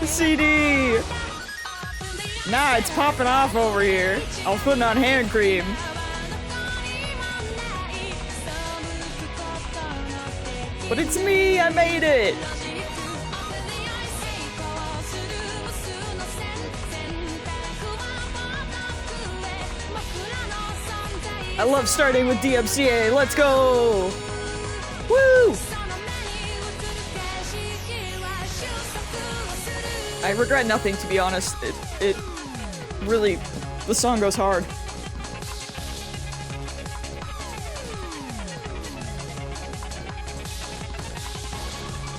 CD! Nah, it's popping off over here. I was putting on hand cream. But it's me! I made it! I love starting with DMCA. Let's go! Woo! I regret nothing, to be honest. It really, the song goes hard.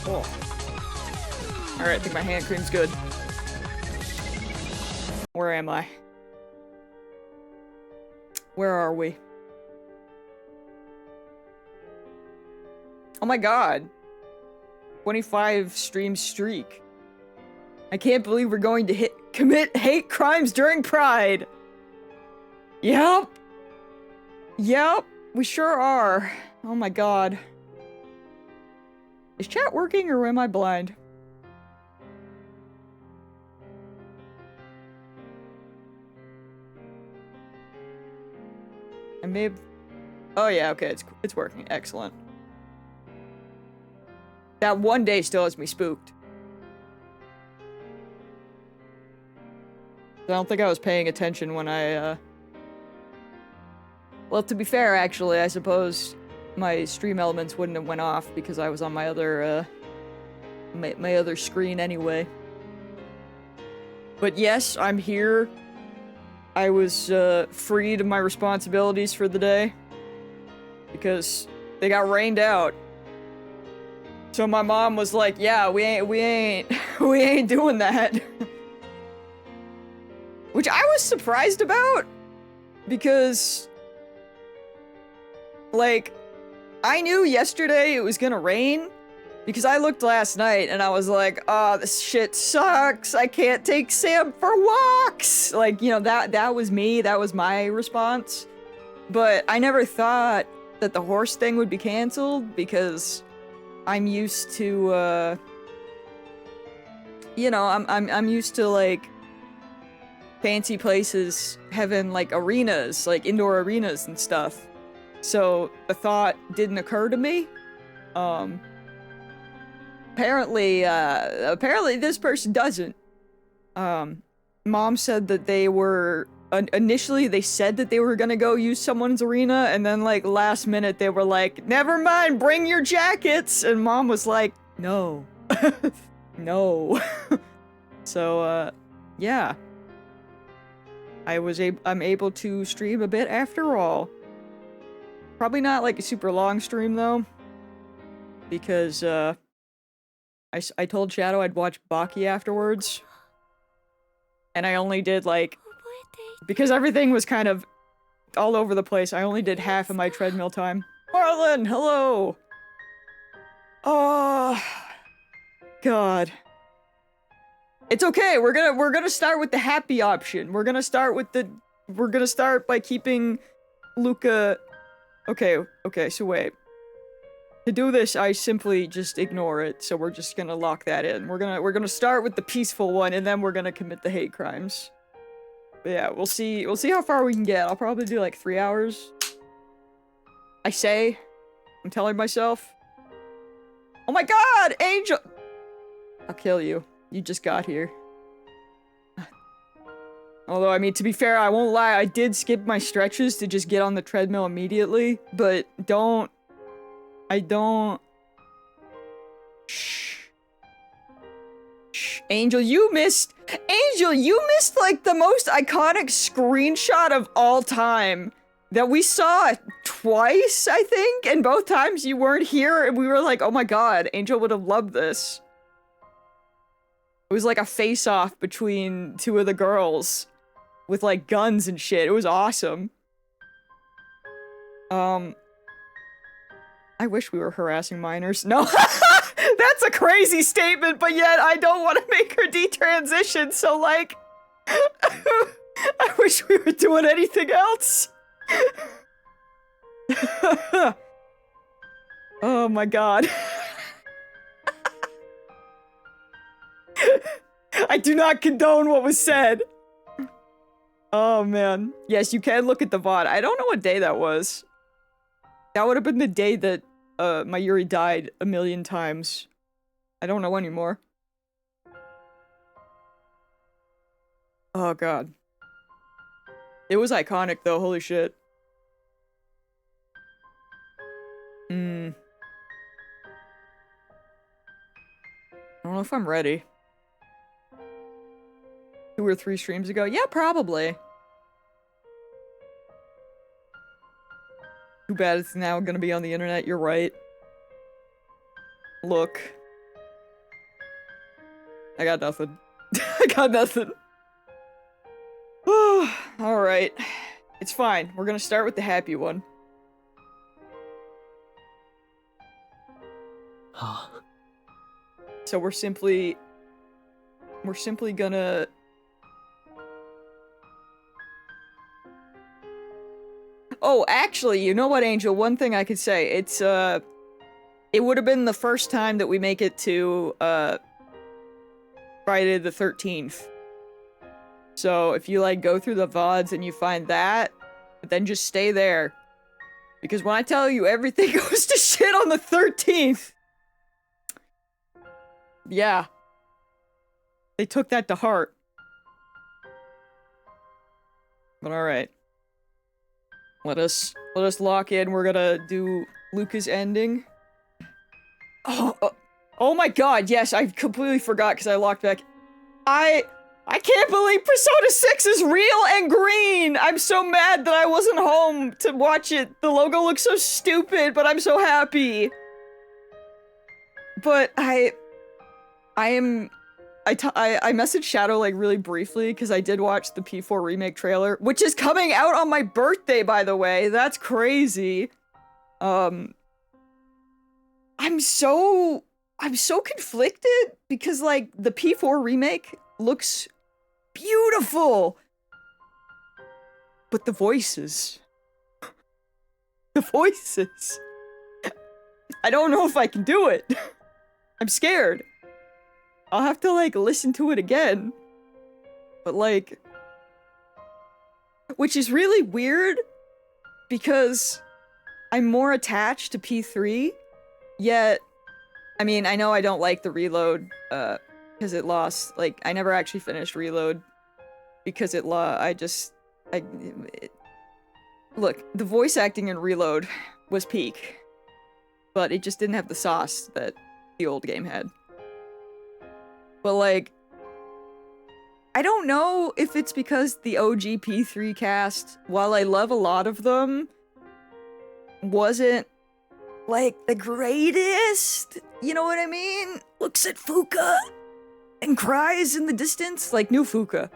Oh. Alright, I think my hand cream's good. Where am I? Where are we? Oh my god. 25 stream streak. I can't believe we're going to commit hate crimes during Pride. Yep. Yep, we sure are. Oh my god. Is chat working or am I blind? I may have... Oh yeah, okay, it's working. Excellent. That one day still has me spooked. I don't think I was paying attention when I, Well, to be fair, actually, I suppose my stream elements wouldn't have went off because I was on my other, my other screen anyway. But yes, I'm here. I was, freed of my responsibilities for the day. Because they got rained out. So my mom was like, yeah, we ain't doing that. Which I was surprised about, because, like, I knew yesterday it was gonna rain, because I looked last night and I was like, oh, this shit sucks, I can't take Sam for walks! Like, you know, that was me, that was my response. But I never thought that the horse thing would be canceled, because I'm used to, you know, I'm used to, like, fancy places having, like, arenas, like, indoor arenas and stuff. So, the thought didn't occur to me. Apparently this person doesn't. Mom said that they were... Initially, they said that they were gonna go use someone's arena, and then, like, last minute, they were like, never mind, bring your jackets! And Mom was like, no. No. So, yeah. I'm able to stream a bit after all. Probably not like a super long stream though, because I told Shadow I'd watch Baki afterwards, and I only did like, because everything was kind of all over the place, I only did half of my treadmill time. Marlon, hello! Oh, God. It's okay, we're gonna start with the happy option. We're gonna start by keeping Luca... Okay, so wait. To do this, I simply just ignore it, so we're just gonna lock that in. We're gonna start with the peaceful one, and then we're gonna commit the hate crimes. But yeah, we'll see how far we can get. I'll probably do like 3 hours. I'm telling myself. Oh my god, Angel! I'll kill you. You just got here. Although, I mean, to be fair, I won't lie, I did skip my stretches to just get on the treadmill immediately, but Shh. Angel, you missed, like, the most iconic screenshot of all time that we saw twice, I think, and both times you weren't here, and we were like, oh my god, Angel would have loved this. It was like a face-off between two of the girls with, like, guns and shit. It was awesome. I wish we were harassing minors. No, that's a crazy statement, but yet I don't want to make her detransition, so, like, I wish we were doing anything else. Oh my god. I do not condone what was said. Oh, man. Yes, you can look at the VOD. I don't know what day that was. That would have been the day that my Yuri died a million times. I don't know anymore. Oh, God. It was iconic, though. Holy shit. I don't know if I'm ready. 2 or 3 streams ago? Yeah, probably. Too bad it's now gonna be on the internet, you're right. Look. I got nothing. I got nothing. Alright. It's fine. We're gonna start with the happy one. So we're simply gonna... Oh, actually, you know what, Angel? One thing I could say. It's, it would have been the first time that we make it to, Friday the 13th. So if you, like, go through the VODs and you find that, then just stay there. Because when I tell you everything goes to shit on the 13th... Yeah. They took that to heart. But alright. Let us lock in. We're gonna do Luca's ending. Oh my god, yes, I completely forgot because I locked back. I can't believe Persona 6 is real and green! I'm so mad that I wasn't home to watch it. The logo looks so stupid, but I'm so happy. But I messaged Shadow, like, really briefly, because I did watch the P4 remake trailer, which is coming out on my birthday, by the way. That's crazy. I'm so conflicted, because, like, the P4 remake looks beautiful. But the voices. The voices. I don't know if I can do it. I'm scared. I'll have to, like, listen to it again. But, like... Which is really weird, because I'm more attached to P3, yet... I mean, I know I don't like the Reload, because it lost... Like, I never actually finished Reload, because it lost... Look, the voice acting in Reload was peak, but it just didn't have the sauce that the old game had. But, like, I don't know if it's because the OG P3 cast, while I love a lot of them, wasn't, like, the greatest. You know what I mean? Looks at Fuka and cries in the distance. Like, new Fuka.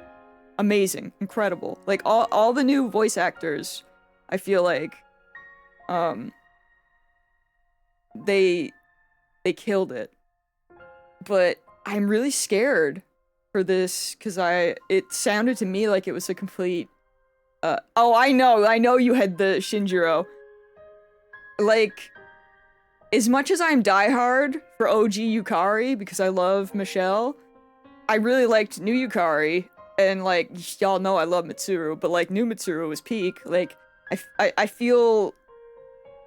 Amazing. Incredible. Like, all the new voice actors, I feel like, they killed it. But I'm really scared for this, because it sounded to me like it was a complete, oh, I know you had the Shinjiro. Like, as much as I'm diehard for OG Yukari, because I love Michelle, I really liked new Yukari, and, like, y'all know I love Mitsuru, but, like, new Mitsuru was peak. Like, I feel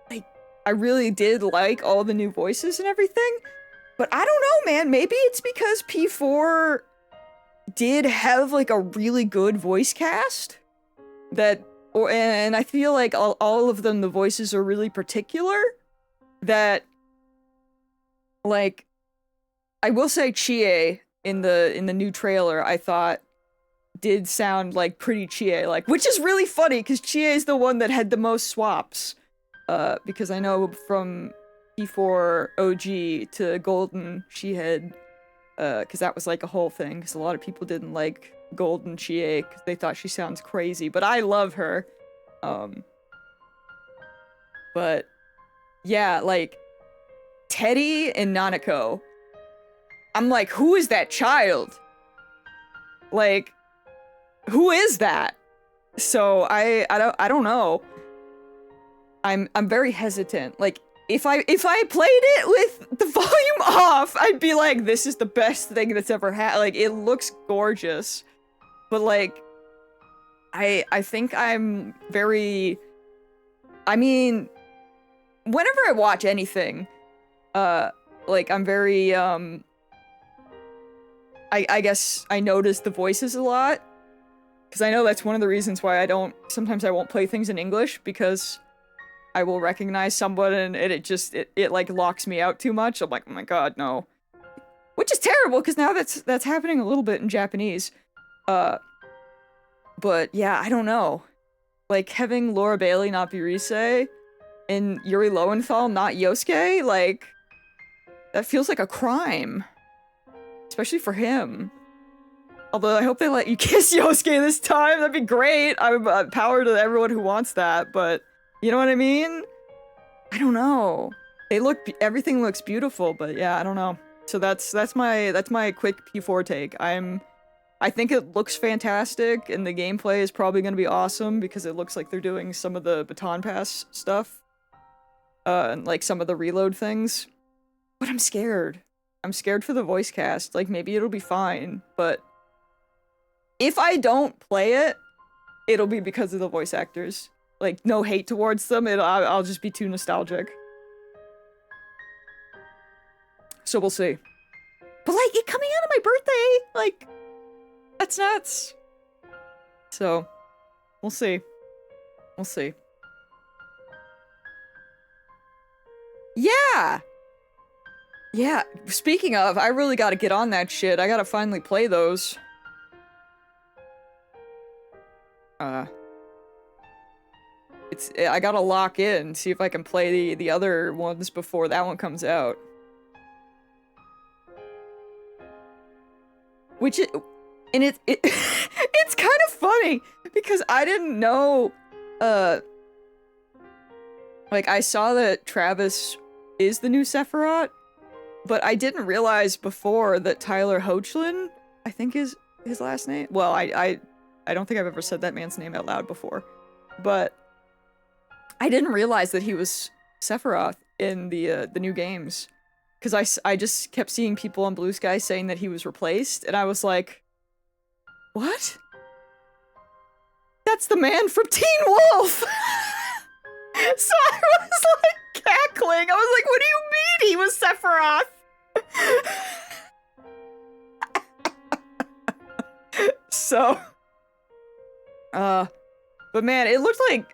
like I really did like all the new voices and everything. But I don't know, man. Maybe it's because P4 did have, like, a really good voice cast. And I feel like all of them, the voices are really particular. That, like, I will say Chie in the new trailer, I thought did sound like pretty Chie-like, which is really funny because Chie is the one that had the most swaps. Because I know from P4 OG to Golden, she had, because that was like a whole thing, because a lot of people didn't like Golden Chie because they thought she sounds crazy, but I love her. But yeah, like Teddy and Nanako, I'm like, who is that child? Like, who is that? So I don't know. I'm very hesitant. Like, if I played it with the volume off, I'd be like, this is the best thing that's ever happened. Like, it looks gorgeous. But like, I think I'm very, I mean, whenever I watch anything, like, I'm very, I guess I notice the voices a lot. Because I know that's one of the reasons why sometimes I won't play things in English, because I will recognize someone and it like locks me out too much. I'm like, oh my god, no. Which is terrible, because now that's happening a little bit in Japanese. But yeah, I don't know. Like, having Laura Bailey not be Rise, and Yuri Lowenthal not Yosuke, like, that feels like a crime. Especially for him. Although I hope they let you kiss Yosuke this time, that'd be great. I'm power to everyone who wants that, but you know what I mean? I don't know. Everything looks beautiful, but yeah, I don't know. So that's my quick P4 take. I think it looks fantastic, and the gameplay is probably gonna be awesome because it looks like they're doing some of the baton pass stuff. And like some of the reload things. But I'm scared. I'm scared for the voice cast. Like, maybe it'll be fine, but if I don't play it, it'll be because of the voice actors. Like, no hate towards them, I'll just be too nostalgic. So we'll see. But like, it coming out of my birthday, like, that's nuts. So, we'll see. We'll see. Yeah! Yeah, speaking of, I really gotta get on that shit. I gotta finally play those. I gotta lock in, see if I can play the other ones before that one comes out. Which it's kind of funny, because I didn't know, like, I saw that Travis is the new Sephiroth, but I didn't realize before that Tyler Hoechlin, I think is his last name. Well, I don't think I've ever said that man's name out loud before, but I didn't realize that he was Sephiroth in the new games, because I just kept seeing people on Blue Sky saying that he was replaced, and I was like, what? That's the man from Teen Wolf! So I was like cackling. I was like, what do you mean he was Sephiroth? So, but man, it looked like,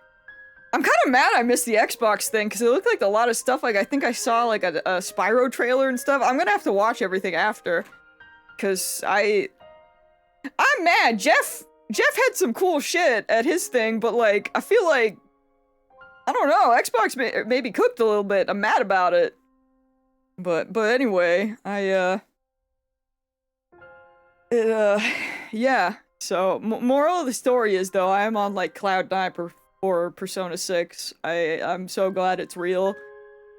I'm kind of mad I missed the Xbox thing, because it looked like a lot of stuff. Like, I think I saw like a Spyro trailer and stuff. I'm gonna have to watch everything after, because I'm mad. Jeff had some cool shit at his thing, but like, I feel like, I don't know, Xbox maybe cooked a little bit. I'm mad about it. But anyway, yeah. So, moral of the story is, though, I am on, like, Cloud 9 for Persona 6. I'm so glad it's real.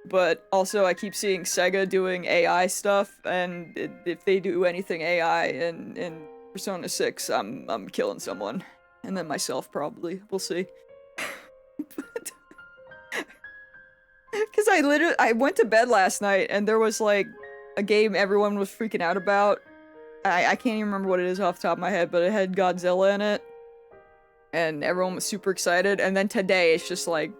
But also, I keep seeing Sega doing AI stuff, and if they do anything AI in Persona 6, I'm killing someone. And then myself, probably. We'll see. Because I went to bed last night, and there was, like, a game everyone was freaking out about. I can't even remember what it is off the top of my head, but it had Godzilla in it. And everyone was super excited. And then today, it's just, like,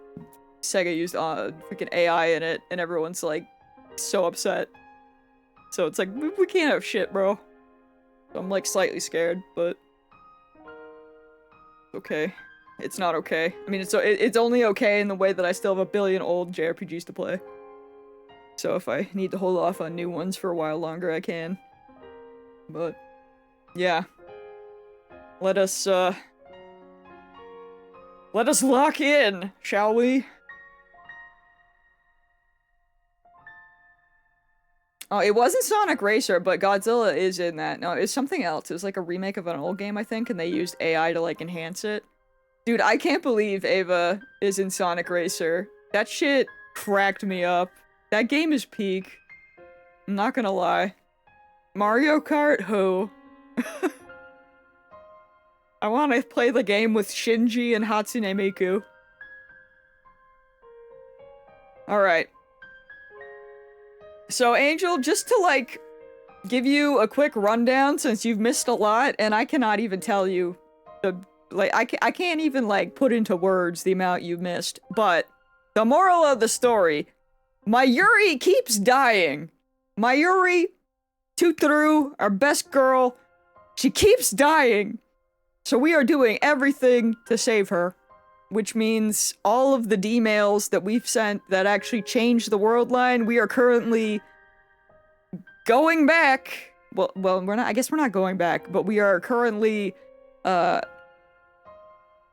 Sega used freaking AI in it, and everyone's, like, so upset. So it's like, we can't have shit, bro. So I'm, like, slightly scared, but okay. It's not okay. I mean, it's only okay in the way that I still have a billion old JRPGs to play. So if I need to hold off on new ones for a while longer, I can. But, yeah. Let us lock in, shall we? Oh, it wasn't Sonic Racer, but Godzilla is in that. No, it's something else. It was like a remake of an old game, I think, and they used AI to, like, enhance it. Dude, I can't believe Ava is in Sonic Racer. That shit cracked me up. That game is peak. I'm not gonna lie. Mario Kart? Who? I want to play the game with Shinji and Hatsune Miku. Alright. So Angel, just to like give you a quick rundown since you've missed a lot, and I cannot even tell you the like I can't even like put into words the amount you missed. But the moral of the story, Mayuri keeps dying. Mayuri, Tuturu, our best girl, she keeps dying. So we are doing everything to save her, which means all of the D-mails that we've sent that actually changed the world line, we are currently going back. Well, we're not. I guess we're not going back, but we are currently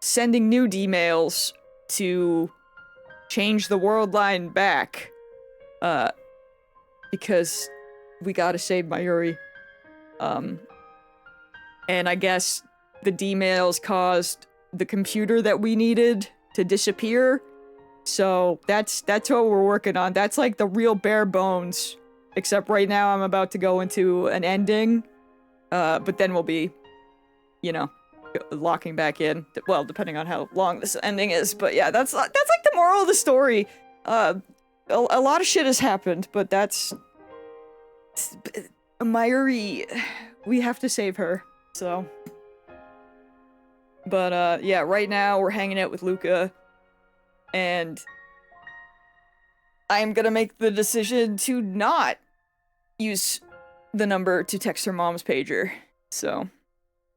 sending new D-mails to change the world line back. Because we gotta save Mayuri. And I guess the D-mails caused the computer that we needed to disappear. So that's what we're working on. That's like the real bare bones. Except right now I'm about to go into an ending. But then we'll be, you know, locking back in. Well, depending on how long this ending is. But yeah, that's like the moral of the story. A lot of shit has happened, but that's... Mayuri, we have to save her, so... But, yeah, right now we're hanging out with Luca, and I'm gonna make the decision to not use the number to text her mom's pager. So,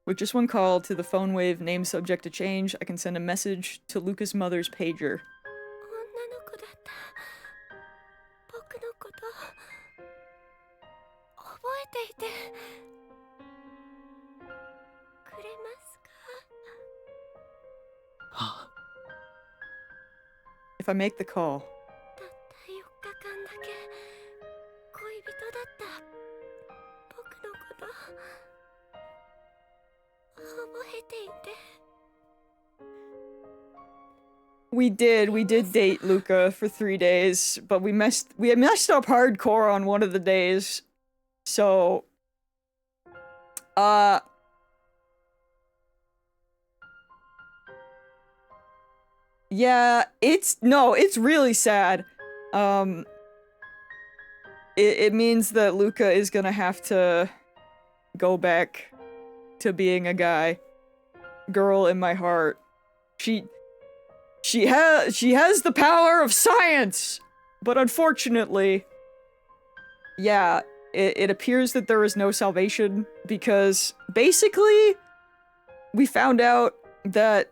with just one call to the phone wave name subject to change, I can send a message to Luca's mother's pager. If I make the call. We did date Luca for 3 days, but we messed up hardcore on one of the days. So, yeah, it's really sad. It means that Luca is gonna have to go back to being a guy. Girl in my heart. She has the power of science! But unfortunately, yeah, it appears that there is no salvation because basically we found out that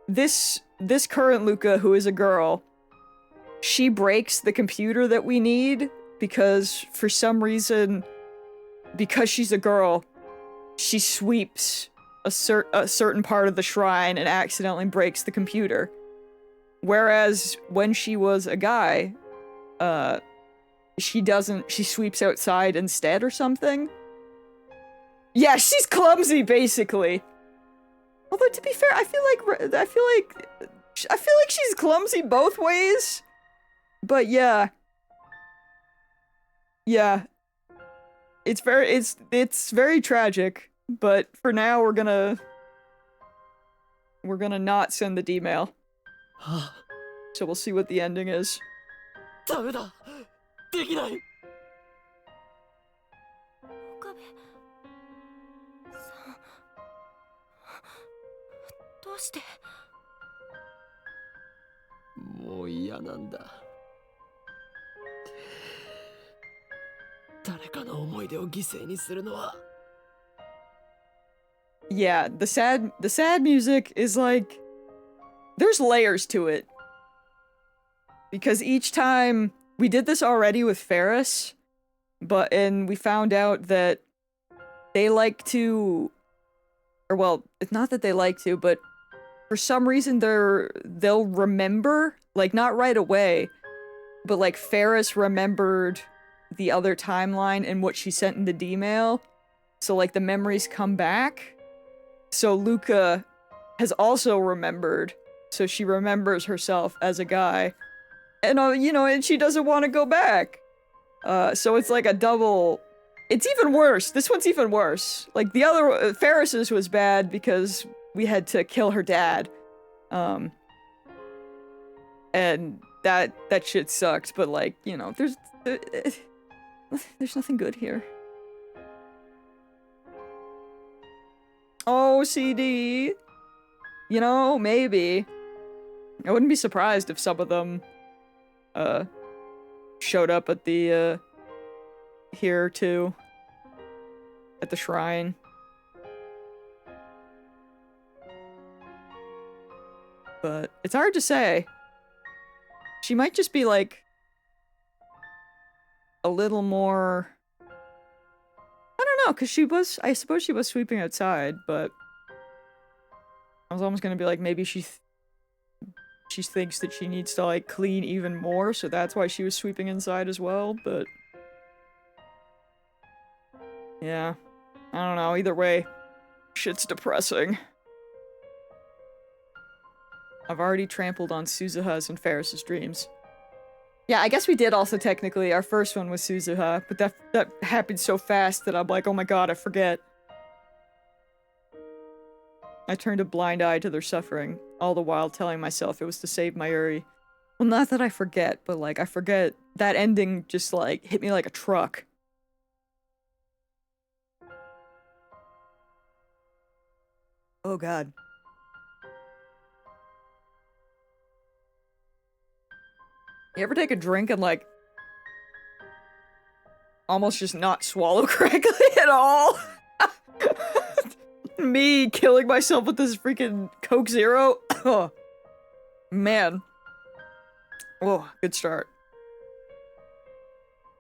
this current Luca, who is a girl, she breaks the computer that we need because for some reason, because she's a girl, she sweeps a certain part of the shrine and accidentally breaks the computer. Whereas when she was a guy, she sweeps outside instead or something. Yeah, she's clumsy basically. Although to be fair, I feel like she's clumsy both ways. But yeah. Yeah. It's very tragic. But for now, we're gonna not send the D-mail. So we'll see what the ending is. Yeah, the sad music is like, there's layers to it. Because each time, we did this already with Ferris, and we found out that they like to, or well, it's not that they like to, but for some reason they'll remember, like not right away, but like Ferris remembered the other timeline and what she sent in the D-mail, so like the memories come back. So Luca has also remembered, so she remembers herself as a guy. And, you know, and she doesn't want to go back. So it's like a double... It's even worse. This one's even worse. Like, the other... Ferris's was bad because we had to kill her dad. And that shit sucked. But, like, you know, There's nothing good here. Oh, CD. You know, maybe. I wouldn't be surprised if some of them, showed up at the, here too. At the shrine. But it's hard to say. She might just be like a little more, I don't know, because I suppose she was sweeping outside, but I was almost gonna be like, maybe she thinks that she needs to like clean even more, so that's why she was sweeping inside as well, but yeah, I don't know, either way, shit's depressing. I've already trampled on Suzuha's and Ferris's dreams. Yeah, I guess we did also technically. Our first one was Suzuha, but that happened so fast that I'm like, oh my god, I forget. I turned a blind eye to their suffering, all the while telling myself it was to save Mayuri. Well, not that I forget, but like, I forget that ending just like hit me like a truck. Oh god. You ever take a drink and, like, almost just not swallow correctly at all? Me killing myself with this freaking Coke Zero? Oh, man. Oh, good start.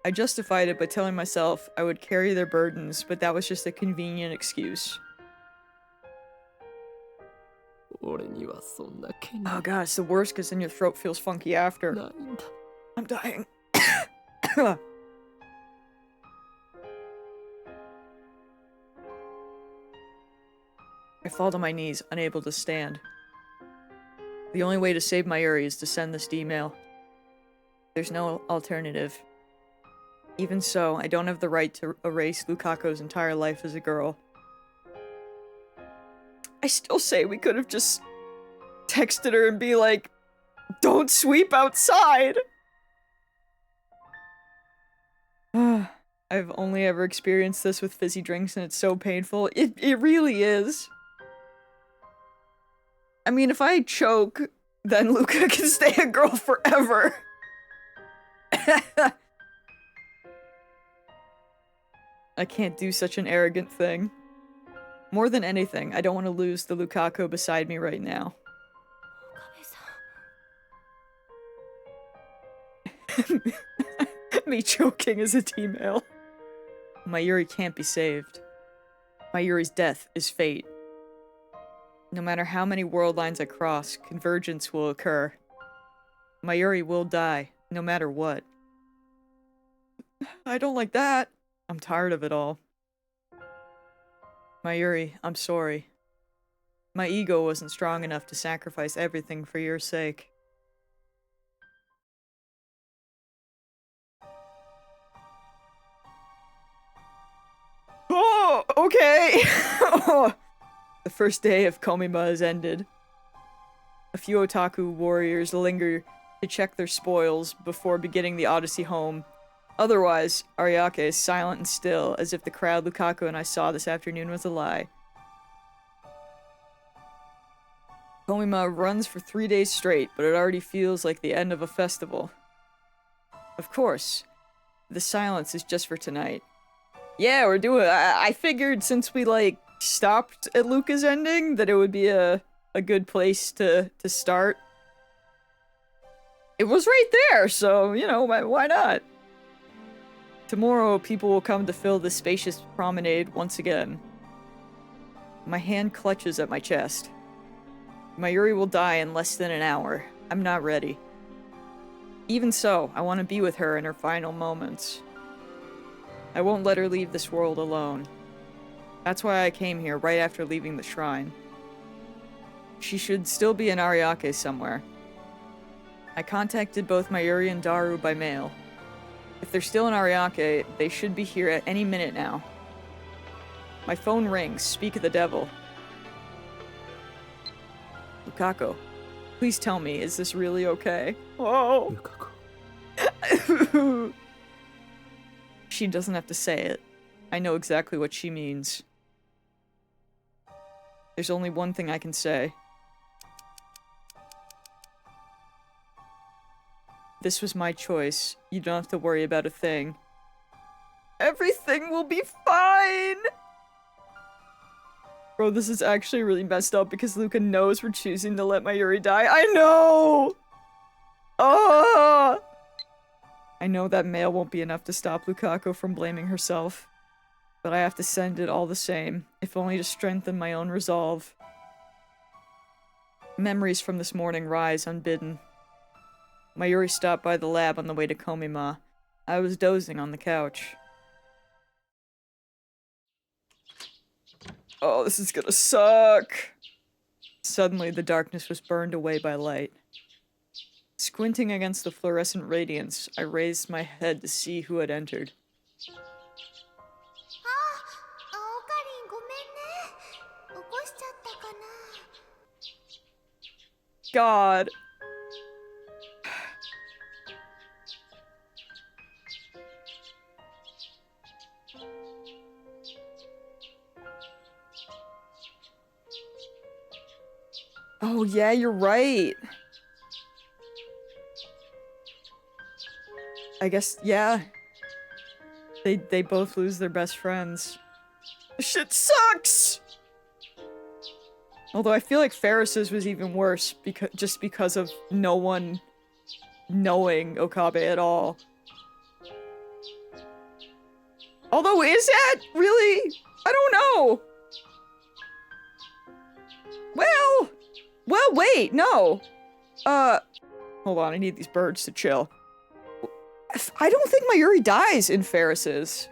I justified it by telling myself I would carry their burdens, but that was just a convenient excuse. Oh god, it's the worst because then your throat feels funky after. I'm dying. I fall to my knees, unable to stand. The only way to save Mayuri is to send this email. There's no alternative. Even so, I don't have the right to erase Lukako's entire life as a girl. I still say we could have just texted her and be like, don't sweep outside! I've only ever experienced this with fizzy drinks and it's so painful. It really is. I mean, if I choke, then Luca can stay a girl forever. I can't do such an arrogant thing. More than anything, I don't want to lose the Lukako beside me right now. Me choking is a T-mail. Mayuri can't be saved. Mayuri's death is fate. No matter how many world lines I cross, convergence will occur. Mayuri will die, no matter what. I don't like that. I'm tired of it all. Mayuri, I'm sorry. My ego wasn't strong enough to sacrifice everything for your sake. Oh, okay! The first day of Komima has ended. A few otaku warriors linger to check their spoils before beginning the odyssey home. Otherwise, Ariake is silent and still, as if the crowd Lukaku and I saw this afternoon was a lie. Komima runs for 3 days straight, but it already feels like the end of a festival. Of course, the silence is just for tonight. Yeah, we're doing. I figured since we like stopped at Luca's ending that it would be a good place to start. It was right there, so you know why not? Tomorrow, people will come to fill this spacious promenade once again. My hand clutches at my chest. Mayuri will die in less than an hour. I'm not ready. Even so, I want to be with her in her final moments. I won't let her leave this world alone. That's why I came here right after leaving the shrine. She should still be in Ariake somewhere. I contacted both Mayuri and Daru by mail. If they're still in Ariake, they should be here at any minute now. My phone rings. Speak of the devil. Lukako, please tell me, is this really okay? Oh. Lukako. She doesn't have to say it. I know exactly what she means. There's only one thing I can say. This was my choice. You don't have to worry about a thing. Everything will be fine! Bro, this is actually really messed up because Luca knows we're choosing to let Mayuri die. I know! Oh! I know that mail won't be enough to stop Lukaku from blaming herself. But I have to send it all the same, if only to strengthen my own resolve. Memories from this morning rise unbidden. Mayuri stopped by the lab on the way to Komima. I was dozing on the couch. Oh, this is gonna suck! Suddenly, the darkness was burned away by light. Squinting against the fluorescent radiance, I raised my head to see who had entered. God. Oh yeah, you're right. I guess, yeah. They both lose their best friends. This shit sucks! Although I feel like Ferris's was even worse just because of no one knowing Okabe at all. Although, is that really? I don't know. Well, wait, no. Hold on, I need these birds to chill. I don't think Mayuri dies in Ferris's.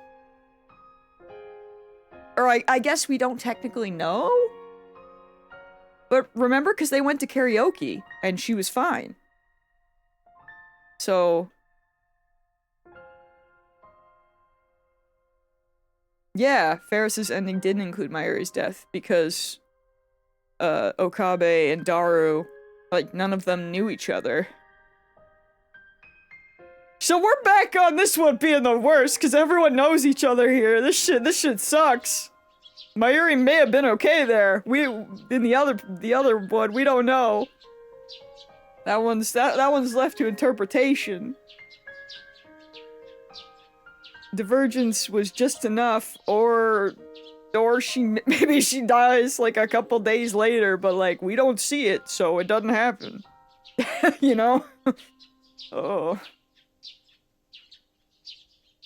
Or I guess we don't technically know? But remember, because they went to karaoke, and she was fine. So... yeah, Ferris's ending didn't include Mayuri's death, because... Okabe and Daru, like, none of them knew each other. So we're back on this one being the worst, because everyone knows each other here. This shit sucks. Mayuri may have been okay there. In the other one, we don't know. That one's left to interpretation. Divergence was just enough, or maybe she dies like a couple days later, but like we don't see it, so it doesn't happen. You know? Oh.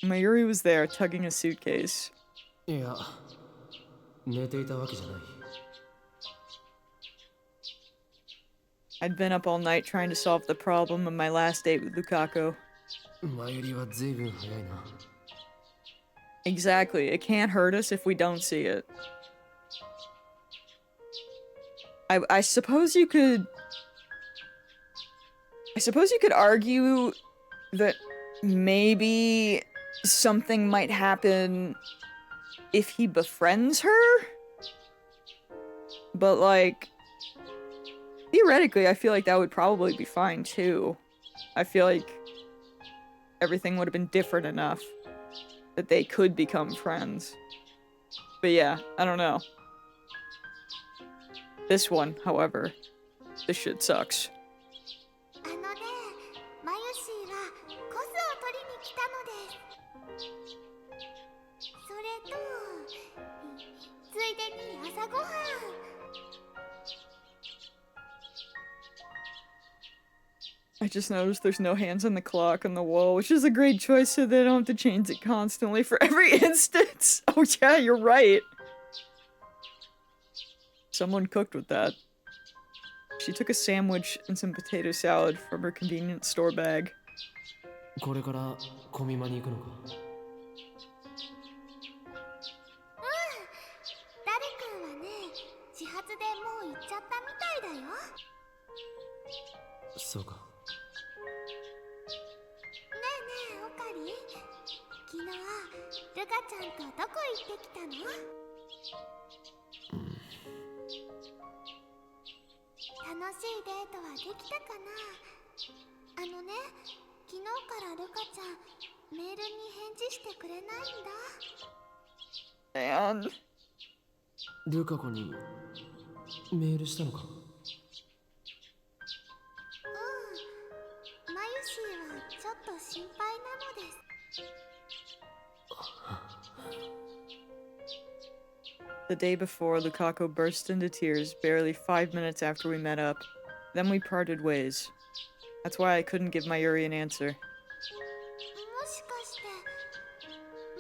Mayuri was there, tugging a suitcase. Yeah. I'd been up all night trying to solve the problem of my last date with Lukaku. Exactly, it can't hurt us if we don't see it. I suppose you could... argue that maybe something might happen if he befriends her? But, like... theoretically, I feel like that would probably be fine, too. I feel like everything would have been different enough that they could become friends. But yeah, I don't know. This one, however, this shit sucks. I just noticed there's no hands on the clock on the wall, which is a great choice so they don't have to change it constantly for every instance. Oh yeah, you're right. Someone cooked with that. She took a sandwich and some potato salad from her convenience store bag. メールに返事してくれないんだ。And ルカ子にメールしたのか？マユシーはちょっと心配なのです。The day before, Lukaku burst into tears barely 5 minutes after we met up. Then we parted ways. That's why I couldn't give Mayuri an answer. もしかして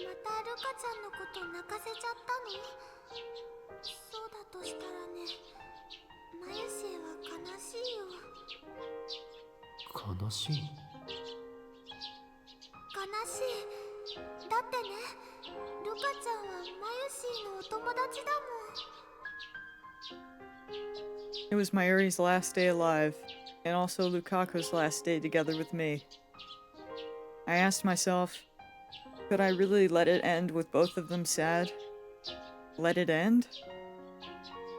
またルカちゃんのこと泣かせちゃったの？そうだとしたらね、マユシーは悲しいよ。悲しい？悲しい。だってね、ルカちゃんはマユシーのお友達だもん。 It was Mayuri's last day alive, and also Lukaku's last day together with me. I asked myself, could I really let it end with both of them sad? Let it end?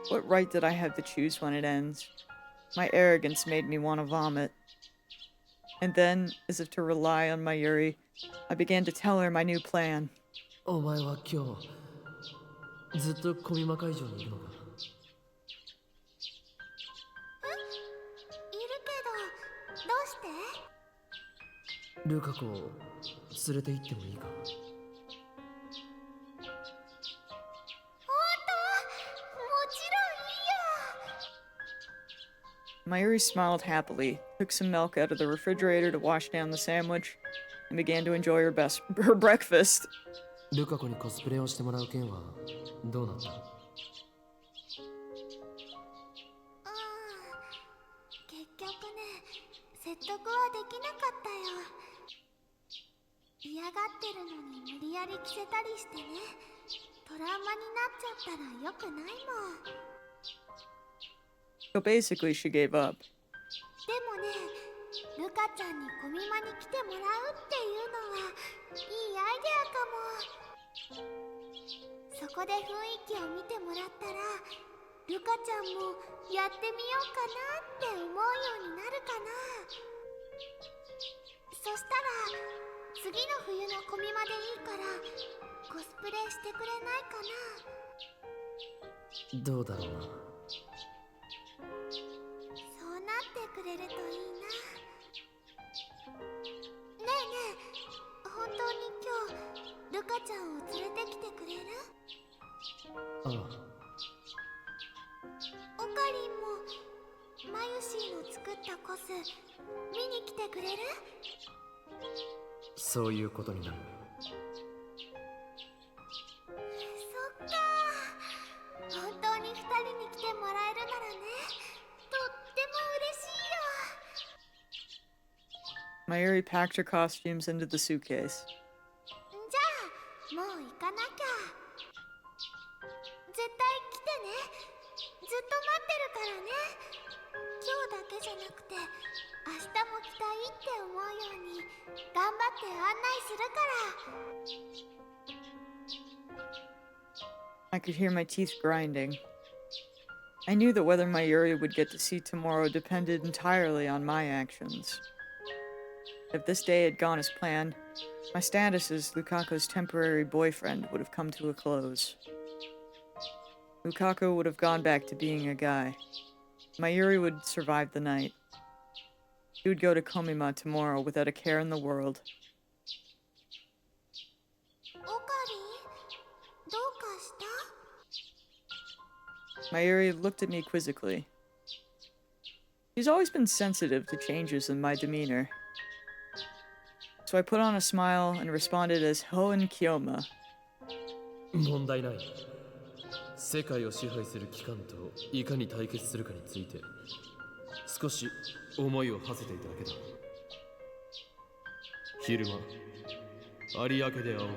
What right did I have to choose when it ends? My arrogance made me want to vomit. And then, as if to rely on Mayuri, I began to tell her my new plan. お前は今日ずっとコミマ会場にいるのか？いるけど、どうして？ルカ子を連れて行ってもいいか？ほんと？もちろんいいよ。 Mayuri smiled happily, took some milk out of the refrigerator to wash down the sandwich, and began to enjoy her breakfast. ルカ子にコスプレをしてもらう件はどうなった？結局ね、説得はできなかったよ。嫌がってるのに無理やり着せたりしてね、トラウマになっちゃったらよくないもん。 So basically, she gave up. でもね、ルカちゃんにコミマに来てもらうっていうのはいいアイデアかも。そこで雰囲気を見てもらったら、ルカちゃんもやってみようかなって思うようになるかな。そしたら次の冬のコミマでいいからコスプレしてくれないかな。どうだろうな。そうなってくれるといいな。ねえねえ、本当に今日ルカちゃんを連れてきてくれる？ああ。オカリンもマユシーの作ったコス見に来てくれる？そういうことになる。そっか、本当に2人に来てもらえるならね、とっても嬉しいよ。 Mayuri packed her costumes into the suitcase. じゃあもう行かなきゃ。絶対来てね。ずっと待ってるからね。今日だけじゃなくて明日も来たいって思うように頑張って案内するから。 I could hear my teeth grinding. I knew that whether Mayuri would get to see tomorrow depended entirely on my actions. If this day had gone as planned, my status as Lukaku's temporary boyfriend would have come to a close. Lukaku would have gone back to being a guy. Mayuri would survive the night. She would go to Komima tomorrow without a care in the world. オカリン、どうかした？ Mayuri looked at me quizzically. She's always been sensitive to changes in my demeanor. So I put on a smile and responded as Hoen Kyoma. 問題ない。世界を支配する機関といかに対決するかについて少し思いを馳せていただけだ。昼間有明で会おう。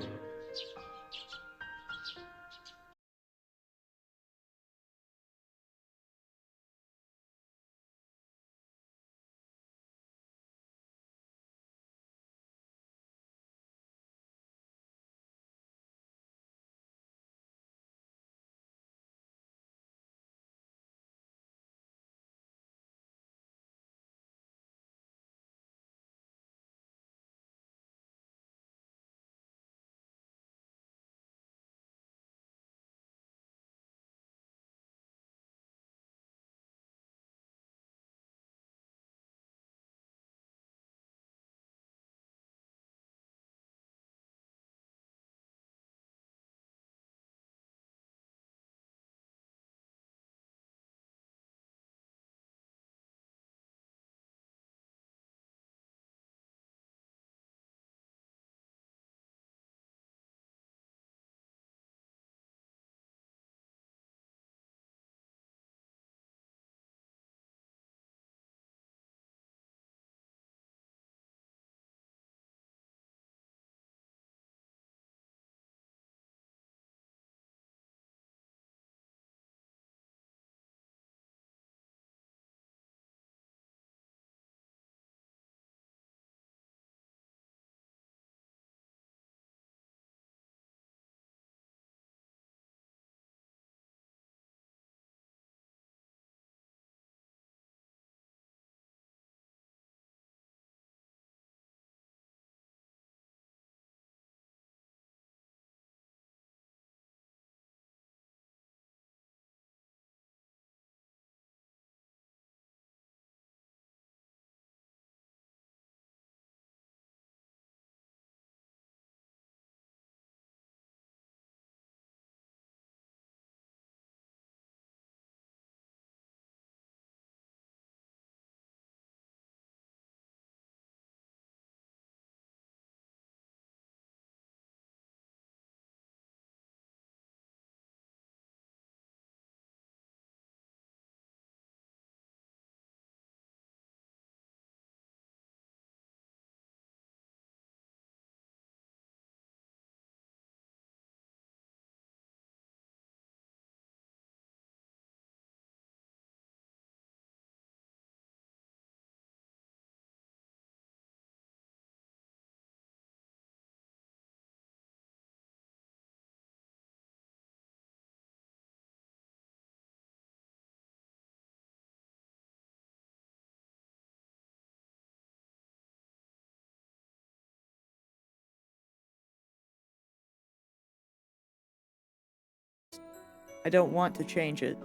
I don't want to change it.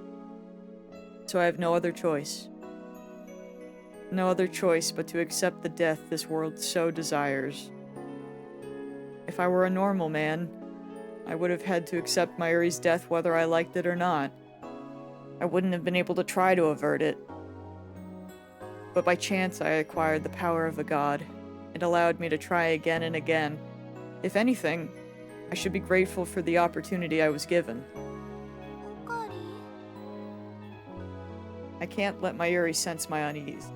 So I have no other choice. No other choice but to accept the death this world so desires. If I were a normal man, I would have had to accept Mayuri's death whether I liked it or not. I wouldn't have been able to try to avert it. But by chance I acquired the power of a god. It allowed me to try again and again. If anything, I should be grateful for the opportunity I was given. おかわり I can't let Mayuri sense my unease.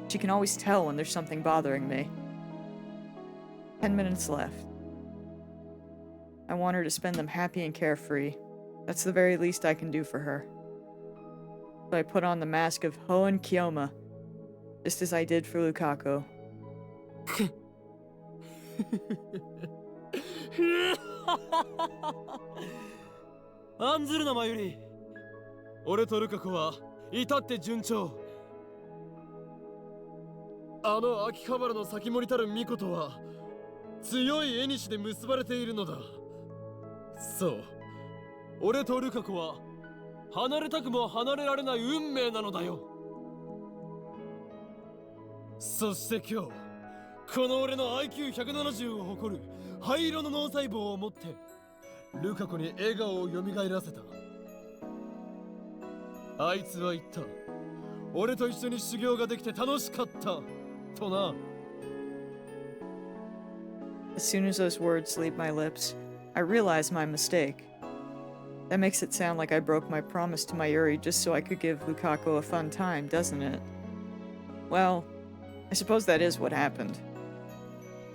She can always tell when there's something bothering me. 10 minutes left. I want her to spend them happy and carefree. That's the very least I can do for her. So I put on the mask of Hoen Kyoma, just as I did for Lukaku. 案ずるなマユリ。俺とルカ子は至って順調。あの秋葉原の先森たる巫女とは強い縁で結ばれているのだ。そう、俺とルカ子は離れたくも離れられない運命なのだよ。そして今日、この俺の IQ170 を誇る灰色の脳細胞を持ってルカ子に笑顔を蘇らせた。あいつは言った。俺と一緒に修行ができて楽しかったとな。As soon as those words leave my lips, I realize my mistake. That makes it sound like I broke my promise to Mayuri just so I could give Lukaku a fun time, doesn't it? Well, I suppose that is what happened.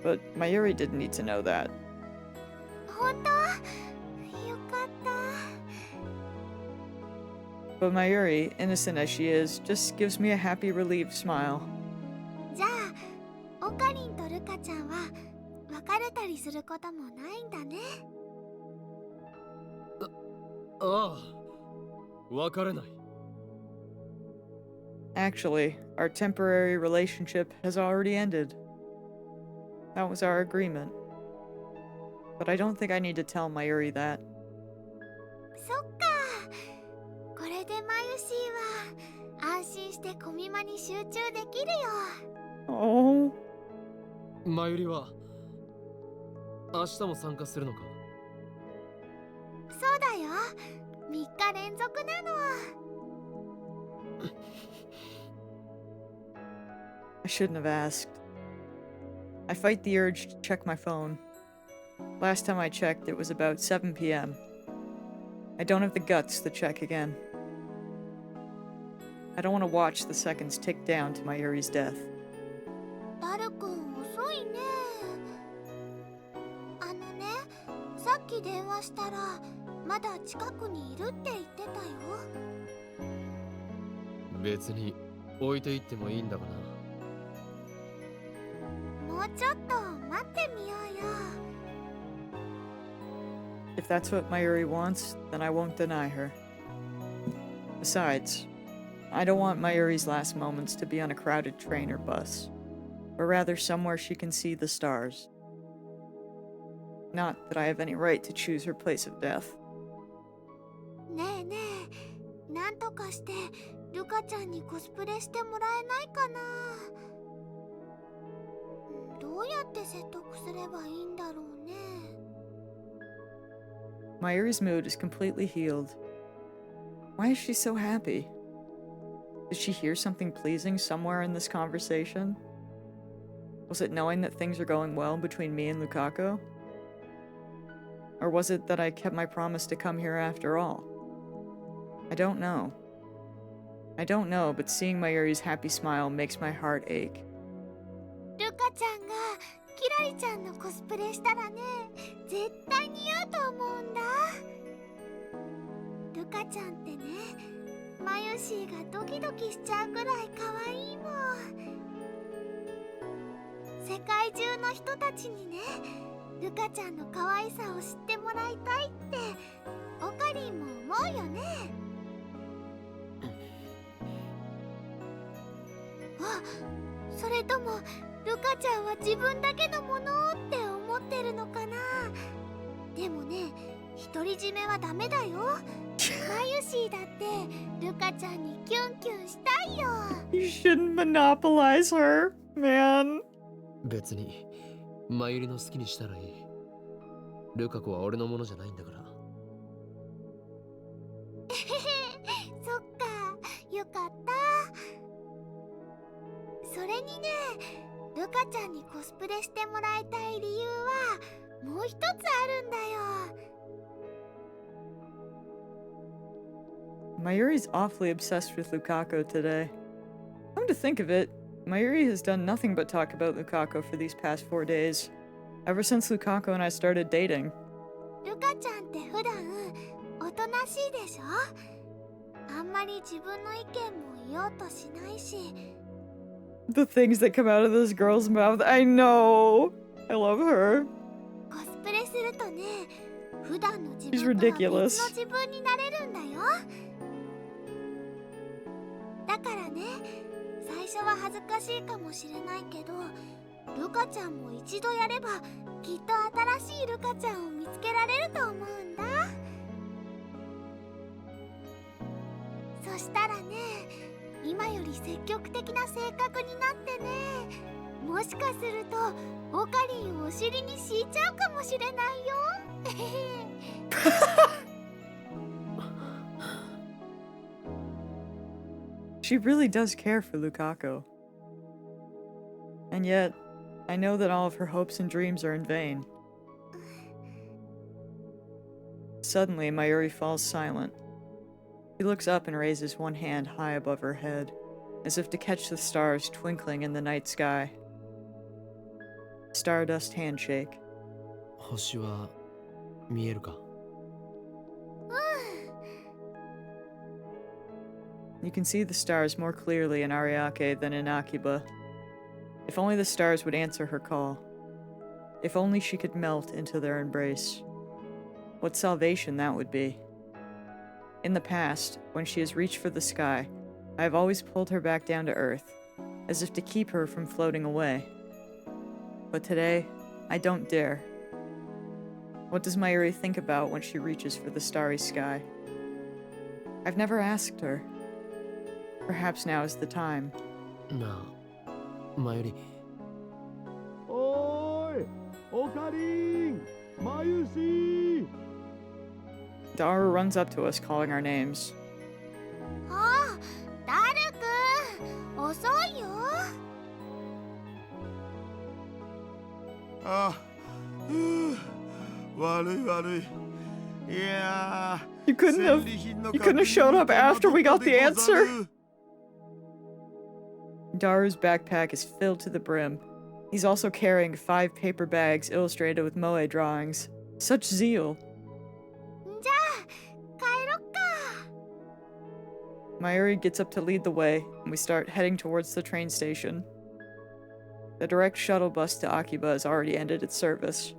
But Mayuri didn't need to know that. 本当よかった But Mayuri, innocent as she is, just gives me a happy, relieved smile. じゃあオカリンとルカちゃんは別れたりすることもないんだね。ああ、別れない。Actually, our temporary relationship has already ended. That was our agreement. But I don't think I need to tell Mayuri that. そっか、これでマユシーは安心してコミマに集中できるよ。Oh. マユリは明日も参加するのか。そうだよ、3日連続なの。I shouldn't have asked. I fight the urge to check my phone. Last time I checked, it was about 7 p.m. I don't have the guts to check again. I don't want to watch the seconds tick down to Mayuri's death. ダルくん遅いね。あのね、さっき電話したらまだ近くにいるって言ってたよ。別に置いていってもいいんだがな。もうちょっと待ってみようよ。 If that's what Mayuri wants, then I won't deny her. Besides, I don't want Mayuri's last moments to be on a crowded train or bus, but rather somewhere she can see the stars. Not that I have any right to choose her place of death. ねえねえ、なんとかしてルカちゃんにコスプレしてもらえないかな。どうやって説得すればいいんだろうね。 Mayuri's mood is completely healed. Why is she so happy? Did she hear something pleasing somewhere in this conversation? Was it knowing that things are going well between me and Lukaku? Or was it that I kept my promise to come here after all? I don't know. I don't know, but seeing Mayuri's happy smile makes my heart ache. ルカちゃんがキラリちゃんのコスプレしたらね、絶対似合うと思うんだ。ルカちゃんってね、マユシーがドキドキしちゃうくらい可愛いもん。世界中の人たちにね、ルカちゃんの可愛さを知ってもらいたいってオカリンも思うよね。あ、それともルカちゃんは自分だけのものって思ってるのかな。でもね、独り占めはダメだよ。マユシーだってルカちゃんにキュンキュンしたいよ。 You shouldn't monopolize her, man. 別にマユリの好きにしたらいい。ルカ子は俺のものじゃないんだから。そっか、よかった。それにね、ルカちゃんにコスプレしてもらいたい理由はもう一つあるんだよ。Mayuri's awfully obsessed with Lukaku today. Come to think of it, Mayuri has done nothing but talk about Lukaku for these past 4 days. Ever since Lukaku and I started dating. ルカちゃんって普段おとなしいでしょ。あんまり自分の意見も言おうとしないし。 The things that come out of this girl's mouth, I know! I love her. コスプレするとね、普段の自 She's 分とは別 ridiculous. の自分になれるんだよ。だからね、最初は恥ずかしいかもしれないけど、ルカちゃんも一度やればきっと新しいルカちゃんを見つけられると思うんだ。そしたらね、今より積極的な性格になってね、もしかするとオカリンをお尻に敷いちゃうかもしれないよ。She really does care for Lukaku. And yet, I know that all of her hopes and dreams are in vain. Suddenly, Mayuri falls silent. She looks up and raises one hand high above her head, as if to catch the stars twinkling in the night sky. Stardust handshake. 星は見えるか？ You can see the stars more clearly in Ariake than in Akiba. If only the stars would answer her call. If only she could melt into their embrace. What salvation that would be. In the past, when she has reached for the sky, I have always pulled her back down to earth, as if to keep her from floating away. But today, I don't dare. What does Mayuri think about when she reaches for the starry sky? I've never asked her. Perhaps now is the time. なあ、マユリ。おーい、オカリン、マユシ。 Daru runs up to us, calling our names. ああ、ダルくん、遅いよ。あ、悪い悪い。いやー、 You couldn't have showed up after we got the answer. Daru's backpack is filled to the brim. He's also carrying 5 paper bags illustrated with moe drawings. Such zeal. じゃあ、帰ろっか。 Mayuri gets up to lead the way, and we start heading towards the train station. The direct shuttle bus to Akiba has already ended its service.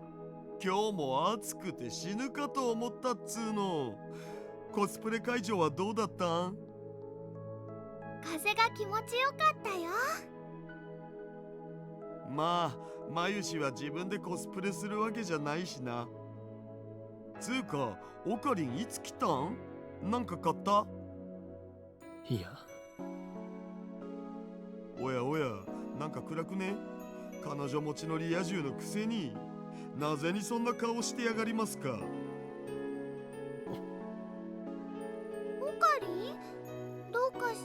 今日も暑くて死ぬかと思ったっつーの。コスプレ会場はどうだったん？風が気持ちよかったよ。まあ、マユシは自分でコスプレするわけじゃないしな。つうか、オカリンいつ来たん？なんか買った？いや。おやおや、なんか暗くね？彼女持ちのリア充のくせに、なぜにそんな顔してやがりますか？オカリン？どうかし。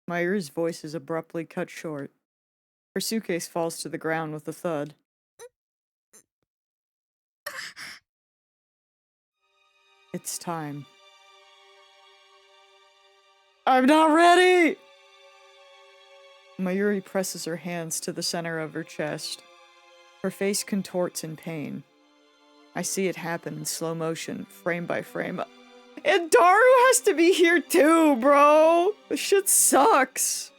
Mayuri's voice is abruptly cut short. Her suitcase falls to the ground with a thud. It's time. I'm not ready! Mayuri presses her hands to the center of her chest. Her face contorts in pain. I see it happen in slow motion, frame by frame. And Daru has to be here too, bro! This shit sucks!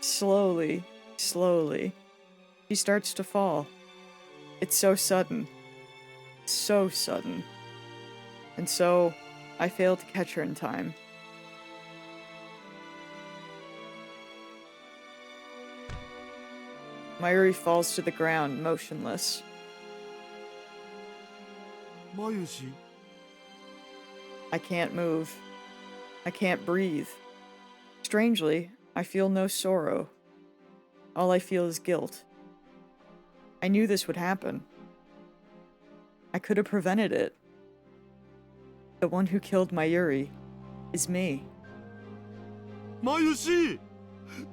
Slowly, she starts to fall. It's so sudden. So sudden. And so, I fail to catch her in time. Mayuri falls to the ground, motionless. Mayushi? I can't move. I can't breathe. Strangely, I feel no sorrow. All I feel is guilt. I knew this would happen. I could have prevented it. The one who killed Mayuri is me. Mayushi!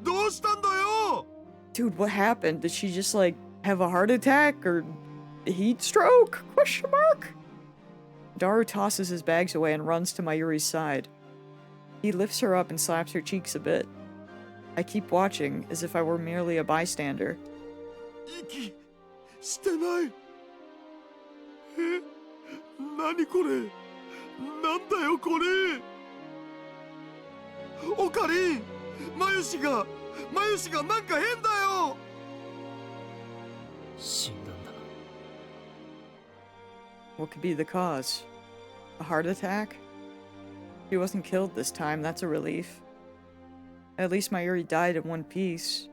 どうしたんだよ! Dude, what happened? Did she just, like, have a heart attack or heat stroke? Question mark? Daru tosses his bags away and runs to Mayuri's side. He lifts her up and slaps her cheeks a bit. I keep watching, as if I were merely a bystander. 息してない。え、何これ。なんだよこれ。オカリン、マユシがなんか変だよ。死んだんだ。What could be the cause? A heart attack? She wasn't killed this time, that's a relief. At least Mayuri died in one piece.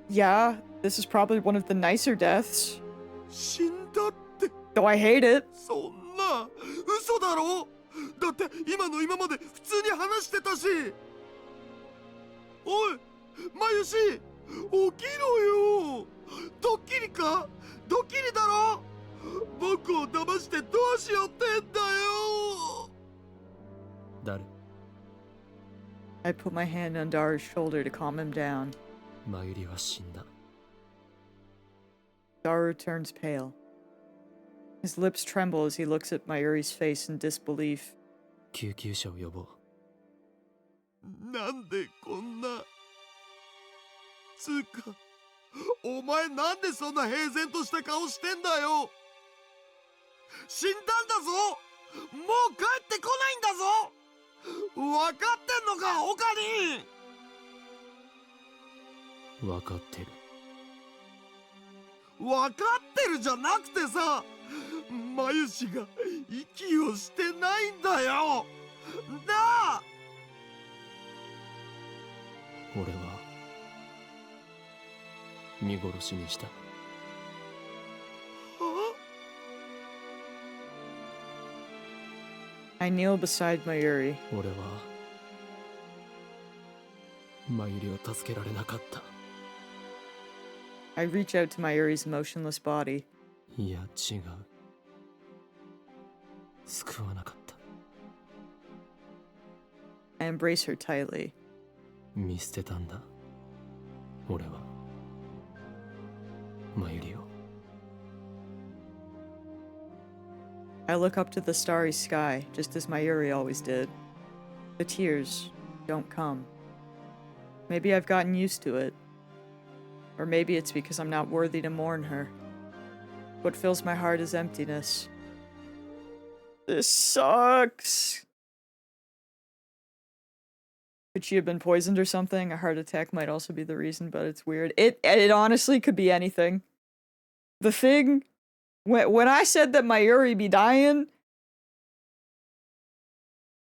Yeah, this is probably one of the nicer deaths. 死んだって。Though I hate it. そんな嘘だろ。だって今の今まで普通に話してたし。おい、マユシ、起きろよ。ドッキリか？ドッキリだろ。僕を騙してどうしようってんだよ。誰？ I put my hand on Daru's shoulder to calm him down. マユリは死んだ。Daru turns pale. His lips tremble as he looks at Mayuri's face in disbelief. 救急車を呼ぼう。なんでこんな。つうか、お前なんでそんな平然とした顔してんだよ。死んだんだぞ。もう帰ってこないんだぞ。分かってんのか、オカリン。分かってる。分かってるじゃなくてさ、マユシが息をしてないんだよ。なあ。俺は見殺しにした。I kneel beside Mayuri. 俺はマユリを助けられなかった。I reach out to Mayuri's motionless body. いや違う。救わなかった。I embrace her tightly. 見捨てたんだ。俺はマユリを。I look up to the starry sky, just as Mayuri always did. The tears don't come. Maybe I've gotten used to it. Or maybe it's because I'm not worthy to mourn her. What fills my heart is emptiness. This sucks. Could she have been poisoned or something? A heart attack might also be the reason, but it's weird. It honestly could be anything. The thing, when I said that Mayuri be dying,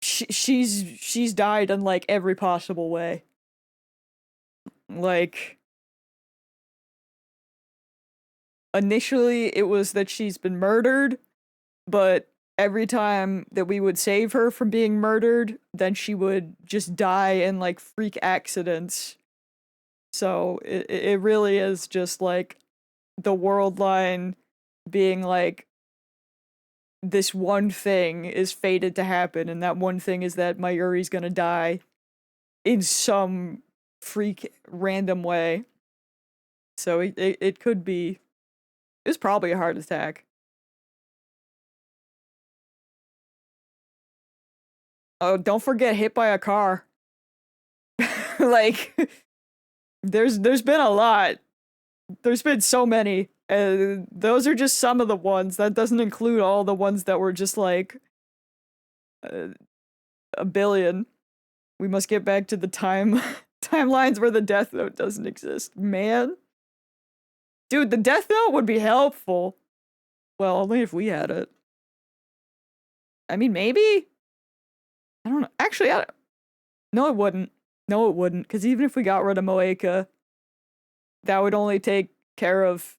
she's died in like every possible way. Like, initially it was that she's been murdered, but every time that we would save her from being murdered, then she would just die in like freak accidents. So it really is just like the world line being like, this one thing is fated to happen, and that one thing is that Mayuri's gonna die in some freak random way. So it could be, it's probably a heart attack. Oh, don't forget hit by a car. Like, there's been a lot. There's been so many. Those are just some of the ones. That doesn't include all the ones that were just like a billion. We must get back to the timelines where the Death Note doesn't exist. Man. Dude, the Death Note would be helpful. Well, only if we had it. I mean, maybe? I don't know. Actually, no, it wouldn't. No, it wouldn't. Because even if we got rid of Moeka, that would only take care of...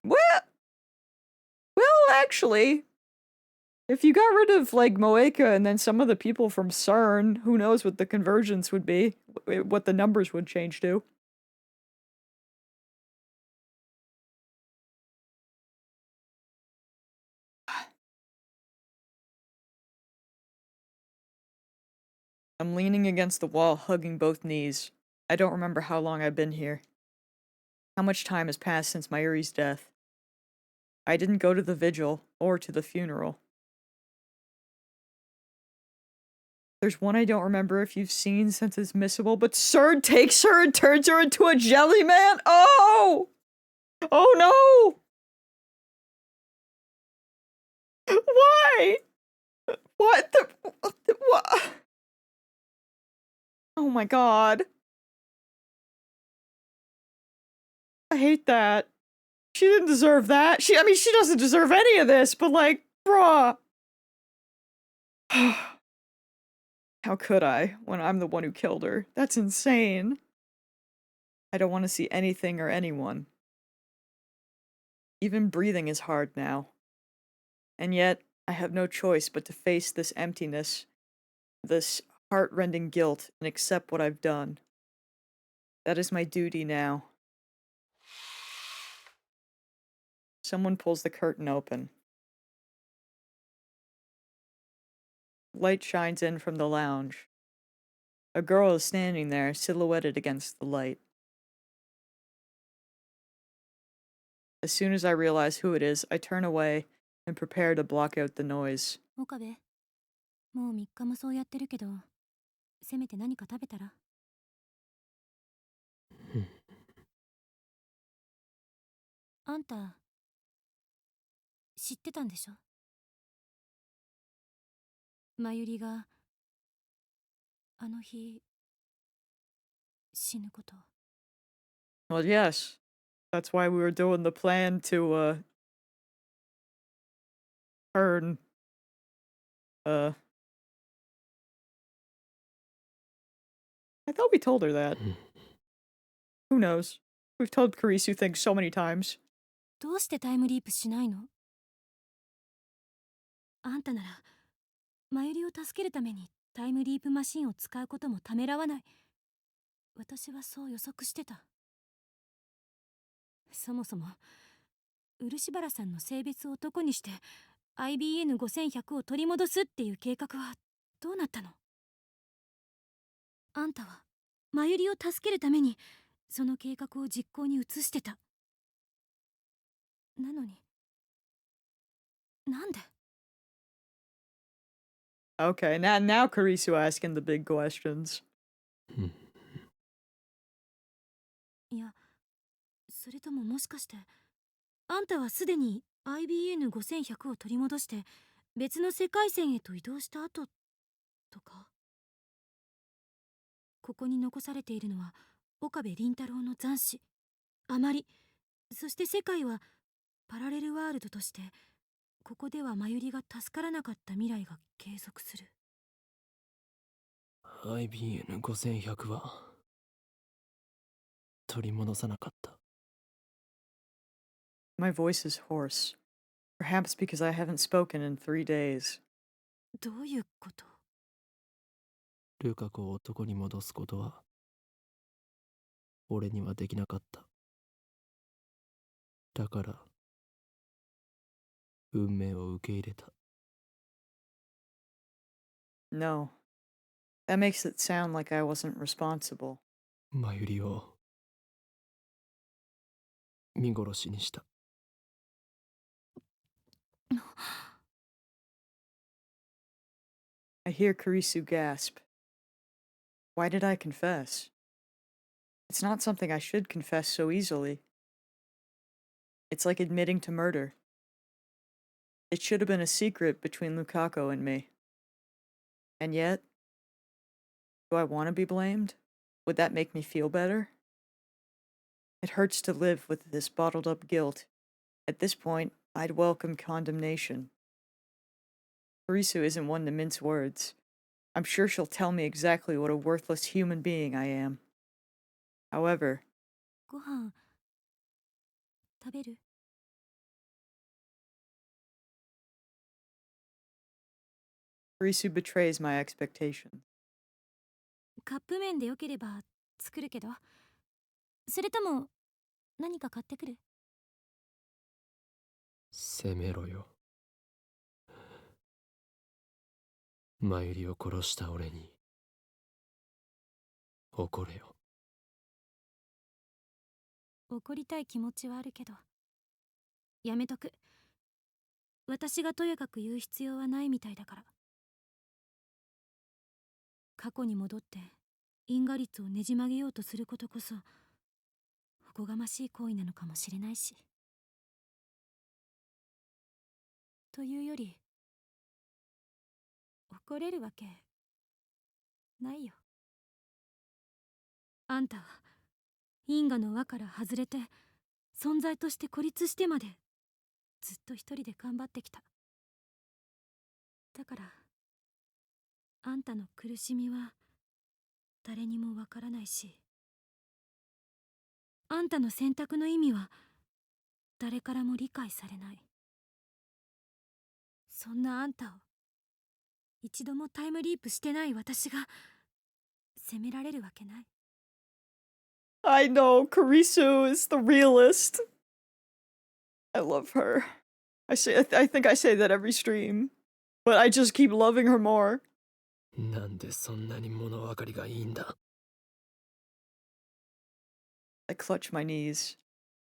Well, actually, if you got rid of, like, Moeka and then some of the people from CERN, who knows what the convergence would be, what the numbers would change to. I'm leaning against the wall, hugging both knees. I don't remember how long I've been here. How much time has passed since Mayuri's death? I didn't go to the vigil, or to the funeral. There's one I don't remember if you've seen since it's missable, but CERN takes her and turns her into a jelly man? Oh! Oh no! Why? What the... What? Oh my god. I hate that. She didn't deserve that. I mean, she doesn't deserve any of this, but like, bruh. How could I, when I'm the one who killed her? That's insane. I don't want to see anything or anyone. Even breathing is hard now. And yet, I have no choice but to face this emptiness, this heart-rending guilt, and accept what I've done. That is my duty now. Someone pulls the curtain open. Light shines in from the lounge. A girl is standing there, silhouetted against the light. As soon as I realize who it is, I turn away and prepare to block out the noise. 岡部、もう3日もそうやってるけど、せめて何か食べたら。あんた、知ってたんでしょ？まゆりが、あの日、死ぬこと。Well, yes. That's why we were doing the plan to, turn, I thought we told her that. Who knows? We've told Karisu things so many times. どうしてタイムリープしないの？あんたなら、まゆりを助けるためにタイムリープマシンを使うこともためらわない。私はそう予測してた。そもそも、漆原さんの性別を男にして IBN5100 を取り戻すっていう計画はどうなったの？あんたはまゆりを助けるためにその計画を実行に移してた。なのに、なんで？ Okay, now Karisu asking the big questions. いや、それとももしかしてあんたはすでに IBN5100 を取り戻して別の世界線へと移動した後とか？ここに残されているのは岡部倫太郎の残滓、あまり、そして世界はパラレルワールドとしてここではまゆりが助からなかった未来が継続する。 IBN5100 は取り戻さなかった。 My voice is hoarse. Perhaps because I haven't spoken in 3 days. どういうこと？ルカ子を男に戻すことは俺にはできなかった。だから運命を受け入れた。 No. That makes it sound like I wasn't responsible. まゆりを見殺しにした。 I hear Karisu gasp. Why did I confess? It's not something I should confess so easily. It's like admitting to murder. It should have been a secret between Lukaku and me. And yet, do I want to be blamed? Would that make me feel better? It hurts to live with this bottled up guilt. At this point, I'd welcome condemnation. Karisu isn't one to mince words. I'm sure she'll tell me exactly what a worthless human being I am. However, ご飯食べる？ Karisu betrays my expectations. カップ麺でよければ作るけど。それとも何か買ってくる？責めろよ。マユリを殺した俺に怒れよ。怒りたい気持ちはあるけどやめとく。私がとやかく言う必要はないみたいだから。過去に戻って因果率をねじ曲げようとすることこそおこがましい行為なのかもしれないし。というより怒れるわけないよ。あんたは因果の輪から外れて存在として孤立してまでずっと一人で頑張ってきた。だからあんたの苦しみは誰にもわからないし、あんたの選択の意味は誰からも理解されない。そんなあんたを一度もタイムリープしてない私が責められるわけない。 I know, Karisu is the realist. I love her. I think I say that every stream. But I just keep loving her more. なんでそんなに物分かりがいいんだ。I clutch my knees.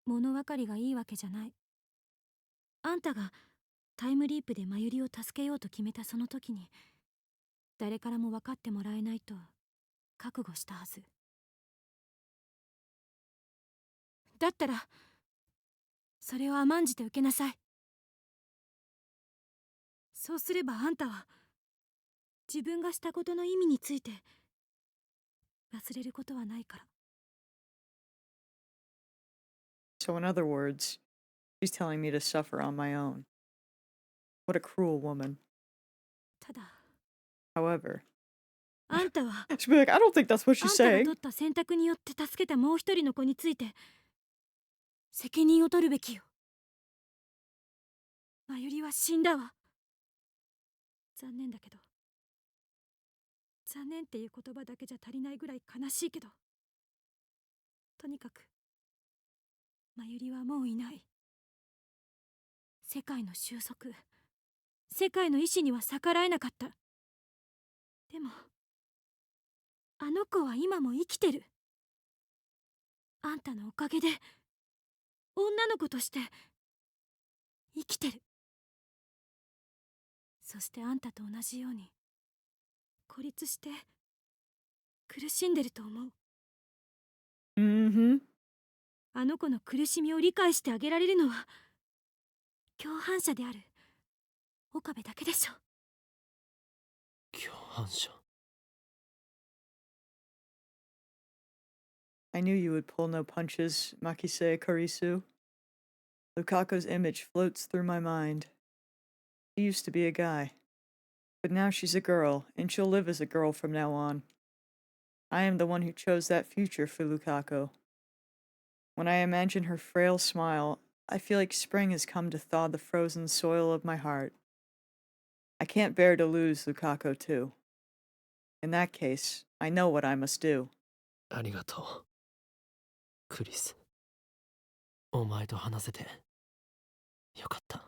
物分かりがいいわけじゃない。あんたがタイムリープでマユリを助けようと決めたその時に誰からも分かってもらえないと覚悟したはず。だったらそれを甘んじて受けなさい。そうすればあんたは自分がしたことの意味について忘れることはないから。 So in other words, she's telling me to suffer on my own. What a cruel woman. ただ However, あんたは she'll be like, I don't think that's what あ she's んたが saying. 取った選択によって助けたもう一人の子について責任を取るべきよ。マユリは死んだわ。残念だけど、残念っていう言葉だけじゃ足りないぐらい悲しいけど、とにかくマユリはもういない。世界の収束、世界の意志には逆らえなかった。でもあの子は今も生きてる。あんたのおかげで女の子として生きてる。そしてあんたと同じように孤立して苦しんでると思う。Mm-hmm. あの子の苦しみを理解してあげられるのは共犯者である岡部だけでしょ。共犯者。I knew you would pull no punches, Makise Karisu. Lukako's image floats through my mind. She used to be a guy. But now she's a girl, and she'll live as a girl from now on. I am the one who chose that future for Lukako. When I imagine her frail smile, I feel like spring has come to thaw the frozen soil of my heart. I can't bear to lose Lukako too. In that case, I know what I must do. ありがとう、クリス。お前と話せてよかった。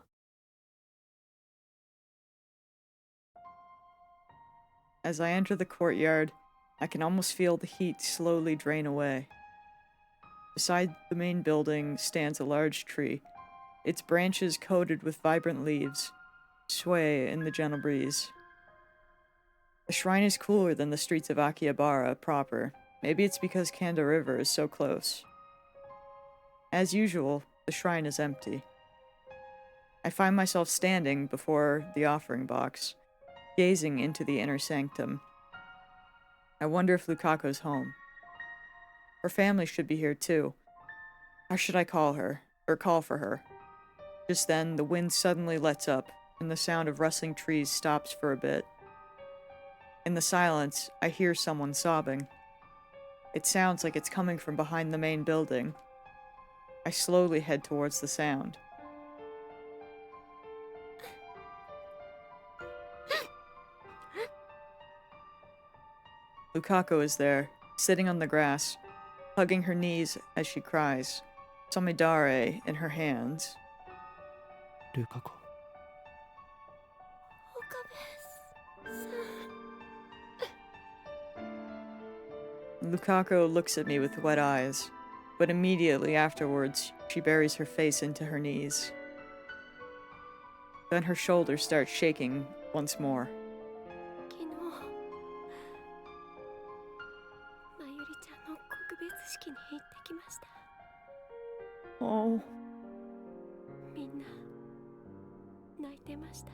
As I enter the courtyard, I can almost feel the heat slowly drain away. Beside the main building stands a large tree, its branches coated with vibrant leaves, sway in the gentle breeze. The shrine is cooler than the streets of Akihabara proper. Maybe it's because Kanda River is so close. As usual, the shrine is empty. I find myself standing before the offering box, gazing into the inner sanctum. I wonder if Lukako's home. Her family should be here too. How should I call her, or call for her? Just then, the wind suddenly lets up, and the sound of rustling trees stops for a bit. In the silence, I hear someone sobbing. It sounds like it's coming from behind the main building. I slowly head towards the sound. Lukako is there, sitting on the grass, hugging her knees as she cries, Samidare in her hands. ルカ子。岡部さん。 Lukako looks at me with wet eyes, but immediately afterwards, she buries her face into her knees. Then her shoulders start shaking once more. 昨日まゆりちゃんの告別式に行ってきました。 Oh, みんな泣いてました。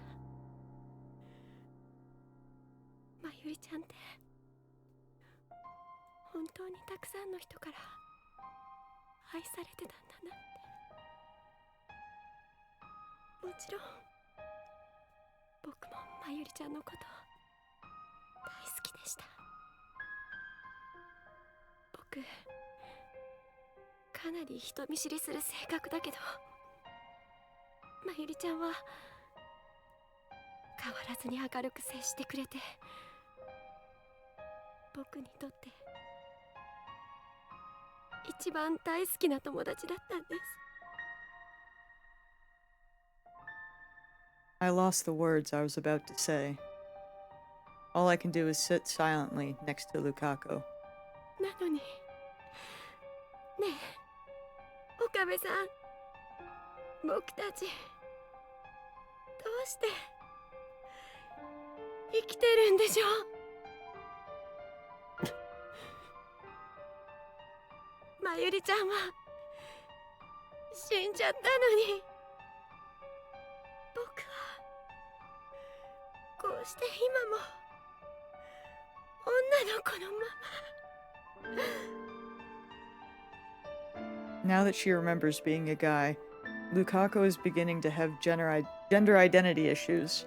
まゆりちゃんって本当にたくさんの人から愛されてたんだなって。もちろん僕もまゆりちゃんのこと大好きでした。僕かなり人見知りする性格だけど、まゆりちゃんは変わらずに明るく接してくれて、僕にとって一番大好きな友達だったんです。 I lost the words I was about to say. All I can do is sit silently next to Lukako. なのにねえ岡部さん、僕たちどうして生きてるんでしょう。まゆりちゃんは死んじゃったのに、僕はこうして今も女の子のまま。 Now that she remembers being a guy, Lukako is beginning to have gender identity issues.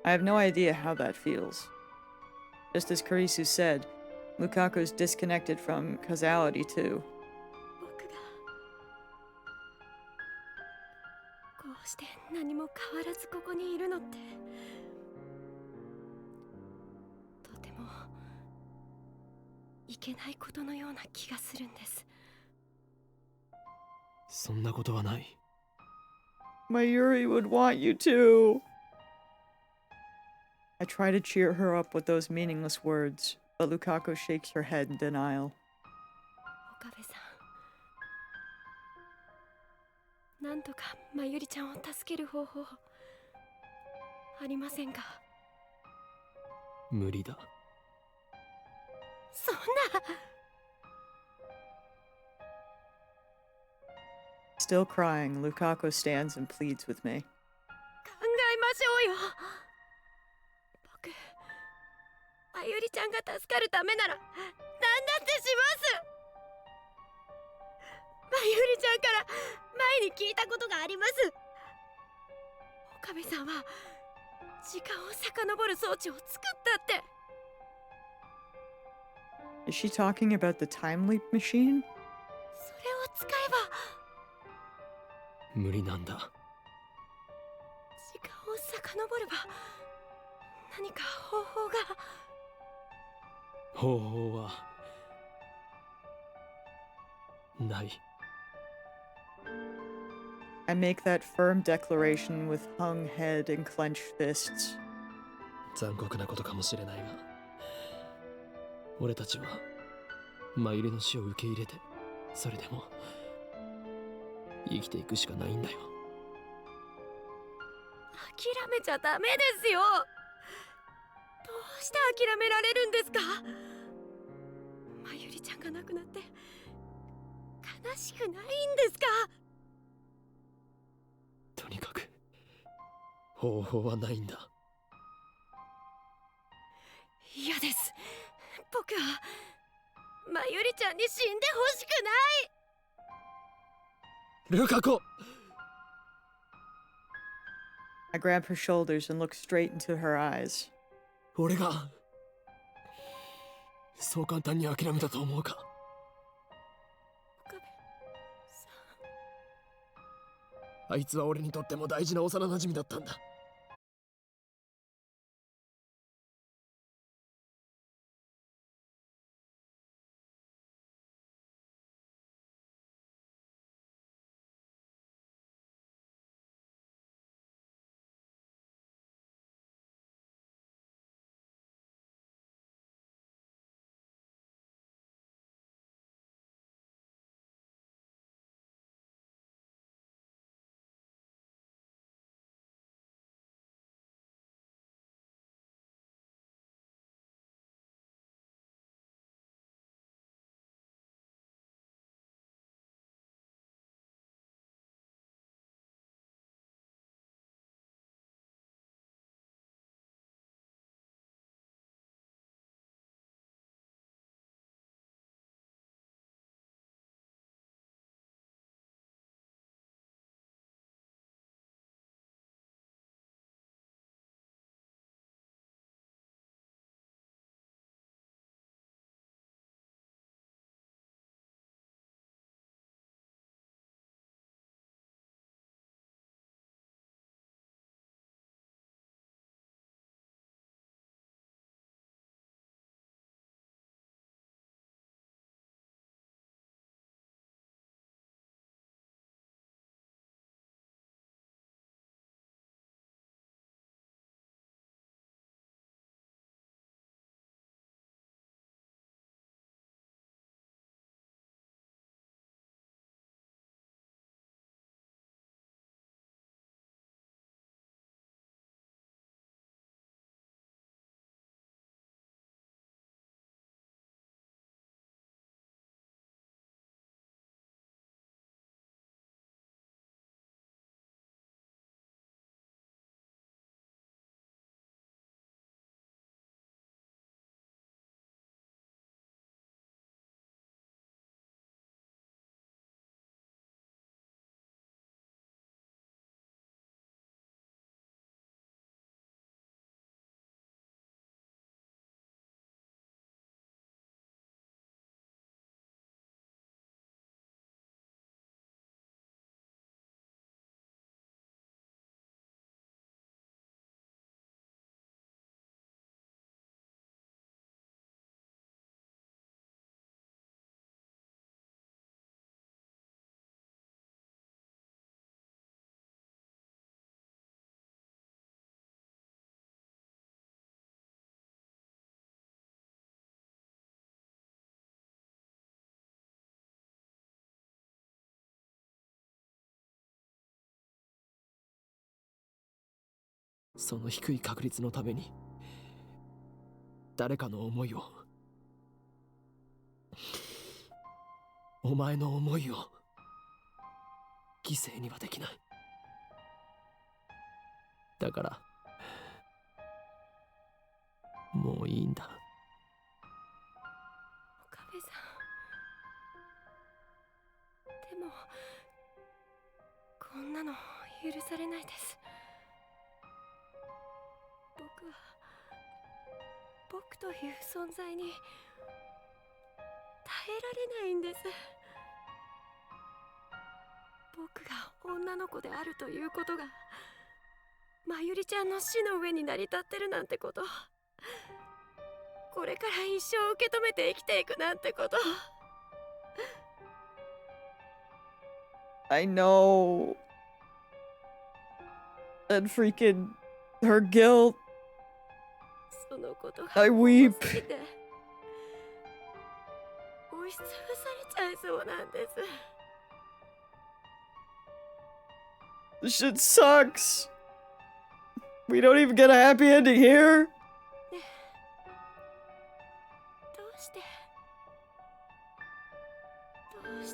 I have no idea how that feels. Just as Karisu said, Lukako's disconnected from causality too. 僕がこうして何も変わらずここにいるのってとてもいけないことのような気がするんです。そんなことはない。 Mayuri would want you to. I try to cheer her up with those meaningless words, but Lukako shakes her head in denial. 岡部さん、なんとかまゆりちゃんを助ける方法ありませんか。無理だ。そんな。 Still crying, Lukako stands and pleads with me. 考えましょうよ。僕、まゆりちゃんが助かるためなら何だってします。まゆりちゃんから前に聞いたことがあります。岡部さんは時間を遡る装置を作ったって。 Is she talking about the time leap machine? それを使えば無理なんだ。時間を遡れば何か方法が。方法はない。 I make that firm declaration with hung head and clenched fists. 残酷なことかもしれないが、俺たちはマユリの死を受け入れて、それでも生きていくしかないんだよ。諦めちゃダメですよ。どうして諦められるんですか。まゆりちゃんが亡くなって悲しくないんですか。とにかく方法はないんだ。嫌です。僕はまゆりちゃんに死んでほしくない。ルカ子。 I grab her shoulders and look straight into her eyes. 俺がそう簡単に諦めたと思うか。岡部さん、あいつは俺にとっても大事な幼馴染だったんだ。その低い確率のために誰かの思いを、お前の思いを犠牲にはできない。だからもういいんだ。岡部さん、でもこんなの許されないです。僕という存在に耐えられないんです。僕が女の子であるということがまゆりちゃんの死の上に成り立ってるなんてこと、これから一生受け止めて生きていくなんてこと。 I know. And freaking her guilt. そのことが I weep. 多すぎて押しつぶされちゃいそうなんです。This shit sucks. We don't even get a happy ending here. どうして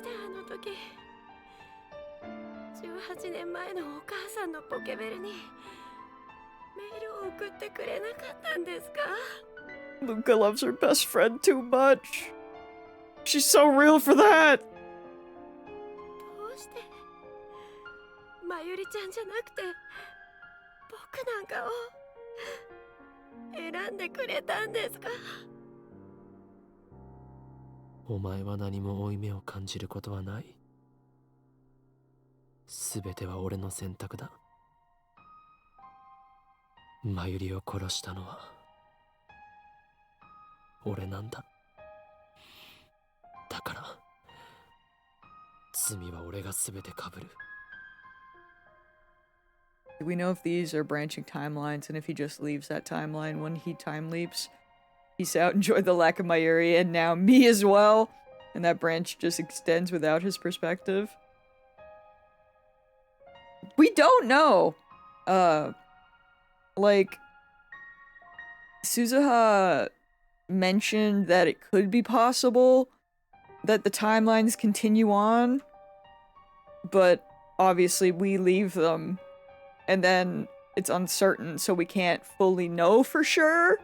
あの時18年前のお母さんのポケベルにメールを送ってくれなかったんですか？ Luca loves her best friend too much. She's so real for that. どうしてまゆりちゃんじゃなくて僕なんかを選んでくれたんですか？お前は何も負い目を感じることはない。すべては俺の選択だ。まゆりを殺したのは俺なんだ。だから罪は俺がすべて被る。 Do we know if these are branching timelines and if he just leaves that timeline when he time leaps? Peace out, enjoy the lack of Mayuri, and now me as well. And that branch just extends without his perspective. We don't know. Like, Suzuha mentioned that it could be possible that the timelines continue on, but obviously we leave them, and then it's uncertain, so we can't fully know for sure.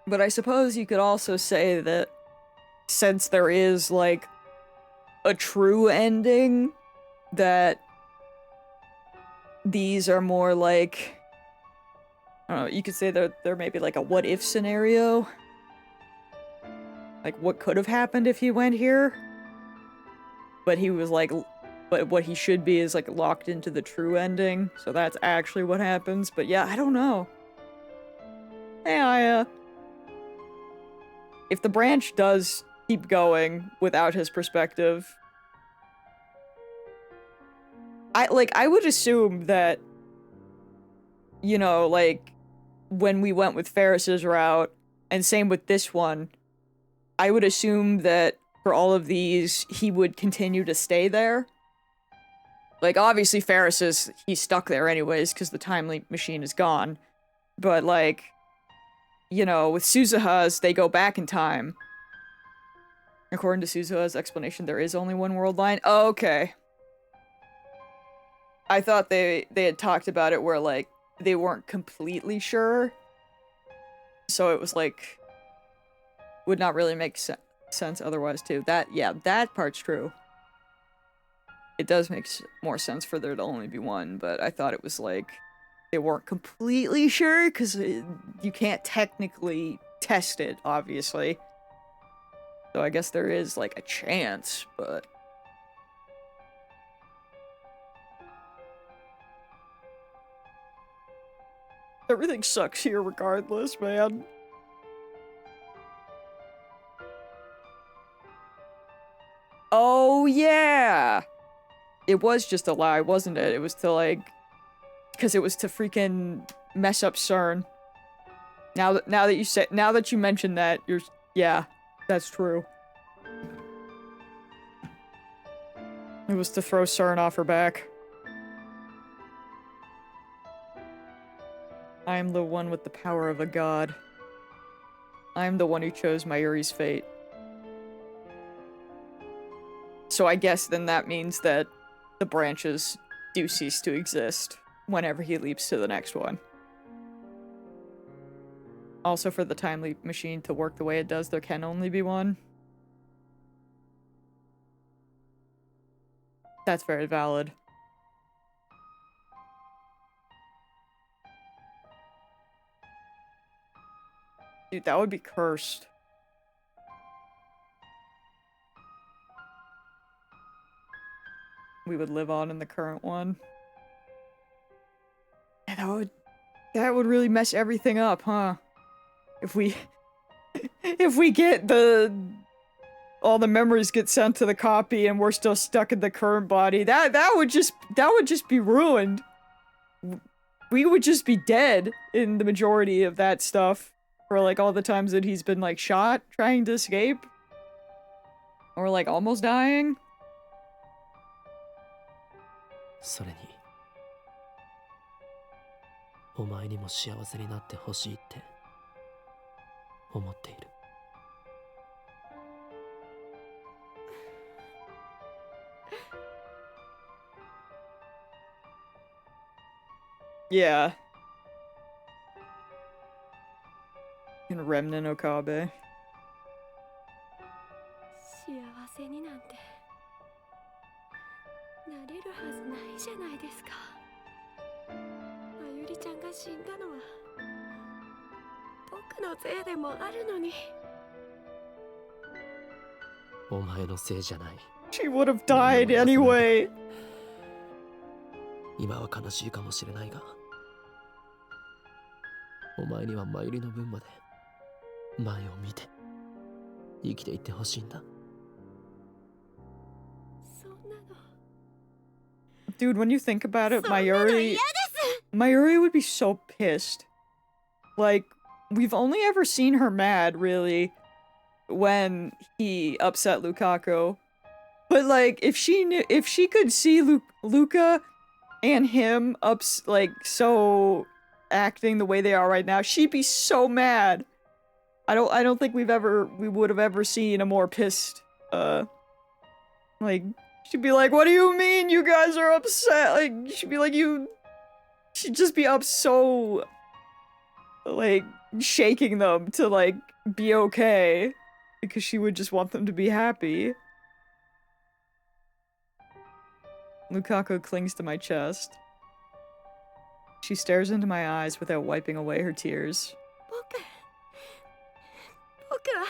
But I suppose you could also say that since there is, like, a true ending, that these are more like, I don't know, you could say that there may be like a what-if scenario. Like, what could have happened if he went here? But he was like, but what he should be is like locked into the true ending, so that's actually what happens. But yeah, I don't know. Hey, Aya. If the branch does keep going without his perspective, I would assume that, you know, like, when we went with Ferris's route, and same with this one, I would assume that for all of these, he would continue to stay there. Like, obviously Ferris's, he's stuck there anyways, because the time leap machine is gone. But, like, you know, with Suzuha's, they go back in time. According to Suzuha's explanation, there is only one world line. Oh, okay. I thought they had talked about it where, like, they weren't completely sure. So it was, like, would not really make sense otherwise, too. That, yeah, that part's true. It does make more sense for there to only be one, but I thought it was, like, they weren't completely sure, because you can't technically test it, obviously. So I guess there is, like, a chance, but... Everything sucks here regardless, man. Oh, yeah! It was just a lie, wasn't it? It was to, like... Because it was to freaking mess up CERN. Now that you mentioned that, yeah. That's true. It was to throw Cern off her back. I am the one with the power of a god. I am the one who chose Mayuri's fate. So I guess then that means that the branches do cease to exist whenever he leaps to the next one. Also, for the time leap machine to work the way it does, there can only be one. That's very valid. Dude, that would be cursed. We would live on in the current one. Yeah, that would really mess everything up, huh? If we get all the memories get sent to the copy and we're still stuck in the current body, that would just be ruined. We would just be dead in the majority of that stuff for like all the times that he's been like shot trying to escape or like almost dying. それにお前にも幸せになってほしいって思っている。Yeah. In Remnant Okabe. 幸せになんてなれるはずないじゃないですか。まゆりちゃんが死んだのは僕のせいでもあるのに。お前のせいじゃない。She would have died anyway. 今は悲しいかもしれないが、お前にはまゆりの分まで前を見て生きていってほしいんだ。そんなの。Dude, when you think about it, Mayuri would be so pissed. Like, we've only ever seen her mad, really, when he upset Lukaku. But like, if she could see Luca and him so acting the way they are right now, she'd be so mad. I don't think we would have ever seen a more pissed, like, she'd be like, what do you mean you guys are upset? Like, she'd be like, she'd just be up so, like, shaking them to, like, be okay. Because she would just want them to be happy. Lukaku clings to my chest. She stares into my eyes without wiping away her tears. 僕は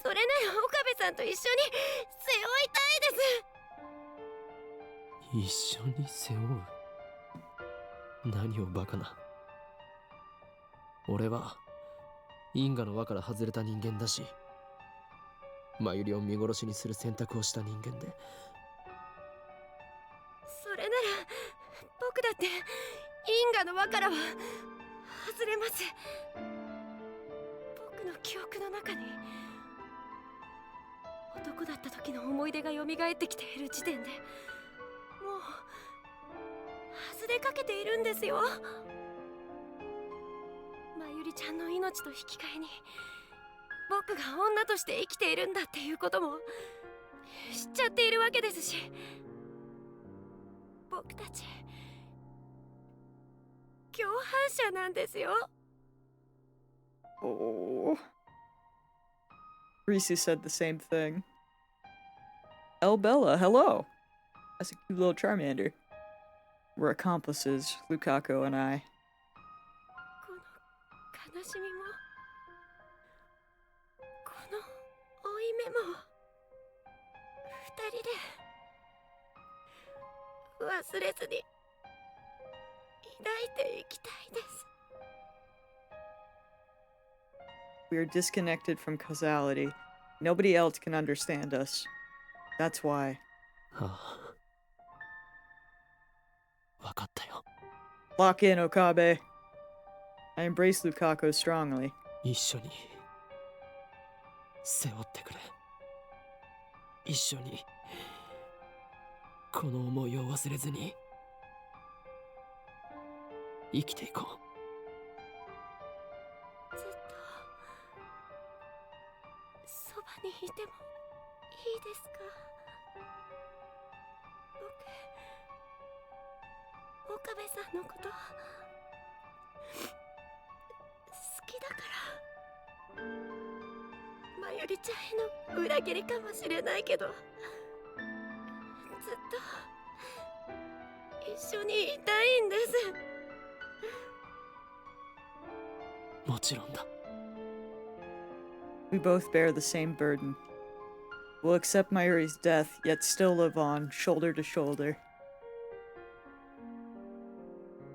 それなら岡部さんと一緒に背負いたいです。一緒に背負う？何をバカな。俺は因果の輪から外れた人間だし、まゆりを見殺しにする選択をした人間で。それなら僕だって因果の輪からは外れます。僕の記憶の中に男だった時の思い出が蘇ってきている時点でもう外れかけているんですよ。まゆりちゃんの命と引き換えに僕が女として生きているんだっていうことも知っちゃっているわけですし、僕たち共犯者なんですよ。Oh. Reese said the same thing. El Bella, hello. That's a cute little Charmander. We're accomplices, Lukaku and I. この悲しみもこの負い目も二人で忘れずに抱いていきたいです。We are disconnected from causality. Nobody else can understand us. That's why. わかったよ。 Lock in, Okabe. I embrace Lukaku strongly. 一緒に背負ってくれ。一緒にこの思いを忘れずに生きていこう。ずっとそばにいてもいいですか？僕岡部さんのこと好きだから。まゆりちゃんへの裏切りかもしれないけど、ずっと一緒にいたいんです。もちろんだ。 We both bear the same burden. We'll accept Mayuri's death, yet still live on, shoulder to shoulder.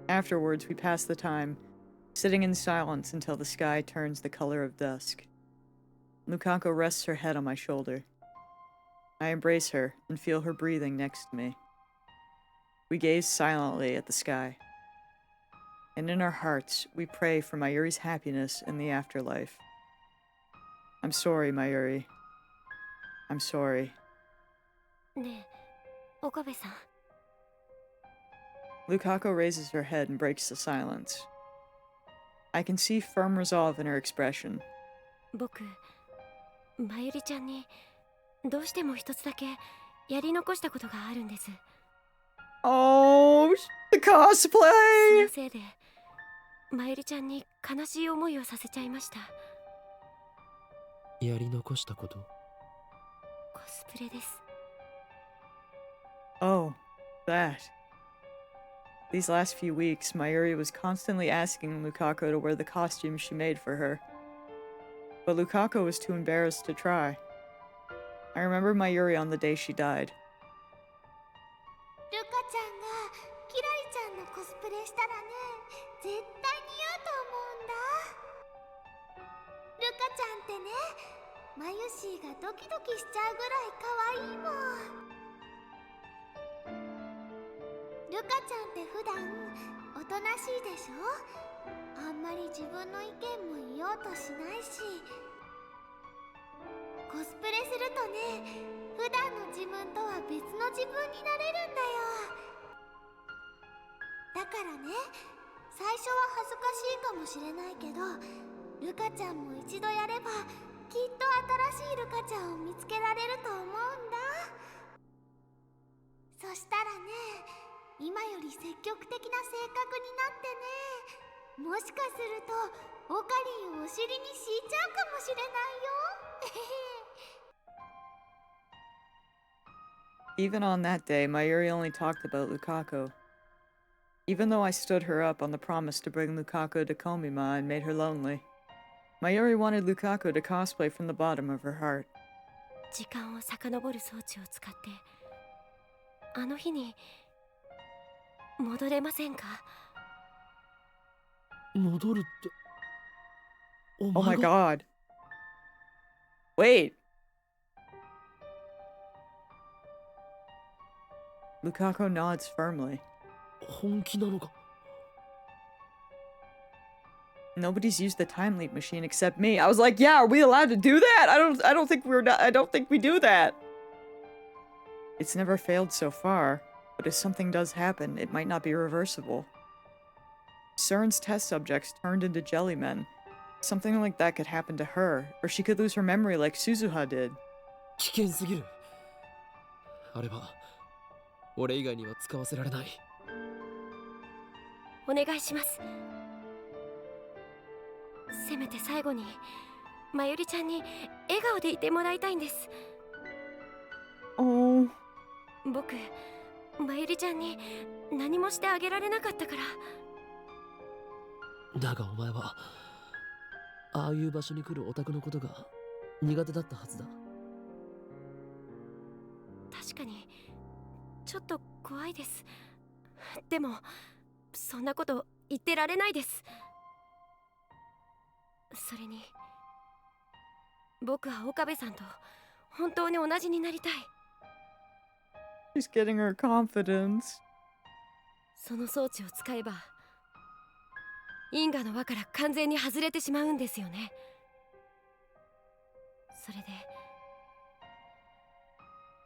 Afterwards, we pass the time, sitting in silence until the sky turns the color of dusk. Lukako rests her head on my shoulder. I embrace her and feel her breathing next to me. We gaze silently at the sky. And in our hearts, we pray for Mayuri's happiness in the afterlife. I'm sorry, Mayuri. I'm sorry. ねえ、岡部さん。Lukako raises her head and breaks the silence. I can see firm resolve in her expression. 僕、まゆりちゃんにどうしても一つだけやり残したことがあるんです。Oh, the その cosplay! せいでまゆりちゃんに悲しい思いをさせちゃいました。やり残したこと。コスプレです。Oh, that. These last few weeks, Mayuri was constantly asking Lukako to wear the costume she made for her. But Lukako was too embarrassed to try. I remember Mayuri on the day she died. ルカちゃんがキラリちゃんのコスプレしたらね、絶対似合うと思うんだ。ルカちゃんってね、マユシーがドキドキしちゃうぐらい可愛いもん。ルカちゃんって普段おとなしいでしょ。あんまり自分の意見も言おうとしないし、コスプレするとね、普段の自分とは別の自分になれるんだよ。だからね、最初は恥ずかしいかもしれないけど、ルカちゃんも一度やればきっと新しいルカちゃんを見つけられると思うんだ。そしたらね、今より積極的な性格になってね、もしかするとオカリンをお尻に敷いちゃうかもしれないよ。Even on that day, Mayuri only talked about Lukako. Even though I stood her up on the promise to bring Lukako to Komima and made her lonely, Mayuri wanted Lukako to cosplay from the bottom of her heart. 時間を遡る装置を使ってあの日に戻れませんか？戻るって。お Oh 前 my が。 god. Wait. Lukako nods firmly. 本気なのか。 Nobody's used the time leap machine except me. I was like, yeah, are we allowed to do that? I don't think we do that. It's never failed so far, but if something does happen, it might not be reversible. CERN's test subjects turned into jellymen. Something like that could happen to her, or she could lose her memory like Suzuha did. 危険すぎる。あれは俺以外には使わせられない。お願いします。せめて最後にまゆりちゃんに笑顔でいてもらいたいんです。 Oh. 僕、まゆりちゃんに何もしてあげられなかったから。だがお前はああいう場所に来るオタクのことが苦手だったはずだ。確かにちょっと怖いです。でもそんなこと言ってられないです。それに僕は岡部さんと本当に同じになりたい。 She's getting her confidence. その装置を使えば因果の輪から完全に外れてしまうんですよね。それで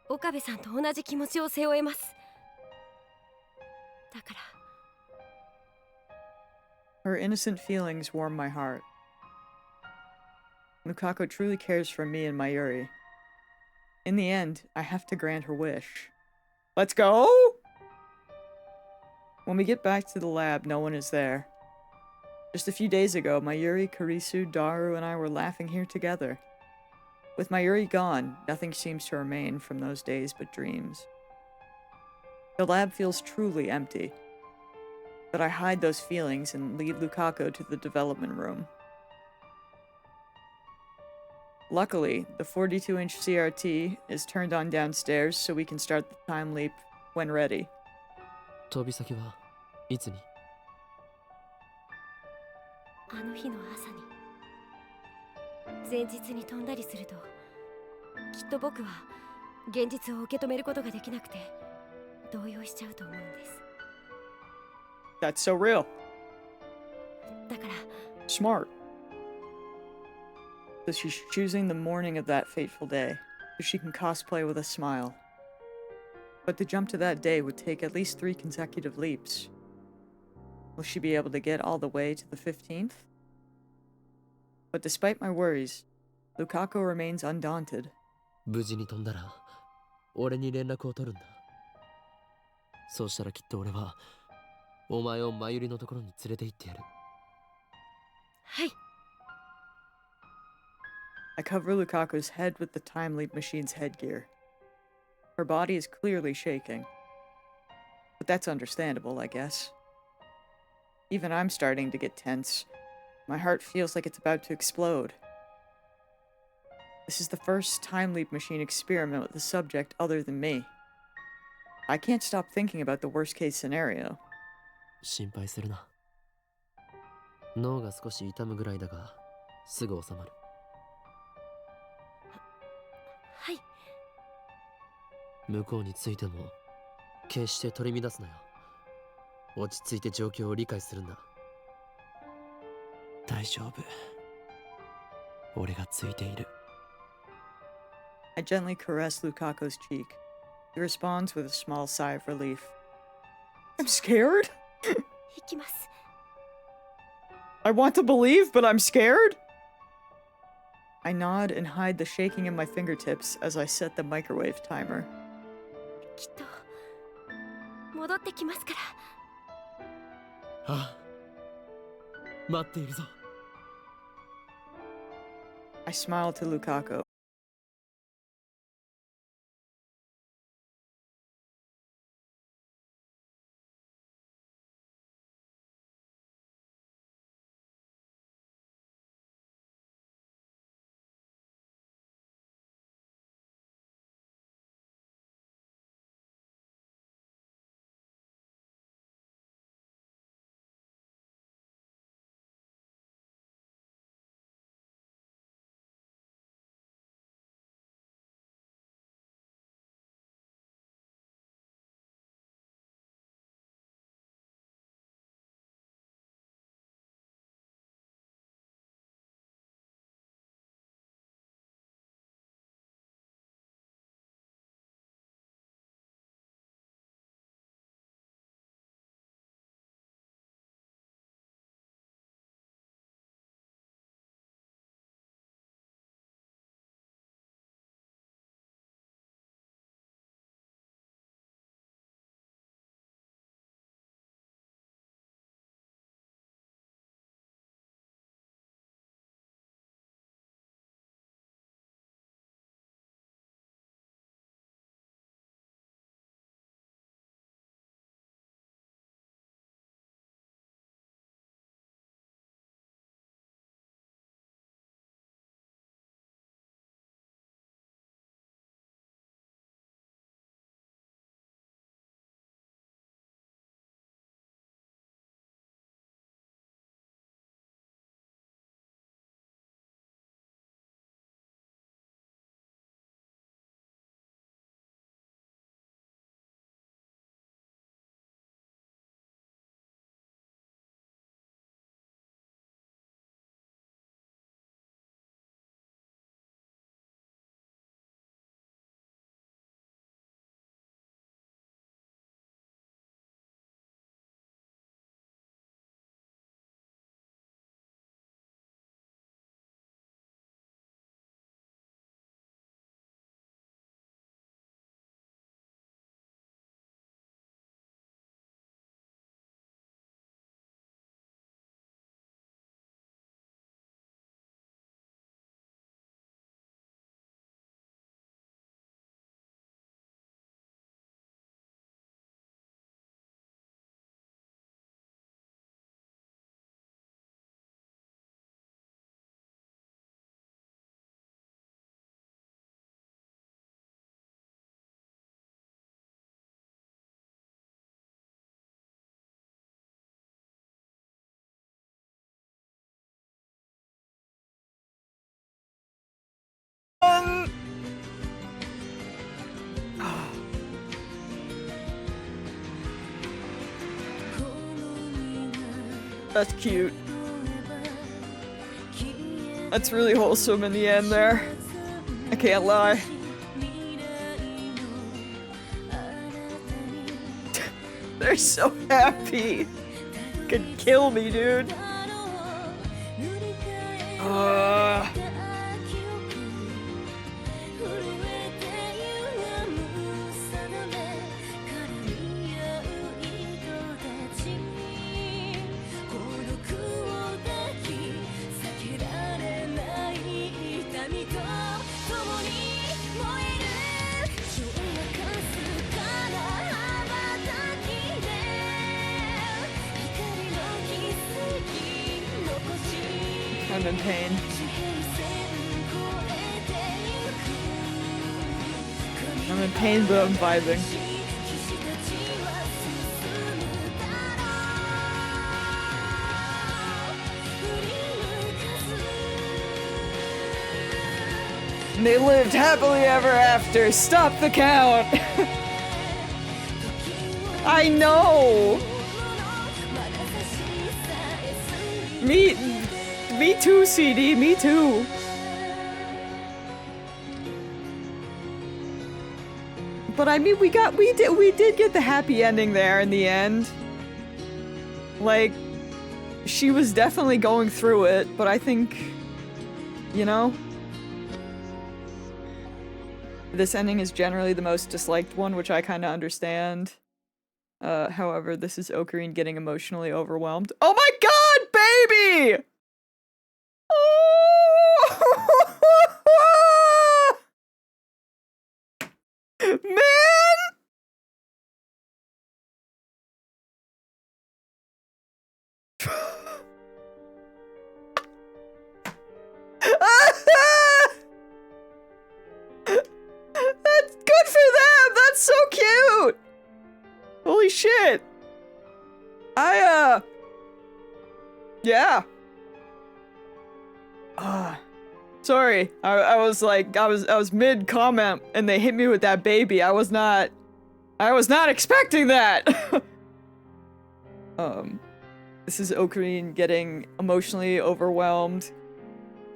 岡部さんと同じ気持ちを背負えます。だから Her innocent feelings warm my heart. Lukako truly cares for me and Mayuri. In the end, I have to grant her wish. Let's go! When we get back to the lab, no one is there. Just a few days ago, Mayuri, Karisu, Daru, and I were laughing here together. With Mayuri gone, nothing seems to remain from those days but dreams. The lab feels truly empty. But I hide those feelings and lead Lukako to the development room. Luckily, the 42-inch CRT is turned on downstairs so we can start the time leap when ready. 飛び先はいつに？あの日の朝に前日に飛んだりするときっと僕は現実を受け止めることができなくて動揺しちゃうと思うんです。 That's so real. だから Smart. So she's choosing the morning of that fateful day, so she can cosplay with a smile. But to jump to that day would take at least 3 consecutive leaps. Will she be able to get all the way to the 15th? But despite my worries, Lukako remains undaunted. 無事に飛んだら俺に連絡を取るんだ。そうしたらきっと俺はお前を真由里のところに連れて行ってやる。はい。 I cover Lukako's head with the time leap machine's headgear. Her body is clearly shaking. But that's understandable, I guess. Even I'm starting to get tense. My heart feels like it's about to explode. This is the first time leap machine experiment with a subject other than me. I can't stop thinking about the worst case scenario. 心配するな。脳が少し痛むぐらいだがすぐ収まる。はい。向こうについても決して取り乱すなよ。落ち着いて状況を理解するんだ。大丈夫。俺がついている。I gently caress Lukako's cheek. He responds with a small sigh of relief. I'm scared? 行きます。 I want to believe, but I'm scared? I nod and hide the shaking in my fingertips as I set the microwave timer. きっと戻ってきますから。ああ、待っているぞ。I smile to Lukako. That's cute. That's really wholesome in the end there. I can't lie. They're so happy. Could kill me, dude. I'm in pain. I'm in pain, but I'm vibing. And they lived happily ever after. Stop the count. I know. Me too, CD. Me too. But I mean, we did get the happy ending there in the end. Like, she was definitely going through it, but I think, you know, this ending is generally the most disliked one, which I kind of understand. However, this is Ocarine getting emotionally overwhelmed. Oh my god, baby! Oh! Man! That's good for them! That's so cute! Holy shit! Yeah. Sorry. I was mid-comment and they hit me with that baby. I was not expecting that! This is Ocarine getting emotionally overwhelmed.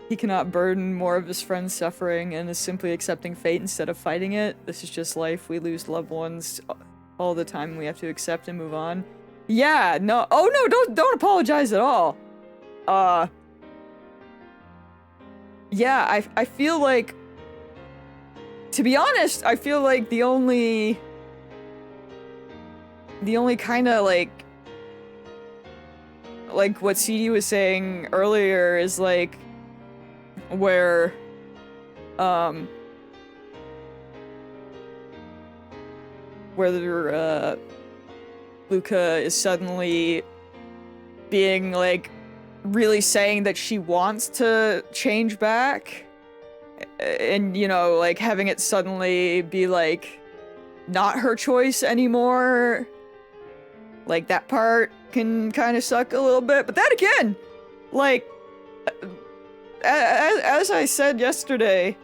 He cannot burden more of his friend's suffering and is simply accepting fate instead of fighting it. This is just life. We lose loved ones all the time. We have to accept and move on. Yeah, no. Oh no, don't apologize at all. Yeah, I feel like, to be honest, I feel like the only kind of like what CD was saying earlier is like where Luca is suddenly being like really saying that she wants to change back, and you know, like having it suddenly be like not her choice anymore. Like that part can kind of suck a little bit, but then again, like as I said yesterday,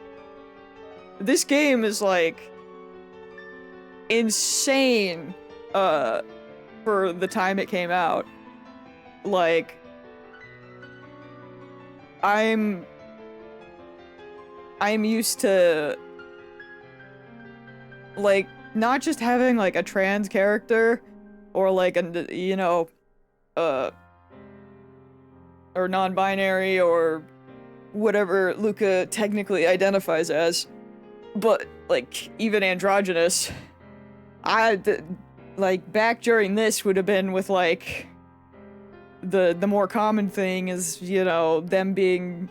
this game is like insane for the time it came out. Like I'm used to like not just having like a trans character or like a, you know, or non-binary or whatever Luca technically identifies as, but like even androgynous. Like back during this would have been with like the more common thing is, you know, them being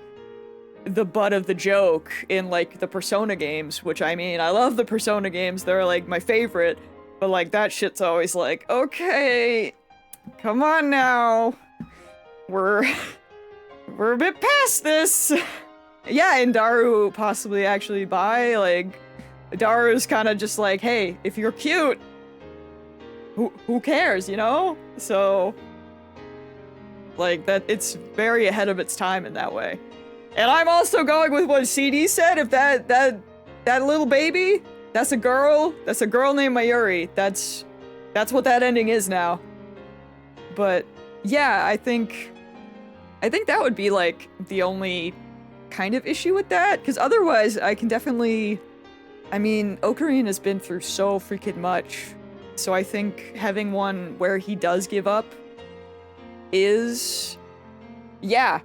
the butt of the joke in like the Persona games, which I mean, I love the Persona games, they're like my favorite, but like that shit's always like, okay, come on now, we're a bit past this. Yeah, and Daru possibly actually bi, like Daru's kind of just like, hey, if you're cute, who cares, you know? So like that, it's very ahead of its time in that way. And I'm also going with what CD said. If that little baby, that's a girl named Mayuri. That's what that ending is now. But yeah, I think that would be like the only kind of issue with that, because otherwise I can definitely, I mean, Ocarina has been through so freaking much, so I think having one where he does give up is, yeah,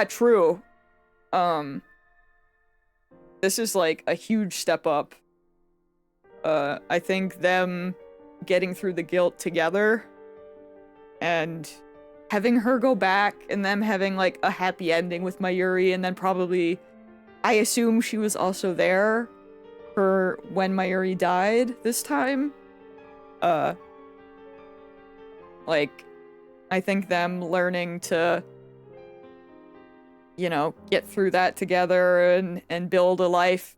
true. This is like a huge step up. I think them getting through the guilt together and having her go back and them having like a happy ending with Mayuri, and then probably, I assume she was also there for when Mayuri died this time. Like, I think them learning to, you know, get through that together and build a life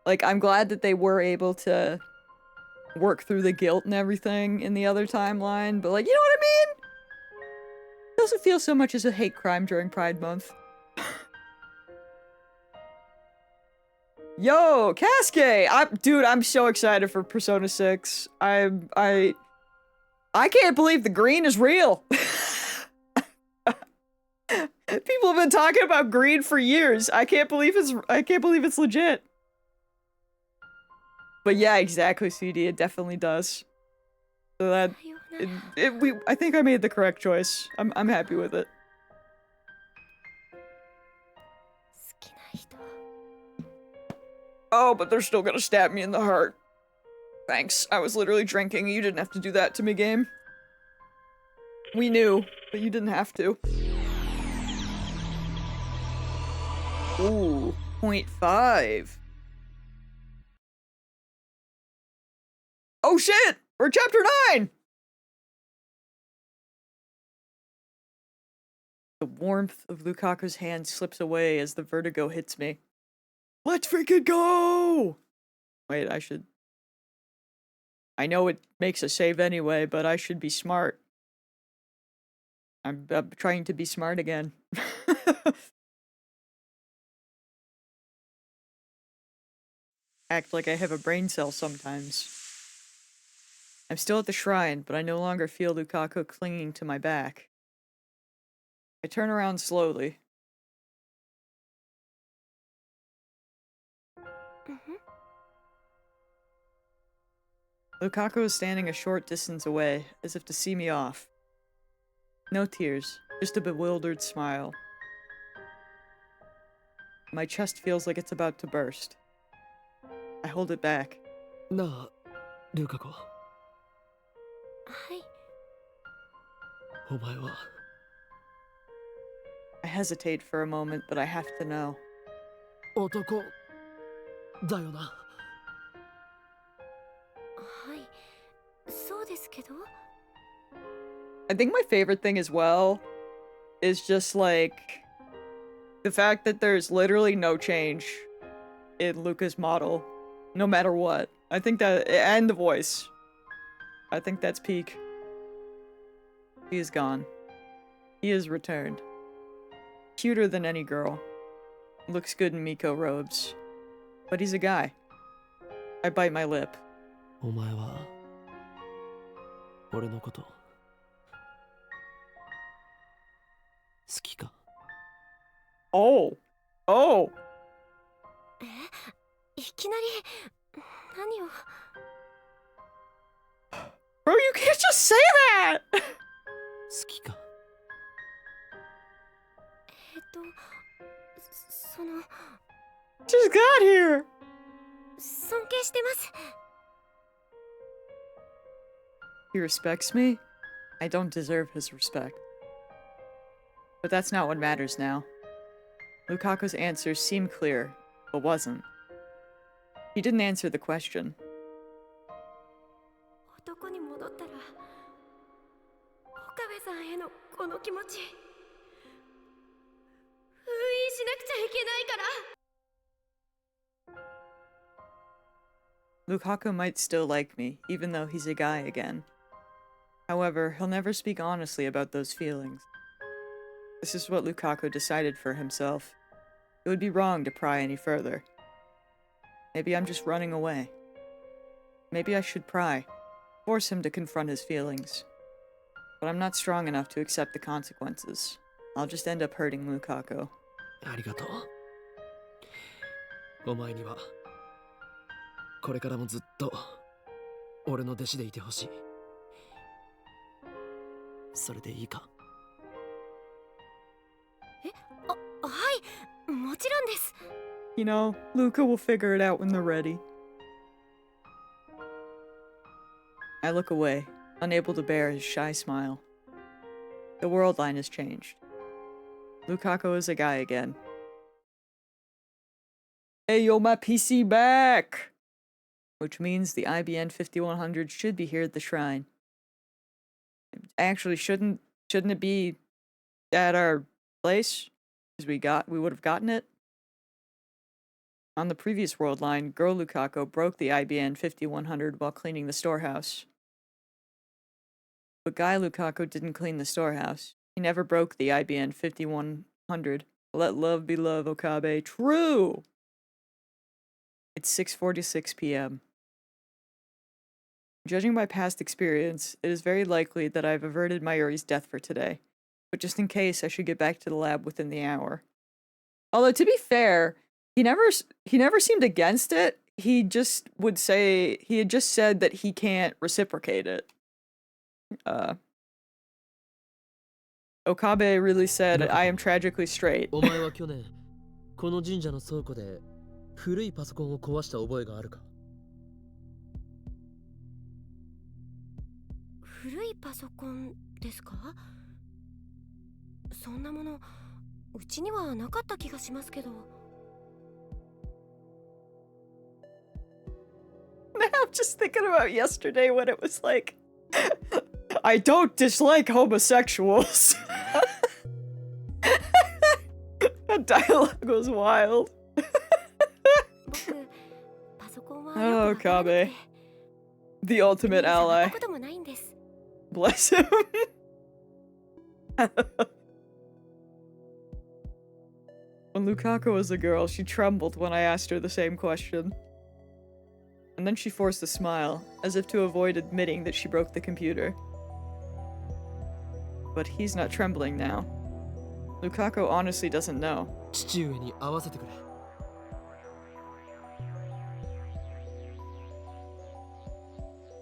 Like, I'm glad that they were able to work through the guilt and everything in the other timeline, but like, you know what I mean? It doesn't feel so much as a hate crime during Pride Month. Yo, Cascade! Dude, I'm so excited for Persona 6. I can't believe the green is real. People have been talking about green for years. I can't believe it's legit. But yeah, exactly, CD. It definitely does. So that I think I made the correct choice. I'm happy with it. 好きな人 Oh, but they're still gonna stab me in the heart. Thanks. I was literally drinking. You didn't have to do that to me, game. We knew, but you didn't have to. Ooh, 0.5. Oh shit! We're chapter 9! The warmth of Lukaku's hand slips away as the vertigo hits me. Let's freaking go! Wait, I know it makes a save anyway, but I should be smart. I'm trying to be smart again. Act like I have a brain cell sometimes. I'm still at the shrine, but I no longer feel Lukaku clinging to my back. I turn around slowly. Lukaku is standing a short distance away, as if to see me off. No tears, just a bewildered smile. My chest feels like it's about to burst. I hold it back. なあ、ルカ子。はい。お前は I hesitate for a moment, but I have to know. 男だよな。はい。そうですけど。I think my favorite thing as well is just like the fact that there's literally no change in Luca's model, no matter what. I think that, and the voice. I think that's peak. He is gone. He is returned. Cuter than any girl. Looks good in Miko robes. But he's a guy. I bite my lip. お前は俺のこと好きか Oh! Oh! いきなり何を Bro, you can't just say that! 好きかその Just got here! 尊敬してます He respects me? I don't deserve his respect. But that's not what matters now. Lukaku's answers seemed clear, but wasn't. He didn't answer the question. 男に戻ったら岡部さんへのこの気持ち封印しなくちゃいけないから Lukaku might still like me, even though he's a guy again. However, he'll never speak honestly about those feelings. This is what Lukaku decided for himself. It would be wrong to pry any further. Maybe I'm just running away. Maybe I should pry, force him to confront his feelings. But I'm not strong enough to accept the consequences. I'll just end up hurting Lukaku. ありがとうお前にはこれからもずっと俺の弟子でいてほしいそれでいいかはいもちろんです You know, Luca will figure it out when they're ready. I look away, unable to bear his shy smile. The world line has changed. Lukaku is a guy again. Hey yo, my PC back! Which means the IBN 5100 should be here at the shrine. Actually, shouldn't it be at our place? Because we would have gotten it. On the previous world line, Girl Lukaku broke the IBN 5100 while cleaning the storehouse. But Guy Lukaku didn't clean the storehouse. He never broke the IBN 5100. Let love be love, Okabe. True! It's 6:46 p.m. Judging by past experience, it is very likely that I've averted Mayuri's death for today. But just in case, I should get back to the lab within the hour. Although, to be fair, he never seemed against it. He just would say, he had just said that he can't reciprocate it. Okabe really said, I am tragically straight. お前は去年この神社の倉庫で古いパソコンを壊した覚えがあるか？古いパソコンですか？そんなものうちにはなかった気がしますけど。I'm just thinking about yesterday when it was like, I don't dislike homosexuals. That dialogue was wild. 僕パソコンは Oh, よくわからなくて Kabe. The ultimate 触っ ally. たこともないんです。 Bless him. When Lukaku was a girl, she trembled when I asked her the same question. And then she forced a smile, as if to avoid admitting that she broke the computer. But he's not trembling now. Lukaku honestly doesn't know. 父上に会わせてくれ。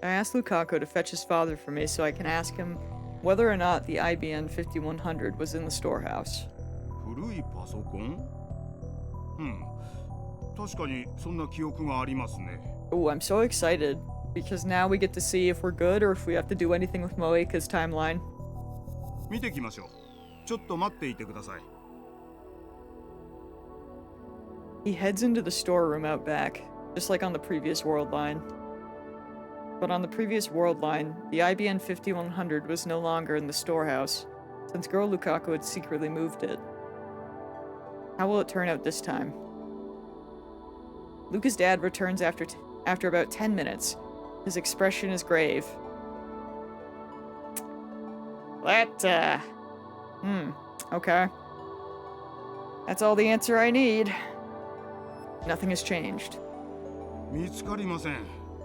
I asked Lukaku to fetch his father for me so I can ask him whether or not the IBN 5100 was in the storehouse. 古いパソコン？確かにそんな記憶がありますね。 Ooh, I'm so excited, because now we get to see if we're good or if we have to do anything with Moeka's timeline. 見てきましょう。ちょっと待っていてください。 He heads into the storeroom out back, just like on the previous world line. But on the previous world line, the IBN 5100 was no longer in the storehouse, since Girl Lukaku had secretly moved it. How will it turn out this time? Luca's dad returns after about 10 minutes. His expression is grave. Okay. That's all the answer I need. Nothing has changed. 見つかりません。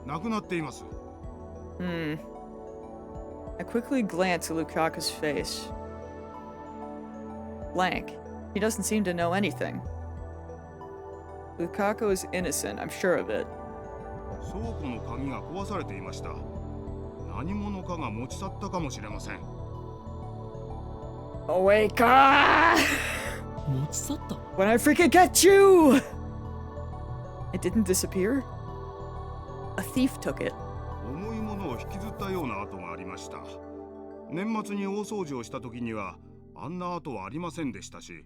なくなっています。I quickly glance at Lukaku's face. Blank. He doesn't seem to know anything. Lukaku is innocent, I'm sure of it. 倉庫の鍵が壊されていました。何者かが持ち去ったかもしれません。Oeka! 持ち去った？ When I freaking get you! It didn't disappear. A thief took it. 重いものを引きずったような跡がありました。年末に大掃除をした時にはあんな跡はありませんでしたし、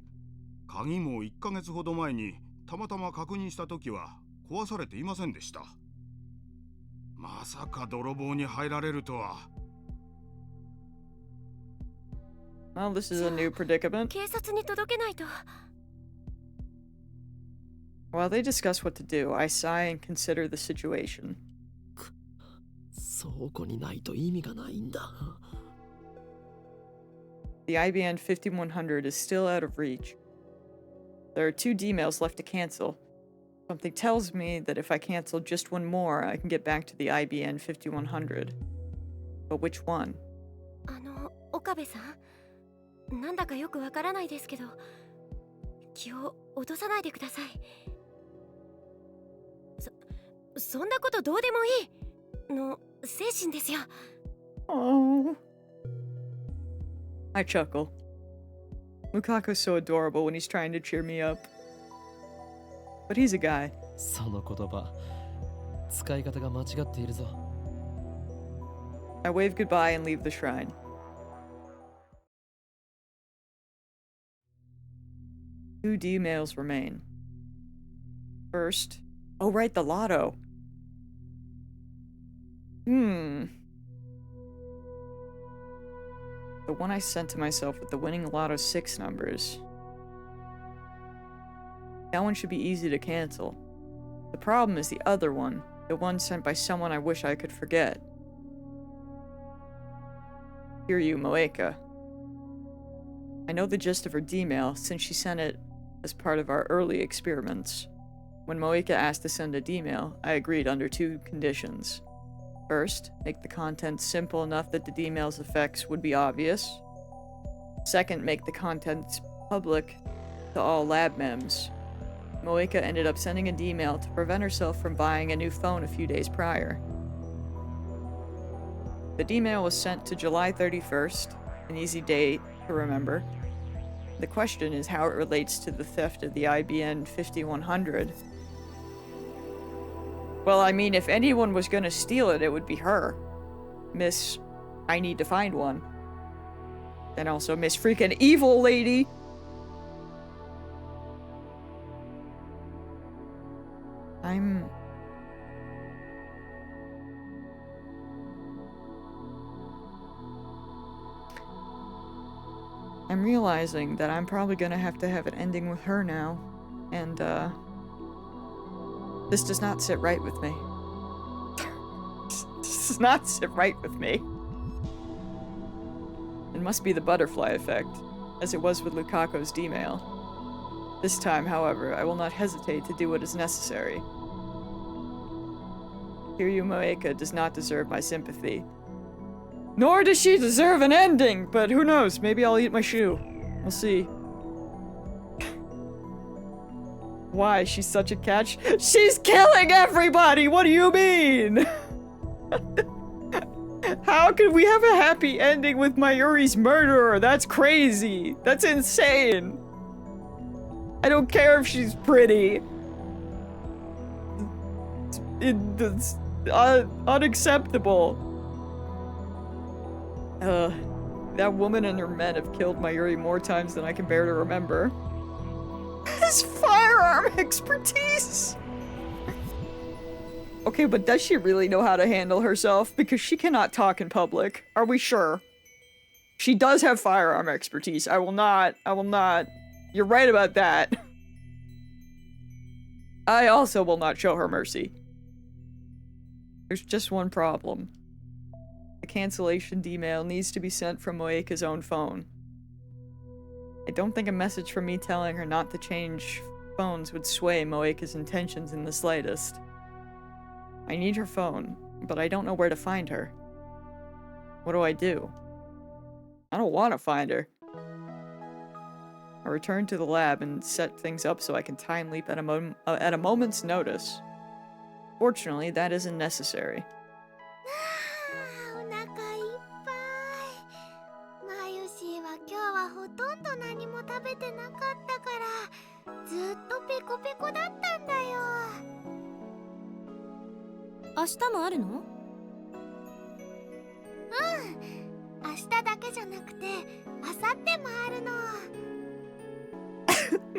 鍵も1ヶ月ほど前にたまたま確認した時は壊されていませんでした。まさか泥棒に入られるとは。Well, this is a new predicament. 警察に届けないと。 While they discuss what to do, I sigh and consider the situation. 倉庫にないと意味がないんだ。The IBN 5100 is still out of reach. There are 2 D-mails left to cancel. Something tells me that if I cancel just one more, I can get back to the IBN 5100. But which one? 岡部さん、なんだかよくわからないですけど、気を落とさないでください。そんなことどうでもいいの精神ですよ。Oh. I chuckle. Lukaku's so adorable when he's trying to cheer me up. But he's a guy. その言葉、使い方が間違っているぞ。I wave goodbye and leave the shrine. Two D-mails remain. First, oh right, the lotto. The one I sent to myself with the winning lotto 6 numbers. That one should be easy to cancel. The problem is the other one, the one sent by someone I wish I could forget. Hear you, Moeka. I know the gist of her D-mail since she sent it as part of our early experiments. When Moeka asked to send a D-mail, I agreed under 2 conditions. First, make the content simple enough that the D-mail's effects would be obvious. Second, make the content public to all lab mems. Moeka ended up sending a D-mail to prevent herself from buying a new phone a few days prior. The D-mail was sent to July 31st, an easy date to remember. The question is how it relates to the theft of the IBM 5100. Well, I mean, if anyone was gonna steal it, it would be her. Miss, I need to find one. And also Miss freaking Evil Lady. I'm realizing that I'm probably gonna have to have an ending with her now. And, this does not sit right with me. This does not sit right with me. It must be the butterfly effect, as it was with Lukako's D-mail. This time, however, I will not hesitate to do what is necessary. Kiryu Moeka does not deserve my sympathy. Nor does she deserve an ending, but who knows, maybe I'll eat my shoe. We'll see. Why? She's such a catch? She's killing everybody! What do you mean? How could we have a happy ending with Mayuri's murderer? That's crazy. That's insane. I don't care if she's pretty. It's unacceptable. That woman and her men have killed Mayuri more times than I can bear to remember. His firearm expertise! Okay, but does she really know how to handle herself? Because she cannot talk in public. Are we sure? She does have firearm expertise. I will not. You're right about that. I also will not show her mercy. There's just one problem. The cancellation D-mail needs to be sent from Moeka's own phone. I don't think a message from me telling her not to change phones would sway Moeka's intentions in the slightest. I need her phone, but I don't know where to find her. What do I do? I don't want to find her. I return to the lab and set things up so I can time leap at a moment's notice. Fortunately, that isn't necessary. お腹いっぱい。マユシーは今日はほとんど何も食べてなかったからずっとペコペコだったんだよ。明日もあるの？うん。明日だけじゃなくて明後日もあるの。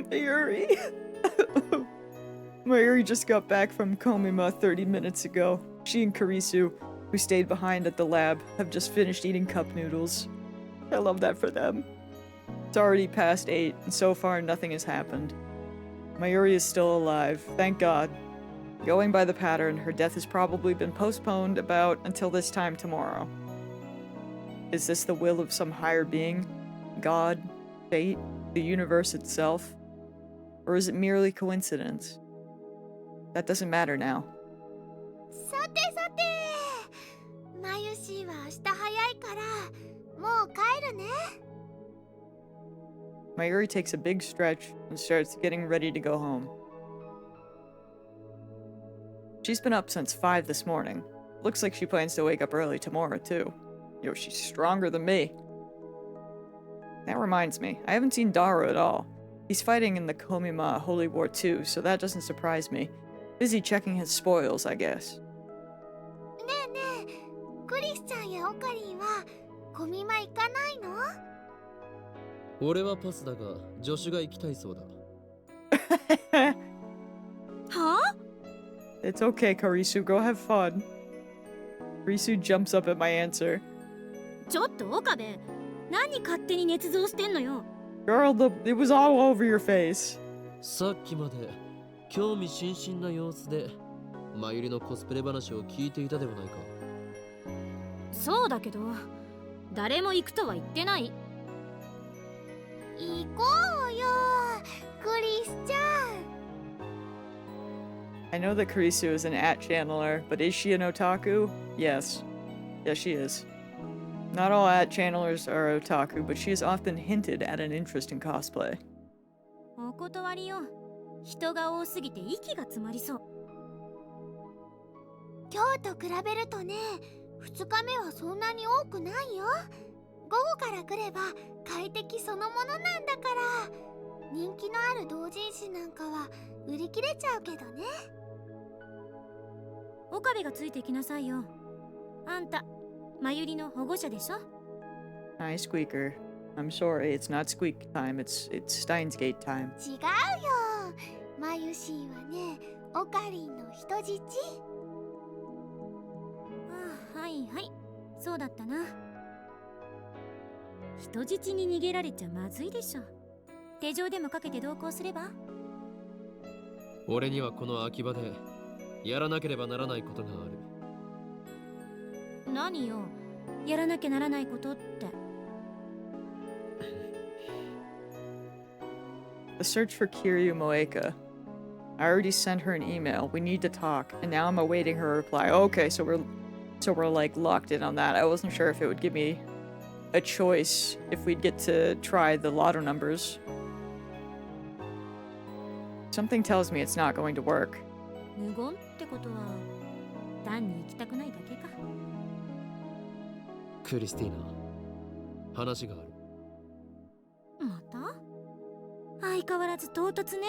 Mayuri. Mayuri just got back from Komima 30 minutes ago. She and Karisu, who stayed behind at the lab, have just finished eating cup noodles. I love that for them. It's already past 8, and so far nothing has happened. Mayuri is still alive, thank God. Going by the pattern, her death has probably been postponed about until this time tomorrow. Is this the will of some higher being? God? Fate? The universe itself? Or is it merely coincidence? That doesn't matter now. さてさて、マユシーは明日早いからもう帰るね。Mayuri takes a big stretch and starts getting ready to go home. She's been up since 5 this morning. Looks like she plans to wake up early tomorrow, too. Yo, she's stronger than me. That reminds me, I haven't seen Daru at all. He's fighting in the Komima Holy War too, so that doesn't surprise me. Busy checking his spoils, I guess. ねえねえ、クリスちゃんやオカリンはコミマ行かないの？俺はパスだが助手が行きたいそうだ。はあ？ It's okay, Karisu, go have fun. Karisu jumps up at my answer. ちょっと岡部、何勝手に捏造してんのよ。 Girl, it was all over your face. さっきまで興味津々な様子で真由里のコスプレ話を聞いていたではないか。そうだけど誰も行くとは言ってない。行こうよクリスちゃん。 I know that Karisu is an @channeler, but is she an otaku? Yes. Yes, she is. Not all @channelers are otaku, but she has often hinted at an interest in cosplay. お断りよ。人が多すぎて息が詰まりそう。今日と比べるとね、2日目はそんなに多くないよ。午後から来れば快適そのものなんだから。人気のある同人誌なんかは売り切れちゃうけどね。岡部がついてきなさいよ。あんた真由里の保護者でしょ。 Hi, Squeaker. I'm sorry, it's not squeak time, it's Steins Gate time. 違うよ。マユシーはね、オカリンの人質。ああ、はいはい、そうだったな。人質に逃げられちゃまずいでしょ。手錠でもかけて同行すれば。俺にはこの秋葉でやらなければならないことがある。何よ、やらなきゃならないことって。The search for Kiryu Moeka. I already sent her an email. We need to talk, and now I'm awaiting her reply. Okay, so we're like locked in on that. I wasn't sure if it would give me a choice if we'd get to try the lotto numbers. Something tells me it's not going to work. 無言ってことは単に行きたくないだけか。クリスティーナ、話がある。また相変わらず唐突ね。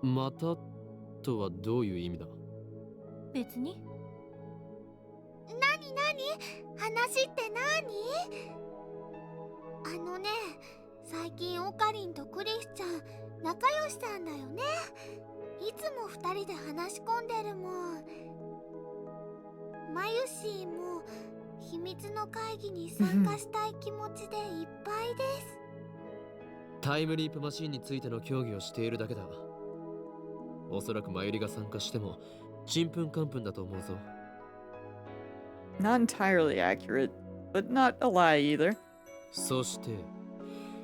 またとはどういう意味だ。別に。なに話って何？最近オカリンとクリスちゃん仲良しさんだよね。いつも2人で話し込んでるもん。マユシーも秘密の会議に参加したい気持ちでいっぱいです。タイムリープマシーンについての協議をしているだけだ。おそらく真由里が参加してもちんぷんかんぷんだと思うぞ。Not entirely accurate, but not a lie either. そして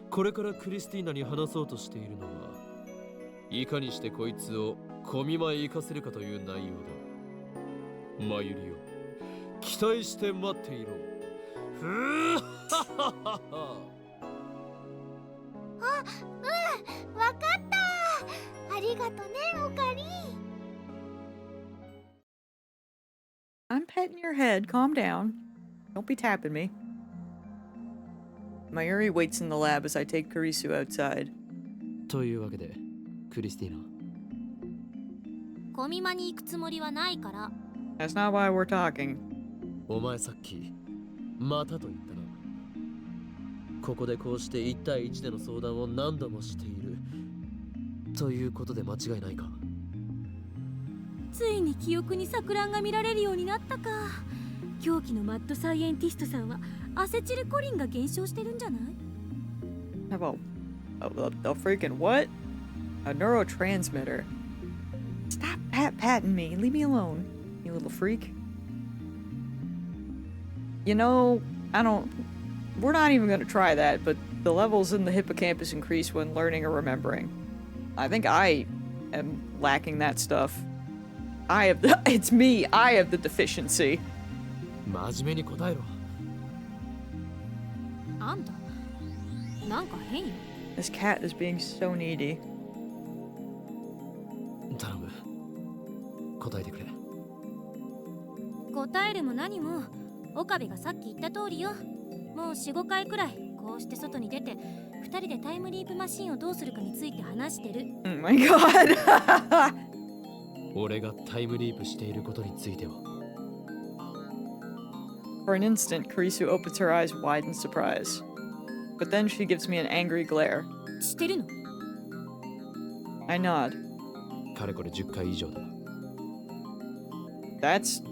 これからクリスティーナに話そうとしているのはいかにしてこいつを小見舞い行かせるかという内容だ。真由里よ、期待して待っていろ。ふぅはははは。わかった。ありがとね、オカリン。I'm petting your head. Calm down. Don't be tapping me. Mayuri waits in the lab as I take Karisu outside. というわけでクリスティーナ、小見間に行くつもりはないから。 That's not why we're talking. お前さっきまたと言ったな。ここでこうして1対1での相談を何度もしているということで間違いないか。ついに記憶に錯乱が見られるようになったか。狂気のマッドサイエンティストさんはアセチルコリンが減少してるんじゃない？ How about a freaking what? A neurotransmitter. Stop patting me. Leave me alone, you little freak. You know, we're not even gonna try that, but the levels in the hippocampus increase when learning or remembering. I think I am lacking that stuff. It's me. I have the deficiency. 真面目に答えろ。あんたなんか変よ。 This cat is being so needy. 頼む、答えてくれ。答えるも何も岡部がさっき言った通りよ。もう 4,5 回くらいこうして外に出て2人でタイムリープマシンをどうするかについて話してる。 Oh my god. 俺がタイムリープしていることについては。 For an instant, Karisu opens her eyes wide in surprise. But then she gives me an angry glare. してるの？ I nod. かれこれ10回以上だ。That's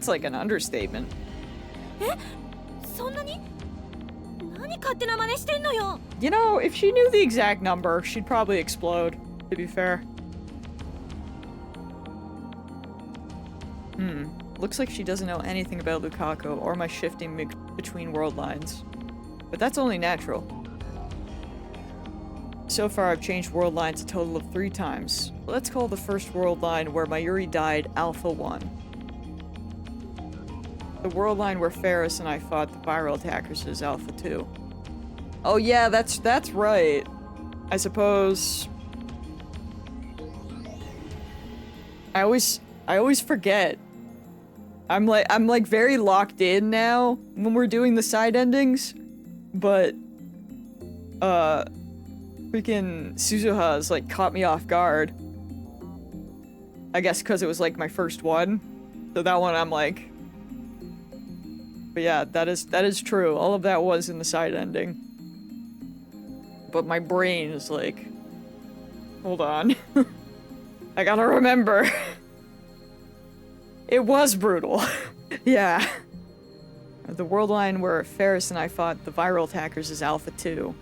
like an understatement. そんなに？何勝手な真似してんのよ。 You know, if she knew the exact number, she'd probably explode. to be fair. Looks like she doesn't know anything about Lukaku or my shifting between world lines. But that's only natural. So far I've changed world lines a total of 3 times. Let's call the first world line where Mayuri died Alpha 1. The world line where Ferris and I fought the viral attackers is Alpha 2. Oh yeah, that's right. I suppose... I always forget. I'm like very locked in now when we're doing the side endings, but freaking Suzuha's like caught me off guard. I guess because it was like my first one, so that one I'm like. But yeah, that is true. All of that was in the side ending, but my brain is like, hold on, I gotta remember. It was brutal. Yeah. The world line where Ferris and I fought the viral attackers is Alpha 2.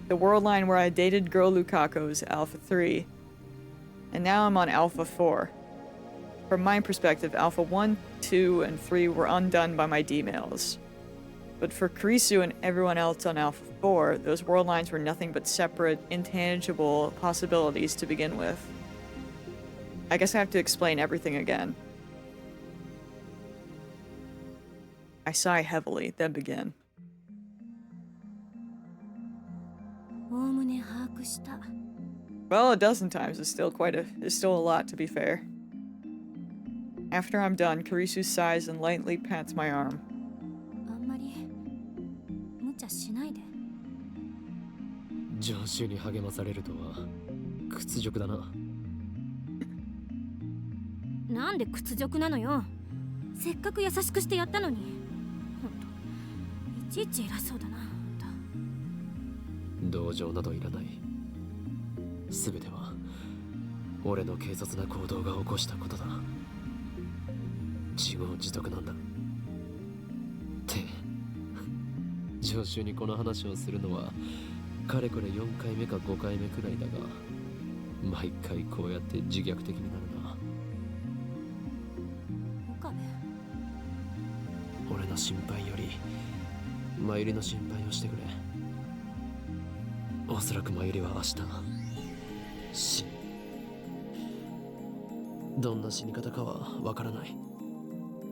The world line where I dated girl Lukaku is Alpha 3. And now I'm on Alpha 4. From my perspective, Alpha 1, 2, and 3 were undone by my D-mails. But for Kurisu and everyone else on Alpha 4, those world lines were nothing but separate, intangible possibilities to begin with. I guess I have to explain everything again. I sigh heavily, then begin. Well, a dozen times is still a lot, to be fair. After I'm done, Kurisu sighs and lightly pats my arm.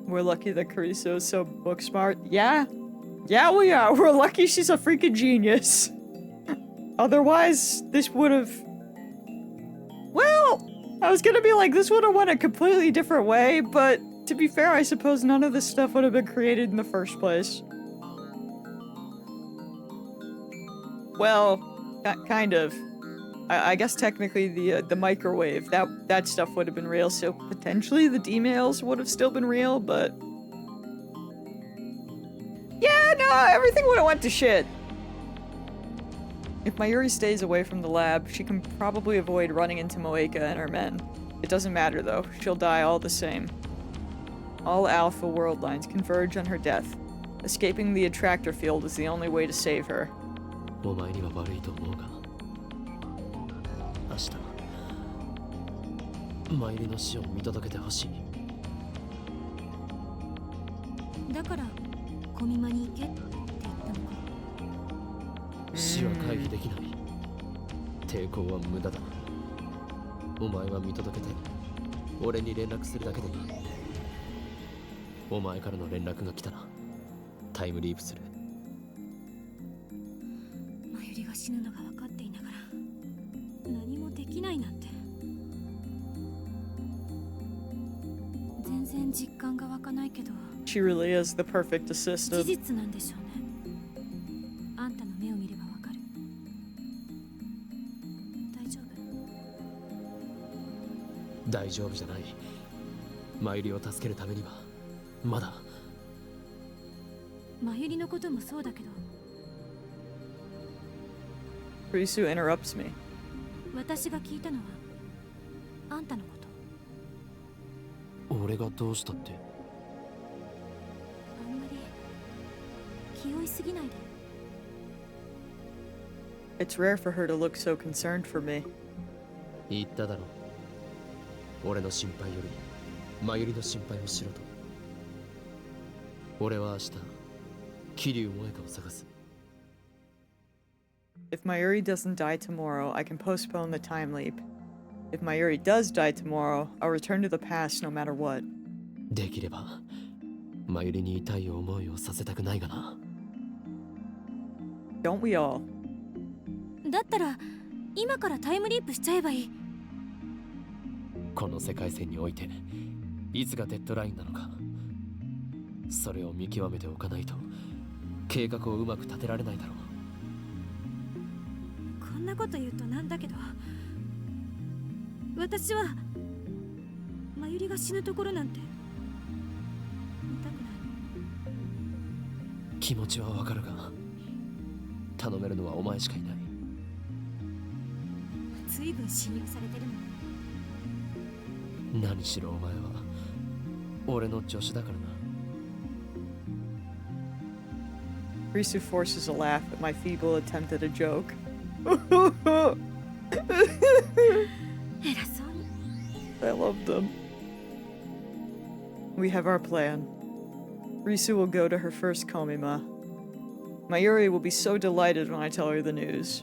We're lucky that Kurisu is so book smart. Yeah. Yeah, we are. We're lucky she's a freaking genius. Otherwise, this would have... Well, I was gonna be like, this would have went a completely different way, but to be fair, I suppose none of this stuff would have been created in the first place. Well, kind of. I guess technically the microwave, that stuff would have been real, so potentially the D-mails would have still been real, but... Yeah, no, everything would have went to shit. If Mayuri stays away from the lab, she can probably avoid running into Moeka and her men. It doesn't matter though, she'll die all the same. All Alpha world lines converge on her death. Escaping the attractor field is the only way to save her. She really is the perfect assistant. 大丈夫じゃない。マユリを助けるためにはまだ。マユリのこともそうだけど。Kurisu interrupts me. 私が聞いたのはあんたのこと。俺がどうしたって。あんまり気負いすぎないで。It's rare for her to look so concerned for me. 言っただろう。俺の心配より真由里の心配をしろと。俺は明日桐生萌香を探す。 If Mayuri doesn't die tomorrow, I can postpone the time leap. If Mayuri does die tomorrow, I'll return to the past no matter what. できれば真由里に痛い思いをさせたくないがな。 Don't we all? だったら今からタイムリープしちゃえばいい。この世界線においていつがデッドラインなのか、それを見極めておかないと計画をうまく立てられないだろう。こんなこと言うとなんだけど、私は真由里が死ぬところなんて見たくない。気持ちはわかるが頼めるのはお前しかいない。随分信用されてるの。何しろお前は俺の助手だからな。 Risu forces a laugh at my feeble attempt at a joke. 偉そうに。 I love them. We have our plan. Risu will go to her first Komima. Mayuri will be so delighted when I tell her the news.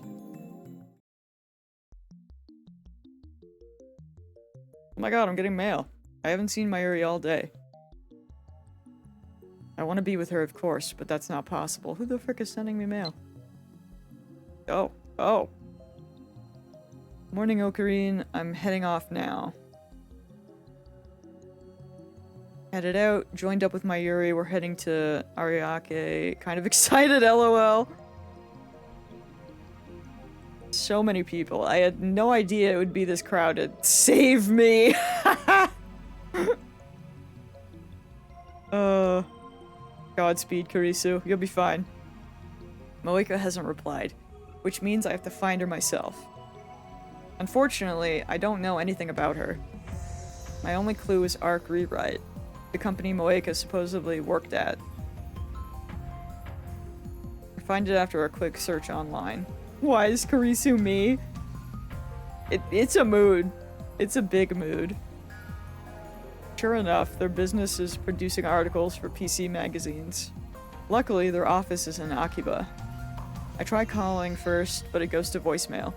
Oh my god, I'm getting mail. I haven't seen Mayuri all day. I want to be with her, of course, but that's not possible. Who the frick is sending me mail? Oh. Morning, Ocarine. I'm heading off now. Headed out, joined up with Mayuri. We're heading to Ariake. Kind of excited, lol. So many people. I had no idea it would be this crowded. Save me! Godspeed, Kurisu. You'll be fine. Moeka hasn't replied, which means I have to find her myself. Unfortunately, I don't know anything about her. My only clue is Arc Rewrite, the company Moeka supposedly worked at. I find it after a quick search online. Why is Kurisu me? It's a mood. It's a big mood. Sure enough, their business is producing articles for PC magazines. Luckily, their office is in Akiba. I try calling first, but it goes to voicemail.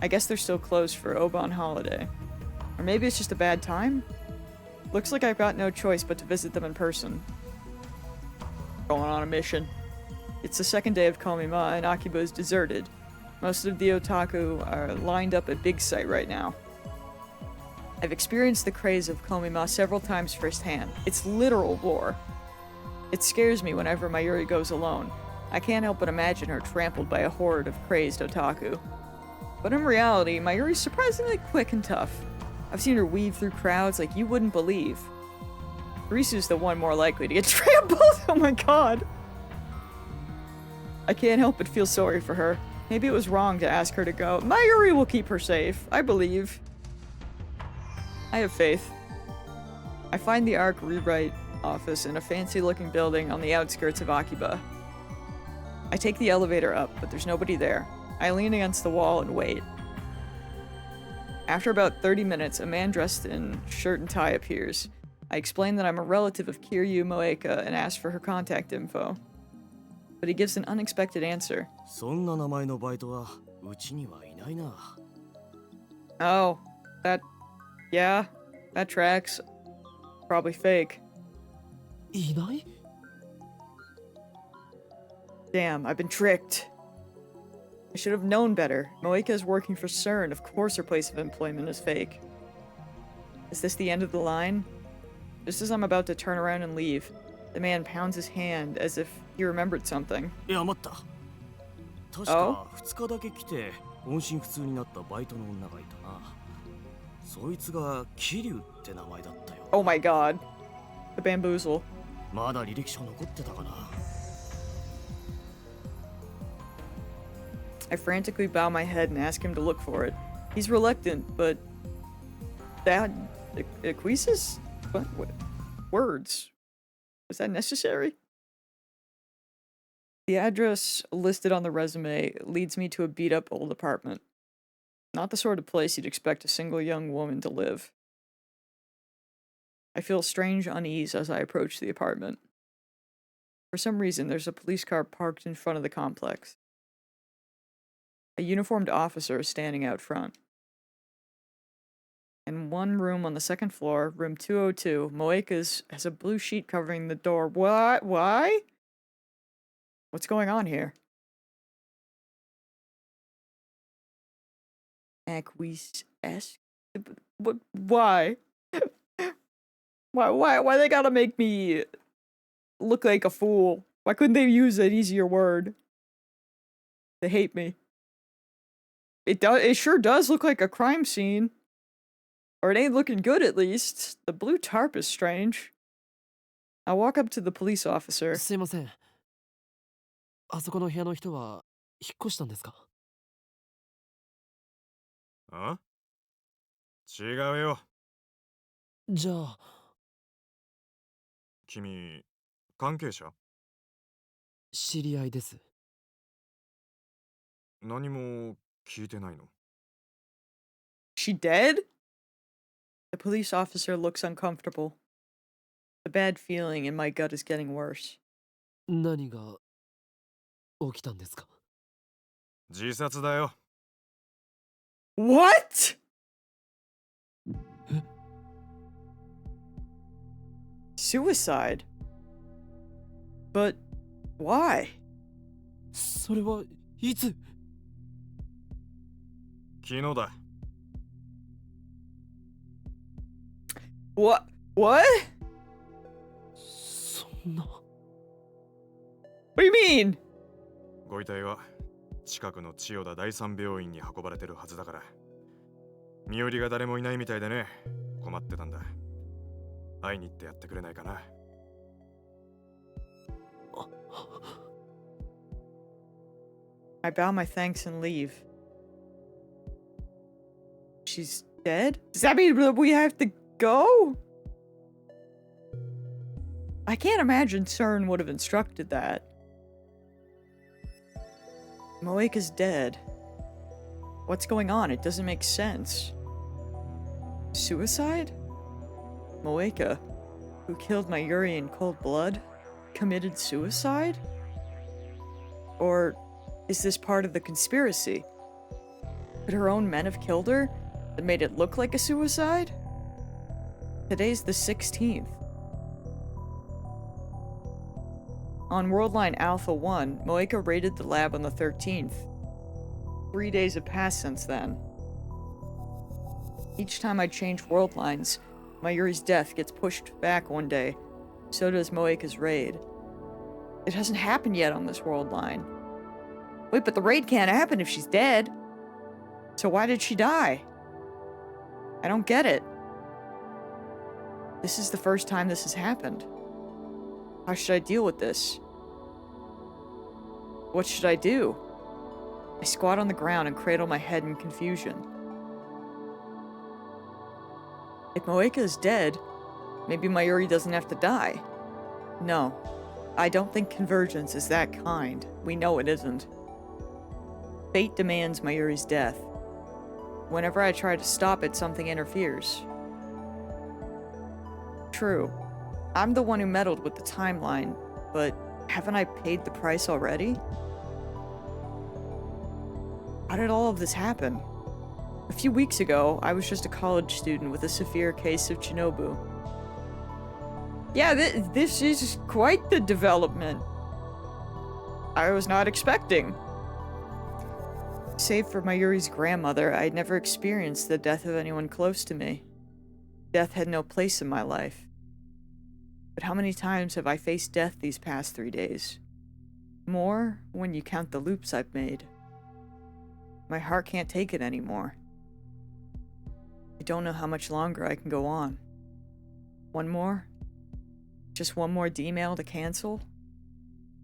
I guess they're still closed for Oban holiday. Or maybe it's just a bad time? Looks like I've got no choice but to visit them in person. Going on a mission. It's the second day of Komima and Akiba is deserted. Most of the otaku are lined up at Big Sight right now. I've experienced the craze of Komima several times firsthand. It's literal war. It scares me whenever Mayuri goes alone. I can't help but imagine her trampled by a horde of crazed otaku. But in reality, Mayuri's surprisingly quick and tough. I've seen her weave through crowds like you wouldn't believe. Risu's the one more likely to get trampled. Oh my god. I can't help but feel sorry for her. Maybe it was wrong to ask her to go. Mayuri will keep her safe. I believe. I have faith. I find the Arc Rewrite office in a fancy-looking building on the outskirts of Akiba. I take the elevator up, but there's nobody there. I lean against the wall and wait. After about 30 minutes, a man dressed in shirt and tie appears. I explain that I'm a relative of Kiryu Moeka and ask for her contact info. But he gives an unexpected answer. そんな名前のバイトはうちにはいないな。 Oh, yeah, that tracks. Probably fake. いない？ Damn, I've been tricked. I should have known better. Moeka is working for CERN. Of course her place of employment is fake. Is this the end of the line? Just as I'm about to turn around and leave, the man pounds his hand as if he remembered something. いや待った。確か2日だけ来て音信不通になったバイトの女がいたな。そいつが桐生って名前だったよ。 Oh my god. The bamboozle. まだ履歴書残ってたかな。 I frantically bow my head and ask him to look for it. He's reluctant, but... That... Acquiesces? What? Words? Was that necessary? The address listed on the resume leads me to a beat-up old apartment. Not the sort of place you'd expect a single young woman to live. I feel strange unease as I approach the apartment. For some reason, there's a police car parked in front of the complex. A uniformed officer is standing out front. In one room on the second floor, room 202, Moeka's has a blue sheet covering the door. What? Why? What's going on here? Acquiesce? What? Why? Why they gotta make me look like a fool? Why couldn't they use an easier word? They hate me. It sure does look like a crime scene. Or it ain't looking good, at least. The blue tarp is strange. I walk up to the police officer. すいません。あそこの部屋の人は引っ越したんですか？あ？違うよ。じゃあ、君、関係者？知り合いです。何も聞いてないの？ She dead? The police officer looks uncomfortable. The bad feeling in my gut is getting worse. 何が起きたんですか？自殺だよ。What? Suicide? But why? それはいつ？昨日だ。What? What? そんな。What do you mean? ご遺体は近くの千代田第三病院に運ばれてるはずだから。身寄りが誰もいないみたいでね。困ってたんだ。会いに行ってやってくれないかな。I bow my thanks and leave. She's dead? Does that mean that we have to go? I can't imagine CERN would have instructed that. Moeka's dead. What's going on? It doesn't make sense. Suicide? Moeka, who killed Mayuri in cold blood, committed suicide? Or is this part of the conspiracy? Could her own men have killed her and made it look like a suicide? Today's the 16th. On Worldline Alpha 1, Moeka raided the lab on the 13th. 3 days have passed since then. Each time I change world lines, Mayuri's death gets pushed back one day. So does Moeka's raid. It hasn't happened yet on this world line. Wait, but the raid can't happen if she's dead. So why did she die? I don't get it. This is the first time this has happened. How should I deal with this? What should I do? I squat on the ground and cradle my head in confusion. If Moeka is dead, maybe Mayuri doesn't have to die. No, I don't think convergence is that kind. We know it isn't. Fate demands Mayuri's death. Whenever I try to stop it, something interferes. True, I'm the one who meddled with the timeline, but haven't I paid the price already? How did all of this happen? A few weeks ago, I was just a college student with a severe case of Shinobu. Yeah, this is quite the development. I was not expecting. Save for Mayuri's grandmother, I'd never experienced the death of anyone close to me. Death had no place in my life. But how many times have I faced death these past 3 days? More when you count the loops I've made. My heart can't take it anymore. I don't know how much longer I can go on. One more? Just one more D-mail to cancel?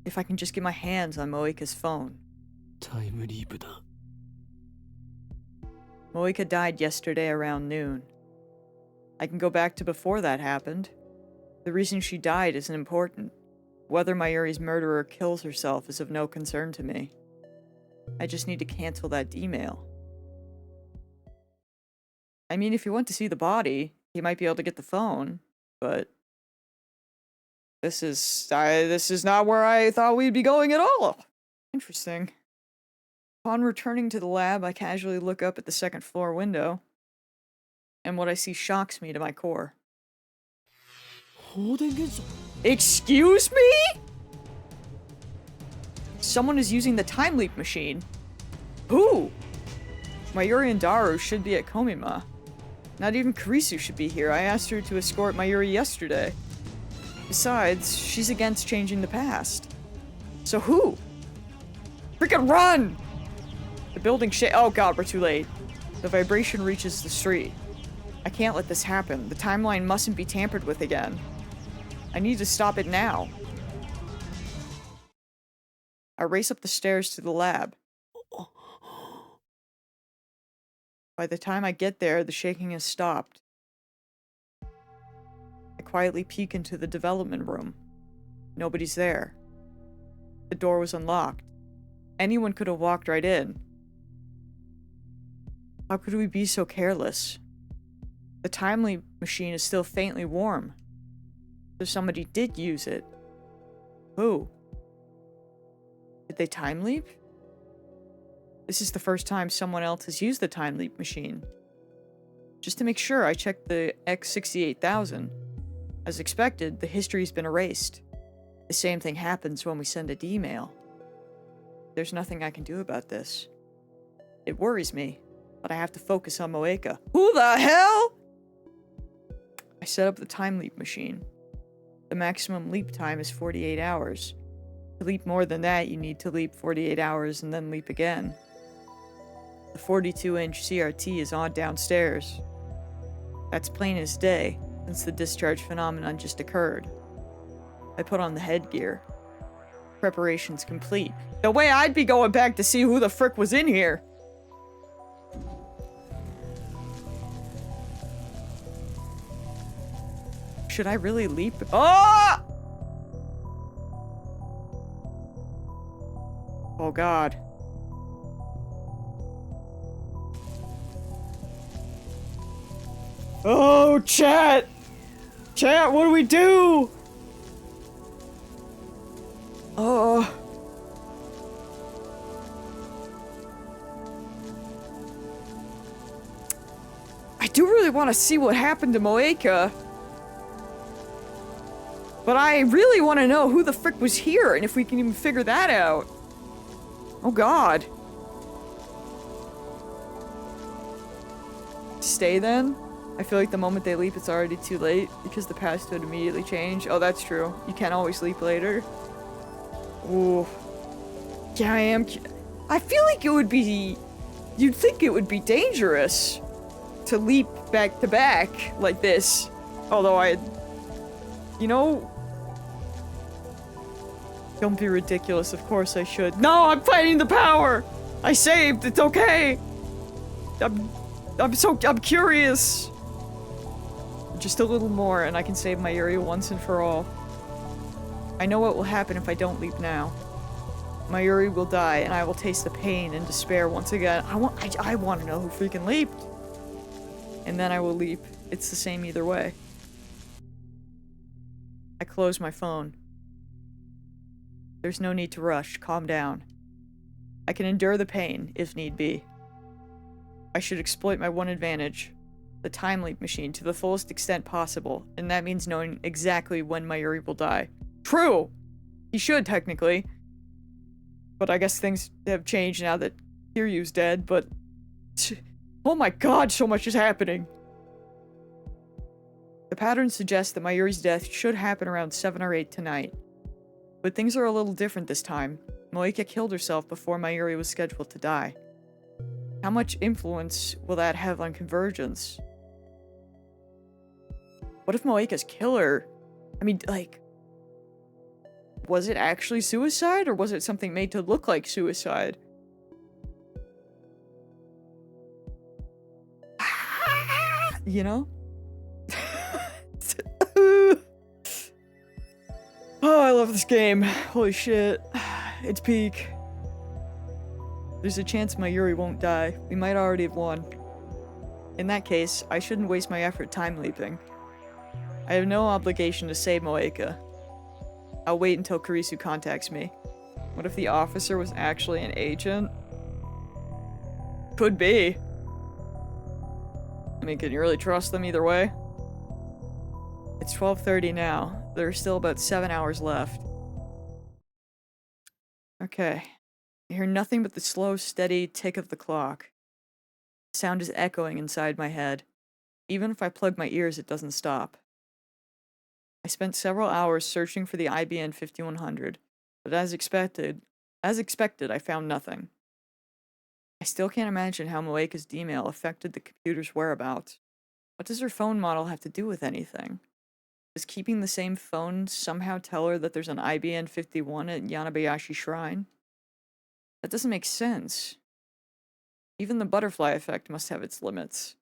If I can just get my hands on Moeka's phone. タイムリープだ。Moeka died yesterday around noon. I can go back to before that happened. The reason she died isn't important. Whether Mayuri's murderer kills herself is of no concern to me. I just need to cancel that email. I mean, if he went to see the body, he might be able to get the phone, but this is not where I thought we'd be going at all. Interesting. Upon returning to the lab, I casually look up at the second floor window, and what I see shocks me to my core. 放電現象 Excuse me? Someone is using the time leap machine. Who? Mayuri and Daru should be at Komima. Not even Kurisu should be here. I asked her to escort Mayuri yesterday. Besides, she's against changing the past. So who? Freaking run! The building oh god, we're too late. The vibration reaches the street. I can't let this happen. The timeline mustn't be tampered with again. I need to stop it now. I race up the stairs to the lab. By the time I get there, the shaking has stopped. I quietly peek into the development room. Nobody's there. The door was unlocked. Anyone could have walked right in. How could we be so careless? The time leap machine is still faintly warm. So somebody did use it. Who? Did they time leap? This is the first time someone else has used the time leap machine. Just to make sure, I checked the X68000. As expected, the history's been erased. The same thing happens when we send an email. There's nothing I can do about this. It worries me, but I have to focus on Moeka. Who the hell? I set up the time leap machine. The maximum leap time is 48 hours. To leap more than that, you need to leap 48 hours and then leap again. The 42-inch CRT is on downstairs. That's plain as day, since the discharge phenomenon just occurred. I put on the headgear. Preparations complete. The way I'd be going back to see who the frick was in here. Should I really leap? Oh! Oh god. Oh, chat! Chat, what do we do? Oh. I do really want to see what happened to Moeka. But I really want to know who the frick was here and if we can even figure that out. Oh god. Stay then? I feel like the moment they leap, it's already too late because the past would immediately change. Oh, that's true. You can't always leap later. Ooh. Yeah, I feel like it would be... You'd think it would be dangerous to leap back to back like this. Although you know... Don't be ridiculous, of course I should. No, I'm fighting the power! I saved, it's okay! I'm curious! Just a little more and I can save Mayuri once and for all. I know what will happen if I don't leap now. Mayuri will die and I will taste the pain and despair once again. I want to know who freaking leaped! And then I will leap. It's the same either way. I close my phone. There's no need to rush. Calm down. I can endure the pain, if need be. I should exploit my one advantage, the time leap machine, to the fullest extent possible, and that means knowing exactly when Mayuri will die. True! He should, technically. But I guess things have changed now that Kiryu's dead, but... Oh my god, so much is happening! The pattern suggests that Mayuri's death should happen around 7 or 8 tonight. But things are a little different this time. Moeka killed herself before Mayuri was scheduled to die. How much influence will that have on Convergence? What if Moeka's killer... I mean, like... Was it actually suicide, or was it something made to look like suicide? You know? Oh, I love this game. Holy shit. It's peak. There's a chance Mayuri won't die. We might already have won. In that case, I shouldn't waste my effort time leaping. I have no obligation to save Moeka. I'll wait until Kurisu contacts me. What if the officer was actually an agent? Could be. I mean, can you really trust them either way? It's 12:30 now. There are still about 7 hours left. Okay. I hear nothing but the slow, steady tick of the clock. The sound is echoing inside my head. Even if I plug my ears, it doesn't stop. I spent several hours searching for the IBN 5100, but as expected, I found nothing. I still can't imagine how Moeka's D-mail affected the computer's whereabouts. What does her phone model have to do with anything? Does keeping the same phone somehow tell her that there's an IBN 51 at Yanabayashi Shrine? That doesn't make sense. Even the butterfly effect must have its limits.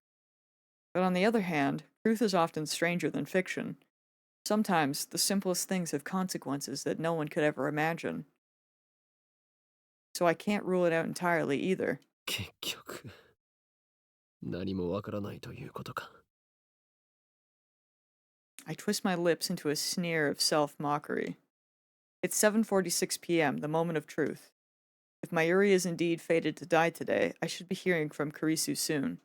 But on the other hand, truth is often stranger than fiction. Sometimes, the simplest things have consequences that no one could ever imagine. So I can't rule it out entirely either. 結局何もわからないということか。 I twist my lips into a sneer of self-mockery. It's 7:46 p.m., the moment of truth. If Mayuri is indeed fated to die today, I should be hearing from Kurisu soon.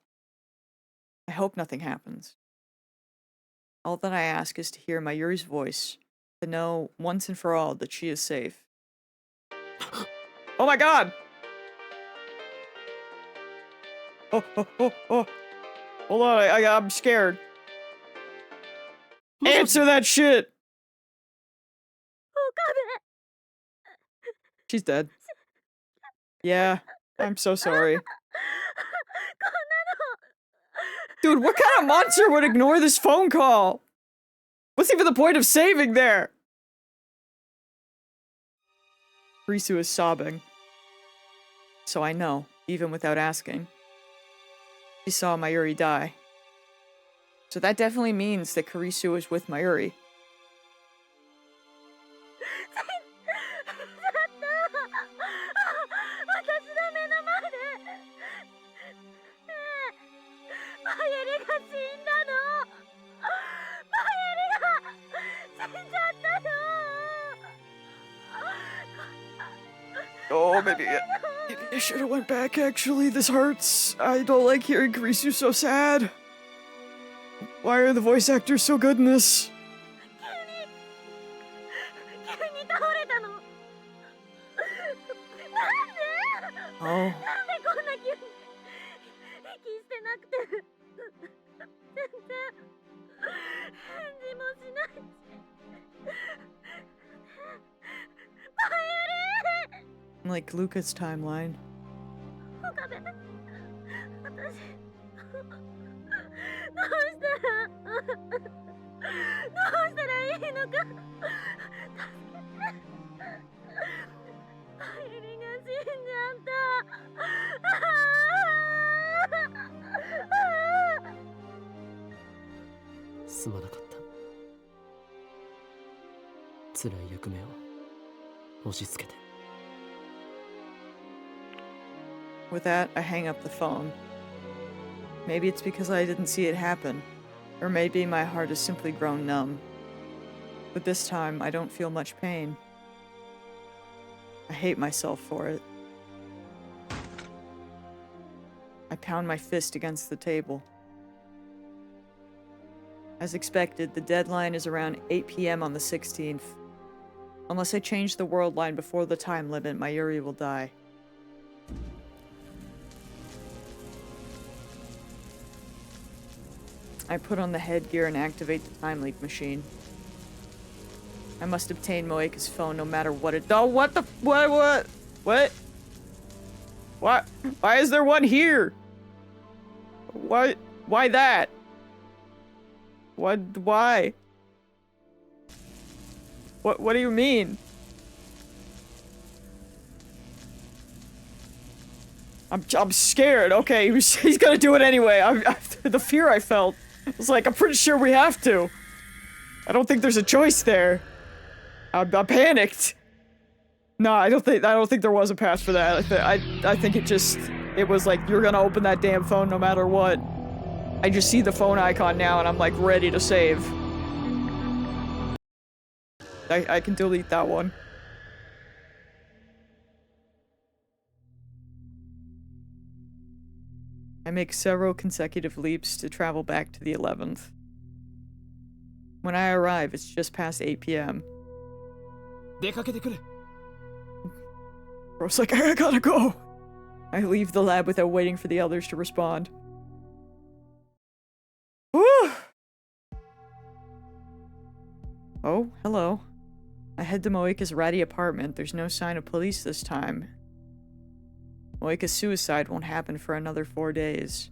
I hope nothing happens. All that I ask is to hear Mayuri's voice, to know, once and for all, that she is safe. Oh my god! Oh. Hold on, I'm scared. Answer that shit! She's dead. Yeah, I'm so sorry. Dude, what kind of monster would ignore this phone call? What's even the point of saving there? Risu is sobbing. So I know, even without asking. She saw Mayuri die. So that definitely means that Kurisu was with Mayuri. Oh, maybe I should have went back, actually. This hurts. I don't like hearing Kurisu so sad. Why are the voice actors so good in this? Oh. Like Luca's timeline. With that, I hang up the phone. Maybe it's because I didn't see it happen, or maybe my heart has simply grown numb. But this time, I don't feel much pain. I hate myself for it. I pound my fist against the table. As expected, the deadline is around 8 p.m. on the 16th. Unless I change the world line before the time limit, Mayuri will die. I put on the headgear and activate the time leak machine. I must obtain Moeka's phone no matter what it— Oh, what the— What? What? Why is there one here? What? Why that? What? Why? What do you mean? I'm scared. Okay, he's gonna do it anyway. The fear I felt. It's like, I'm pretty sure we have to. I don't think there's a choice there. I'm panicked. No, I don't think there was a pass for that. I think it was like, you're gonna open that damn phone no matter what. I just see the phone icon now and I'm like ready to save. I can delete that one. I make several consecutive leaps to travel back to the 11th. When I arrive, it's just past 8 p.m. 出かけてくる。 Bro's like, I gotta go. I leave the lab without waiting for the others to respond. Woo! Oh, hello. I head to Moika's ratty apartment. There's no sign of police this time. Moika's suicide won't happen for another 4 days.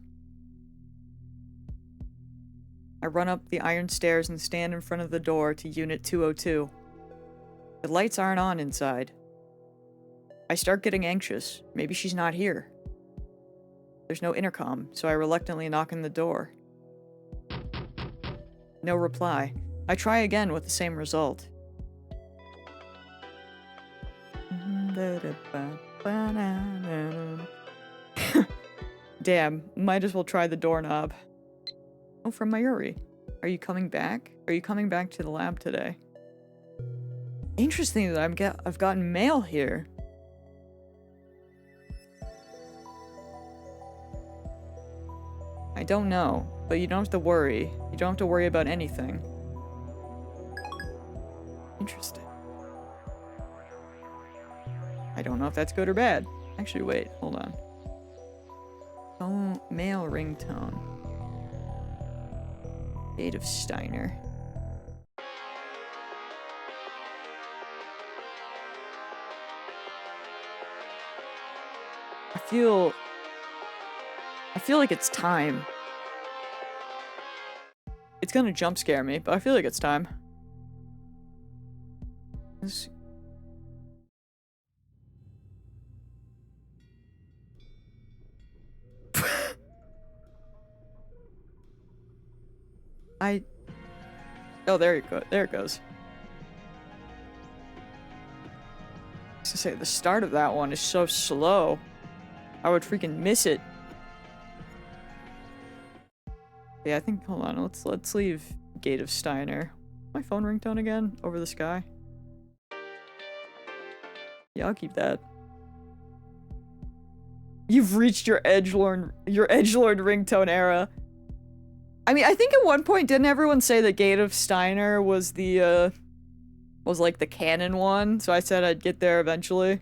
I run up the iron stairs and stand in front of the door to Unit 202. The lights aren't on inside. I start getting anxious. Maybe she's not here. There's no intercom, so I reluctantly knock on the door. No reply. I try again with the same result. Damn, might as well try the doorknob. Oh, from Mayuri. Are you coming back? Are you coming back to the lab today? Interesting that I've gotten mail here. I don't know, but you don't have to worry. You don't have to worry about anything. Interesting. I don't know if that's good or bad. Actually, wait, hold on. Oh, mail ringtone. Date of Steiner. I feel like it's time. It's gonna jump scare me, but I feel like it's time. Oh, there you go. There it goes. I was gonna say, the start of that one is so slow. I would freaking miss it. Yeah, I think, hold on, let's leave Gate of Steiner. My phone ringtone again? Over the Sky? Yeah, I'll keep that. You've reached your edgelord ringtone era. I mean, I think at one point, didn't everyone say that Gate of Steiner was the, was like the canon one? So I said I'd get there eventually.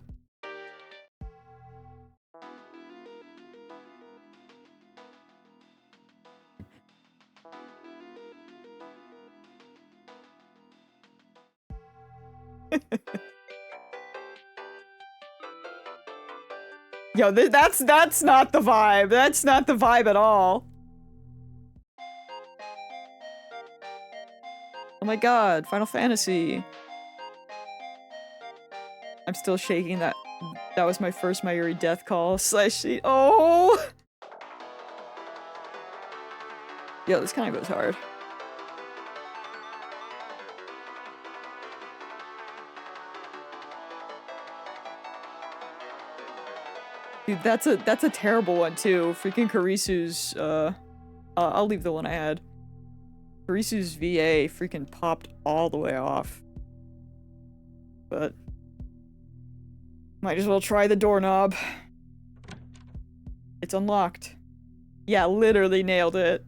Yo, that's not the vibe. That's not the vibe at all. Oh my god, Final Fantasy. I'm still shaking that. That was my first Mayuri death call. / Oh! Yo, this kind of goes hard. Dude, that's a terrible one too. Freaking Karisu's, I'll leave the one I had. Karisu's VA freaking popped all the way off. But might as well try the doorknob. It's unlocked. Yeah, literally nailed it.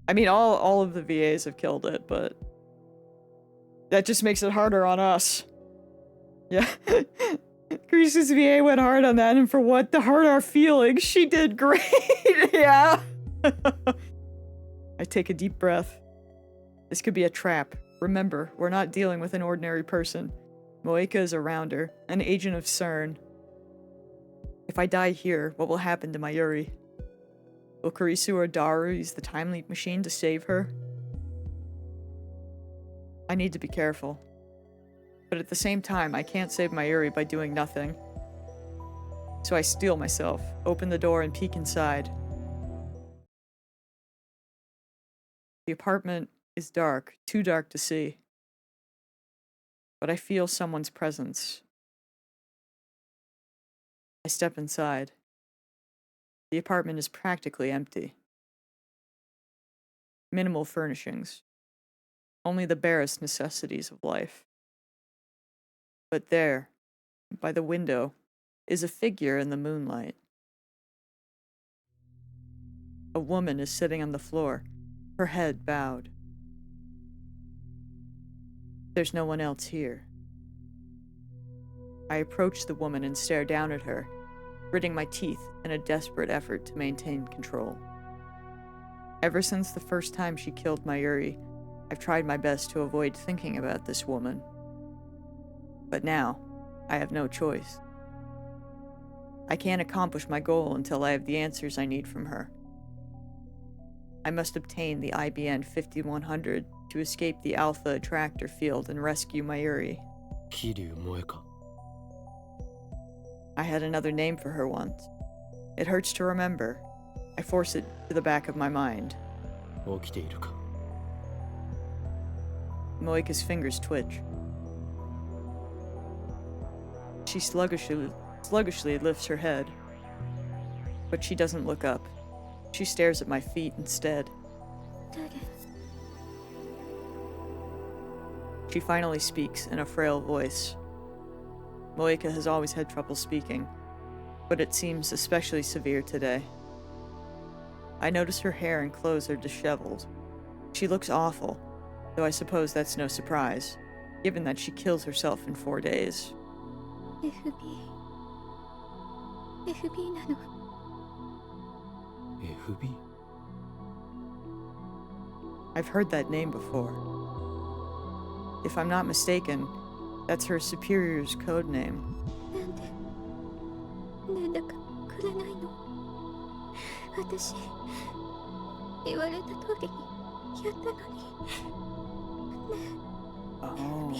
I mean, all of the VAs have killed it, but that just makes it harder on us. Yeah. Karisu's VA went hard on that, and for what? To hurt our feelings. She did great. Yeah. I take a deep breath. This could be a trap. Remember, we're not dealing with an ordinary person. Moika is a rounder, an agent of CERN. If I die here, what will happen to Mayuri? Will Karisu or Daru use the time leap machine to save her? I need to be careful. But at the same time, I can't save Mayuri by doing nothing. So I steel myself, open the door, and peek inside. The apartment is dark, too dark to see. But I feel someone's presence. I step inside. The apartment is practically empty. Minimal furnishings. Only the barest necessities of life. But there, by the window, is a figure in the moonlight. A woman is sitting on the floor, her head bowed. There's no one else here. I approach the woman and stare down at her, gritting my teeth in a desperate effort to maintain control. Ever since the first time she killed Mayuri, I've tried my best to avoid thinking about this woman. But now, I have no choice. I can't accomplish my goal until I have the answers I need from her. I must obtain the IBN 5100 to escape the Alpha Attractor field and rescue Mayuri. Kiryu Moeka. I had another name for her once. It hurts to remember. I force it to the back of my mind. 起きているか? Moika's fingers twitch. She sluggishly lifts her head. But she doesn't look up. She stares at my feet instead. She finally speaks in a frail voice. Moika has always had trouble speaking, but it seems especially severe today. I notice her hair and clothes are disheveled. She looks awful, though I suppose that's no surprise, given that she kills herself in 4 days. FB なの。 FB? I've heard that name before. If I'm not mistaken, that's her superior's code name. なんだかくれないの。私言われた通りにやったのに。Oh.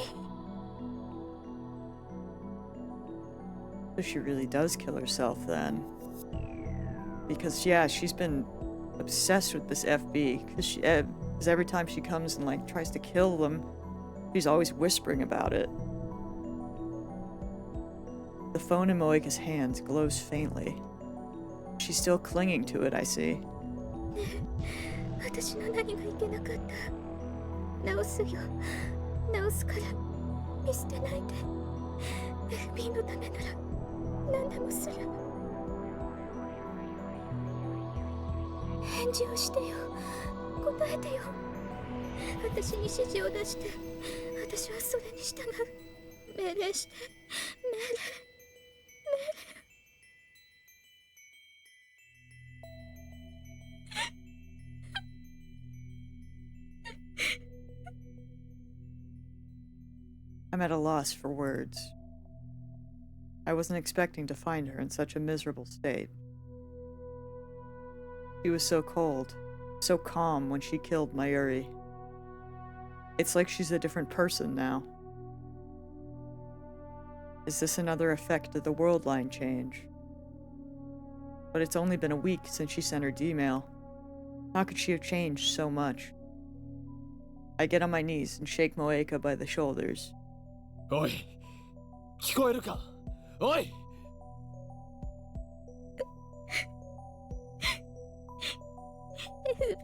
So she really does kill herself then. Because, yeah, she's been obsessed with this FB. Because every time she comes and, like, tries to kill them, she's always whispering about it. The phone in Moika's hands glows faintly. She's still clinging to it, I see. 私の何がいけなかった。直すよ。直すから見捨てないで。FB のためなら何でもする。返事をしてよ。答えてよ。私に指示を出して、私はそれに従う。命令して。命令。 I'm at a loss for words. I wasn't expecting to find her in such a miserable state. She was so cold, so calm when she killed Mayuri. It's like she's a different person now. Is this another effect of the world line change? But it's only been a week since she sent her D-mail. How could she have changed so much? I get on my knees and shake Moeka by the shoulders. おい、聞こえるか? おい! FB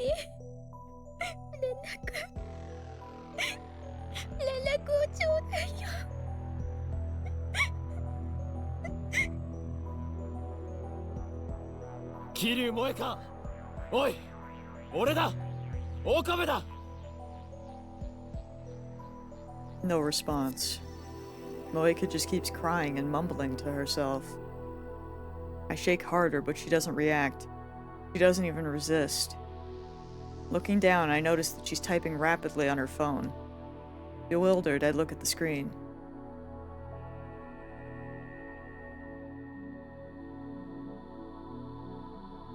連絡をちょうだいよ。桐生萌香! おい、俺だ! 岡部だ! No response. Moeka just keeps crying and mumbling to herself. I shake harder, but she doesn't react. She doesn't even resist. Looking down, I notice that she's typing rapidly on her phone. Bewildered, I look at the screen.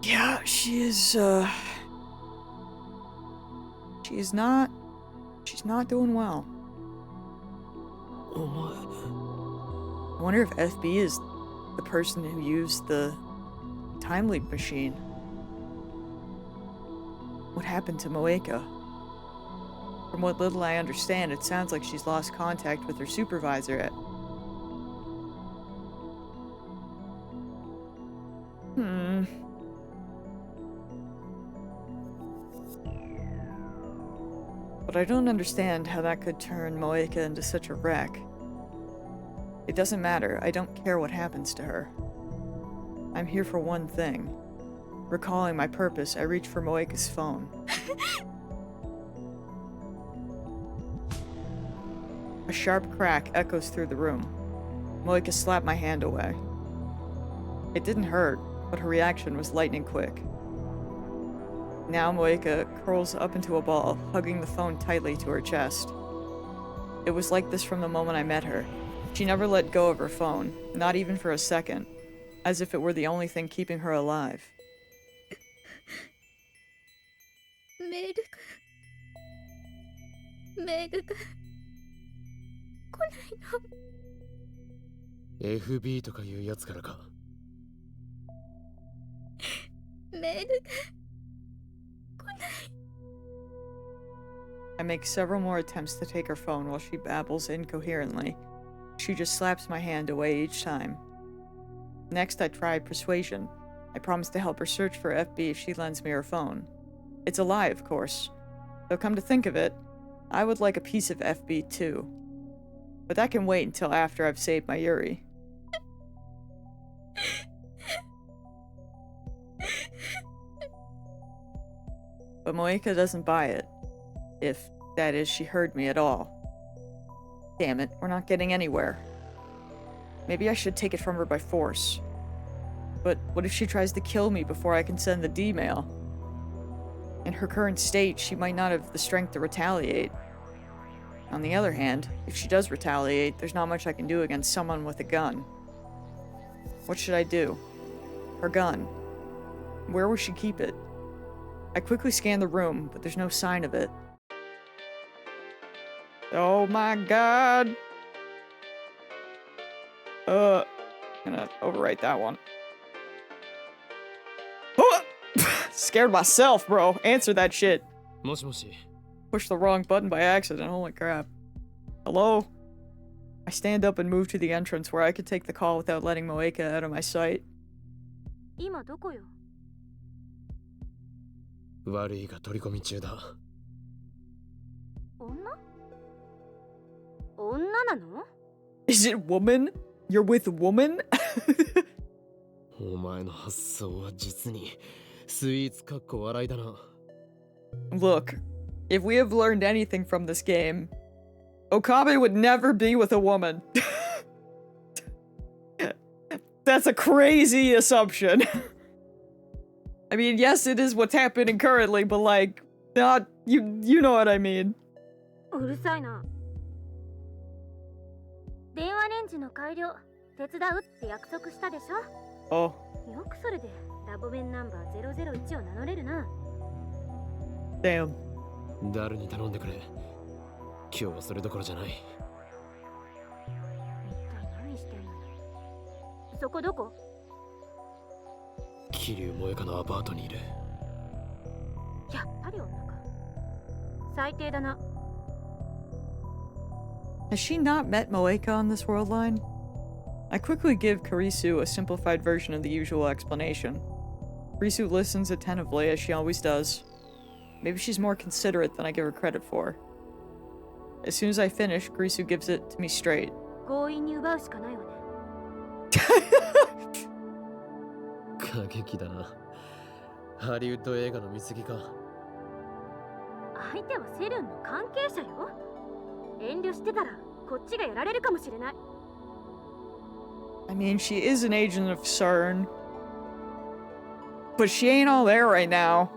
Yeah, she's not doing well. お前 I wonder if FB is the person who used the time leap machine. What happened to Moeka? From what little I understand, it sounds like she's lost contact with her supervisor at... But I don't understand how that could turn Moeka into such a wreck. It doesn't matter. I don't care what happens to her. I'm here for one thing. Recalling my purpose, I reach for Moeka's phone. A sharp crack echoes through the room. Moeka slapped my hand away. It didn't hurt, but her reaction was lightning quick. Now Moeka curls up into a ball, hugging the phone tightly to her chest. It was like this from the moment I met her. She never let go of her phone, not even for a second, as if it were the only thing keeping her alive. メグが来ないの。 FB とかいうやつからか。メグが来ない。 I make several more attempts to take her phone while she babbles incoherently. She just slaps my hand away each time. Next, I try persuasion. I promise to help her search for FB if she lends me her phone. It's a lie, of course. Though come to think of it, I would like a piece of FB too. But that can wait until after I've saved my Yuri. But Moeka doesn't buy it. If, that is, she heard me at all. Damn it, we're not getting anywhere. Maybe I should take it from her by force. But what if she tries to kill me before I can send the D-mail? In her current state, she might not have the strength to retaliate. On the other hand, if she does retaliate, there's not much I can do against someone with a gun. What should I do? Her gun. Where will she keep it? I quickly scan the room, but there's no sign of it. Oh my god! I'm gonna overwrite that one. Scared myself, bro. Answer that shit. もしもし。 Pushed the wrong button by accident. Holy crap. Hello? I stand up and move to the entrance where I could take the call without letting Moeka out of my sight. 今どこよ。悪いが取り込み中だ。女なの？ Is it woman? You're with woman? お前の発想は実にスイーツかっこ笑いだな。 Look, if we have learned anything from this game, Okabe would never be with a woman. That's a crazy assumption. I mean, yes, it is what's happening currently, but like, not, you know what I mean. うるさいな。電話レンジの改良手伝うって約束したでしょ。 Oh. よくそれでラボ弁ナンバー001を名乗れるな。 Damn. 誰に頼んでくれ。今日はそれどころじゃない。一体何してんの？そこどこ？桐生萌香のアパートにいる。やっぱり女か。最低だな。 Has she not met Moeka on this world line? I quickly give Karisu a simplified version of the usual explanation. Karisu listens attentively, as she always does. Maybe she's more considerate than I give her credit for. As soon as I finish, Karisu gives it to me straight. 強引に奪うしかないわね。過激だな。ハリウッド映画の見過ぎか。相手はセルンの関係者よ。遠慮してたらこっちがやられるかもしれない。 I mean, she is an agent of CERN. But she ain't all there right now.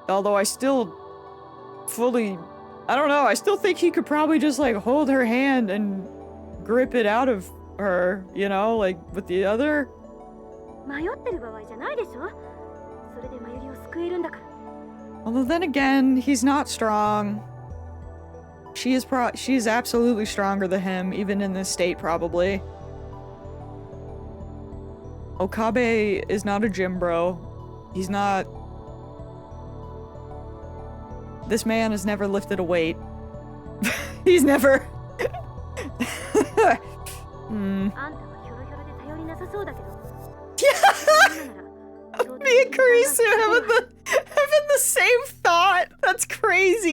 Although I still fully... I don't know, I still think he could probably just like hold her hand and grip it out of her, you know, like with the other. 迷ってる場合じゃないでしょ。それでマユリを救えるんだから。 Although then again, he's not strong. She is absolutely stronger than him, even in this state, probably. Okabe is not a gym bro. He's not... This man has never lifted a weight. He's never... あんたはヒョロヒョロで頼りなさそうだけど。 Me and Karisu having the the same thought. That's crazy.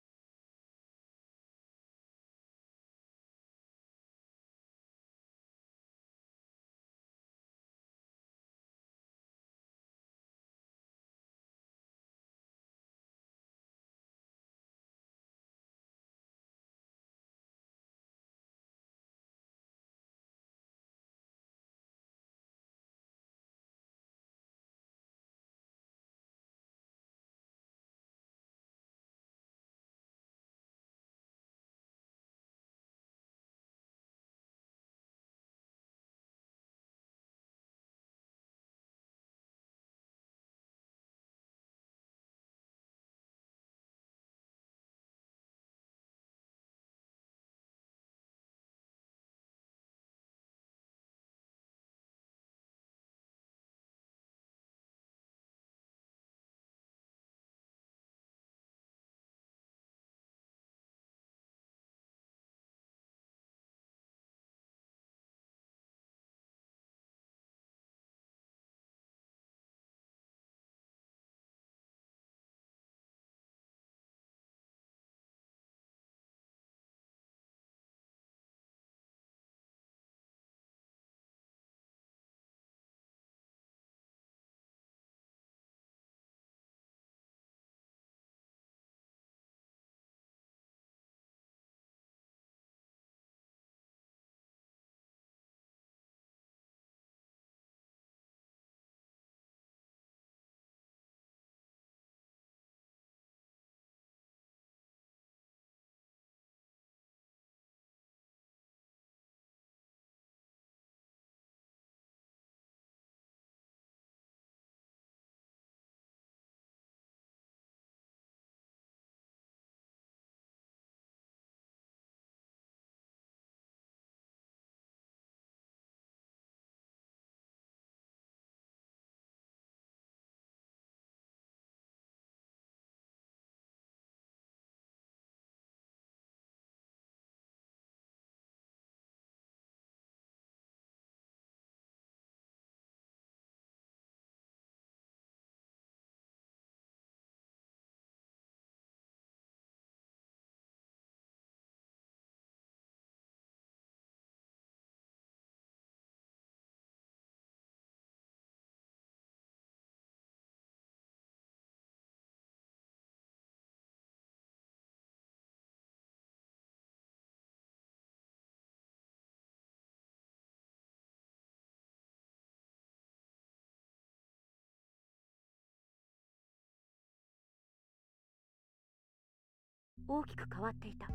大きく変わっていた。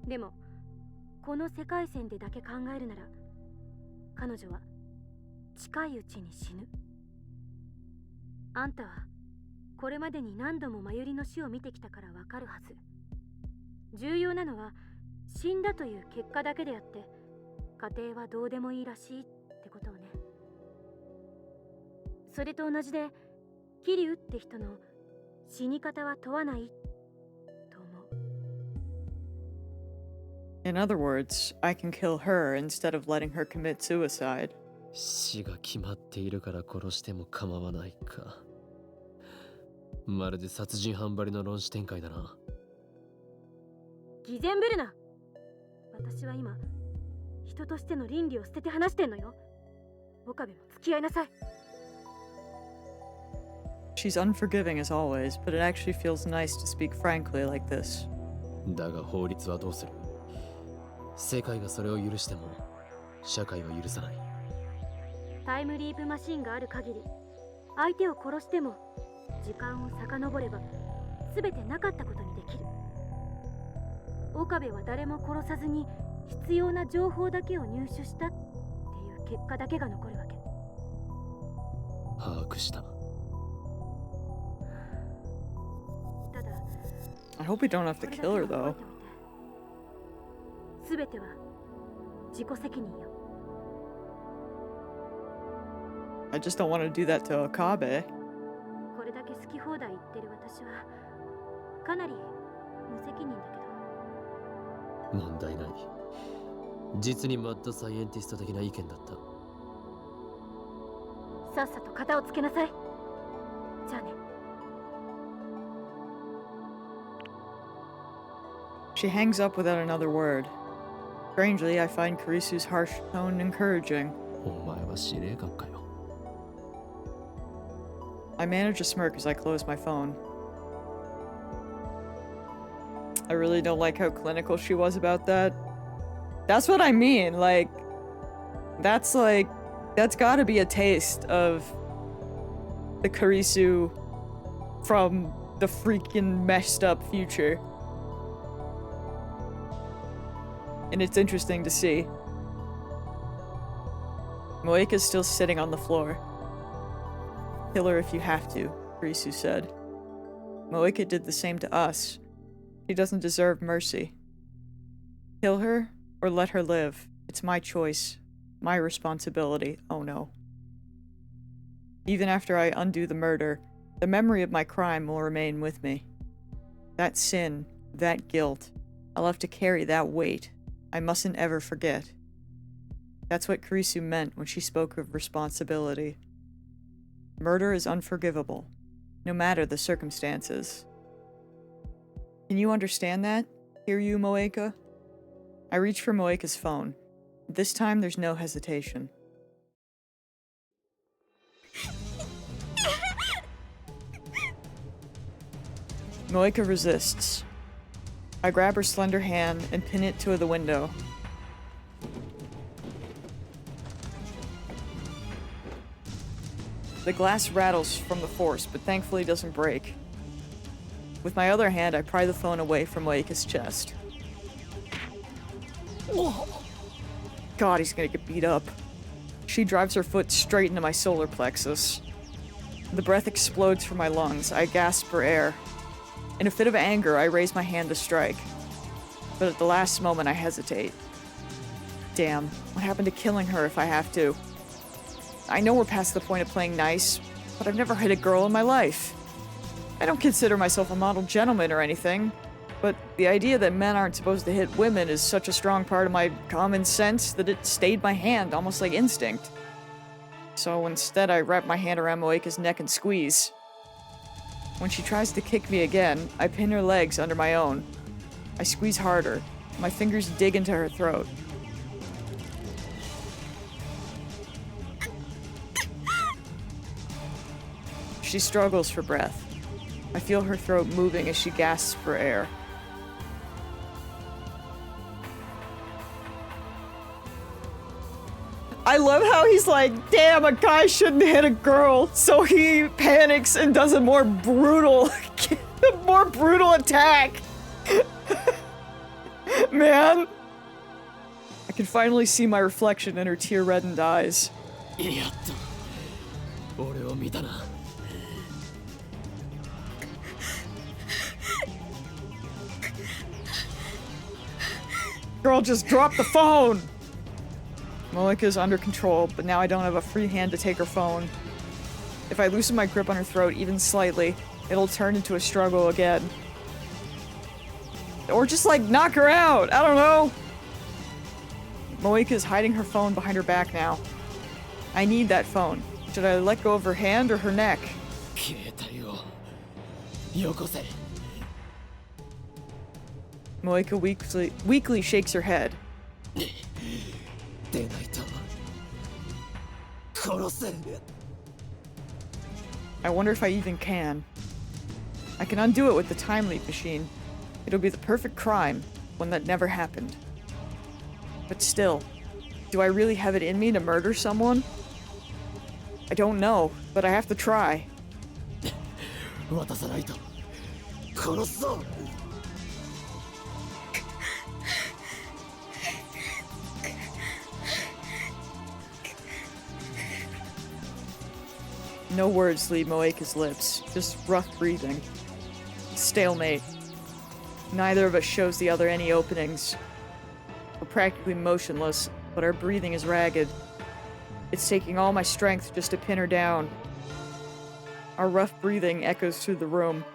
でもこの世界線でだけ考えるなら、彼女は近いうちに死ぬ。あんたはこれまでに何度も真由里の死を見てきたからわかるはず。重要なのは死んだという結果だけであって、家庭はどうでもいいらしいってことをね。それと同じで、桐生って人の死に方は問わないと思う。In other words, I can kill her instead of letting her commit suicide. 死が決まっているから殺しても構わないか。まるで殺人犯ばりの論旨展開だな。偽善ぶるな。私は今人としての倫理を捨てて話してんのよ。岡部も付き合いなさい。She's unforgiving as always, but it actually feels nice to speak frankly like this. だが法律はどうする？世界がそれを許しても社会は許さない。タイムリープマシンがある限り、相手を殺しても時間を遡れば全てなかったことにできる。岡部は誰も殺さずに必要な情報だけを入手したっていう結果だけが残るわけ。把握した。ただ I hope we don't have to kill her though. 全ては自己責任よ。I just don't want to do that to Okabe. これだけ好き放題言ってる私はかなり無責任だけど。問題ない。実にマッドサイエンティスト的な意見だった。さっさと片をつけなさい。じゃあね。She hangs up without another word. Strangely, I find Karisu's harsh tone encouraging. お前は司令官かよ。 I manage a smirk as I close my phone. I really don't like how clinical she was about that. That's what I mean, like, that's gotta be a taste of the Karisu from the freaking messed up future. And it's interesting to see. Moeka's still sitting on the floor. Kill her if you have to, Karisu said. Moeka did the same to us. She doesn't deserve mercy. Kill her or let her live. It's my choice. My responsibility. Oh no. Even after I undo the murder, the memory of my crime will remain with me. That sin, that guilt, I'll have to carry that weight. I mustn't ever forget. That's what Karisu meant when she spoke of responsibility. Murder is unforgivable, no matter the circumstances. Can you understand that? Hear you, Moeka? I reach for Moeka's phone. This time there's no hesitation. Moeka resists. I grab her slender hand and pin it to the window. The glass rattles from the force, but thankfully doesn't break. With my other hand, I pry the phone away from Moeka's chest. God, he's gonna get beat up. She drives her foot straight into my solar plexus. The breath explodes from my lungs. I gasp for air. In a fit of anger, I raise my hand to strike. But at the last moment, I hesitate. Damn, what happened to killing her if I have to? I know we're past the point of playing nice, but I've never hit a girl in my life. I don't consider myself a model gentleman or anything, but the idea that men aren't supposed to hit women is such a strong part of my common sense that it stayed my hand, almost like instinct. So instead, I wrap my hand around Moeka's neck and squeeze. When she tries to kick me again, I pin her legs under my own. I squeeze harder. My fingers dig into her throat. She struggles for breath. I feel her throat moving as she gasps for air. I love how he's like, damn, a guy shouldn't hit a girl, so he panics and does a more brutal attack. Man. I can finally see my reflection in her tear-reddened eyes. やっと俺を見たな。 Girl, just drop the phone! Moeka's under control, but now I don't have a free hand to take her phone. If I loosen my grip on her throat even slightly, it'll turn into a struggle again. Or just, like, knock her out! I don't know! Moeka's hiding her phone behind her back now. I need that phone. Should I let go of her hand or her neck? 携帯をよこせ。 Moeka weakly shakes her head. 出ないと殺せ。 I wonder if I even can. I can undo it with the time leap machine. It'll be the perfect crime, one that never happened. But still, do I really have it in me to murder someone? I don't know, but I have to try. 渡さないと殺すぞ。 No words leave Moeka's lips, just rough breathing. Stalemate. Neither of us shows the other any openings. We're practically motionless, but our breathing is ragged. It's taking all my strength just to pin her down. Our rough breathing echoes through the room.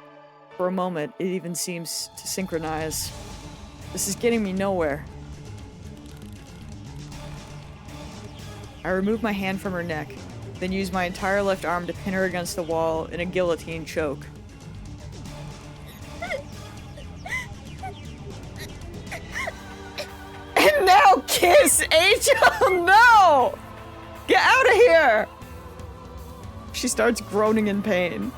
For a moment, it even seems to synchronize. This is getting me nowhere. I remove my hand from her neck, then use my entire left arm to pin her against the wall in a guillotine choke. kiss! Angel, no! Get out of here! She starts groaning in pain.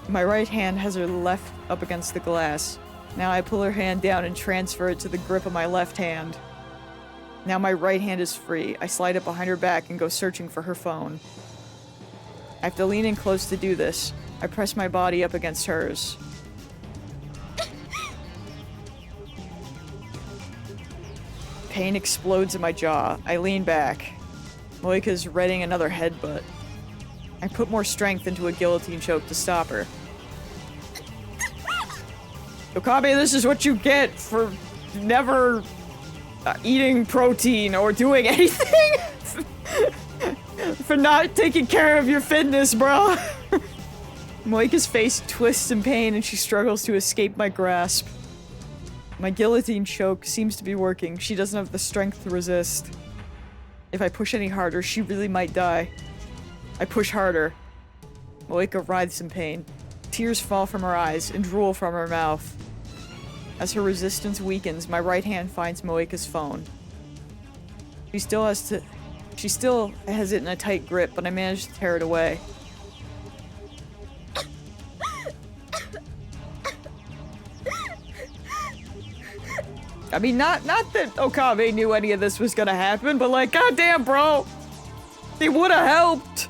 My right hand has her left up against the glass. Now I pull her hand down and transfer it to the grip of my left hand. Now my right hand is free. I slide it behind her back and go searching for her phone. I have to lean in close to do this. I press my body up against hers. Pain explodes in my jaw. I lean back. Moika's readying another headbutt. I put more strength into a guillotine choke to stop her. Okabe, this is what you get for never eating protein or doing anything. For not taking care of your fitness, bro. Moika's face twists in pain and she struggles to escape my grasp. My guillotine choke seems to be working. She doesn't have the strength to resist. If I push any harder, she really might die. I push harder. Moika writhes in pain. Tears fall from her eyes and drool from her mouth. As her resistance weakens, my right hand finds Moika's phone. She still has it in a tight grip, but I manage to tear it away. I mean, not that Okabe knew any of this was gonna happen, but like, goddamn, bro! They would've helped!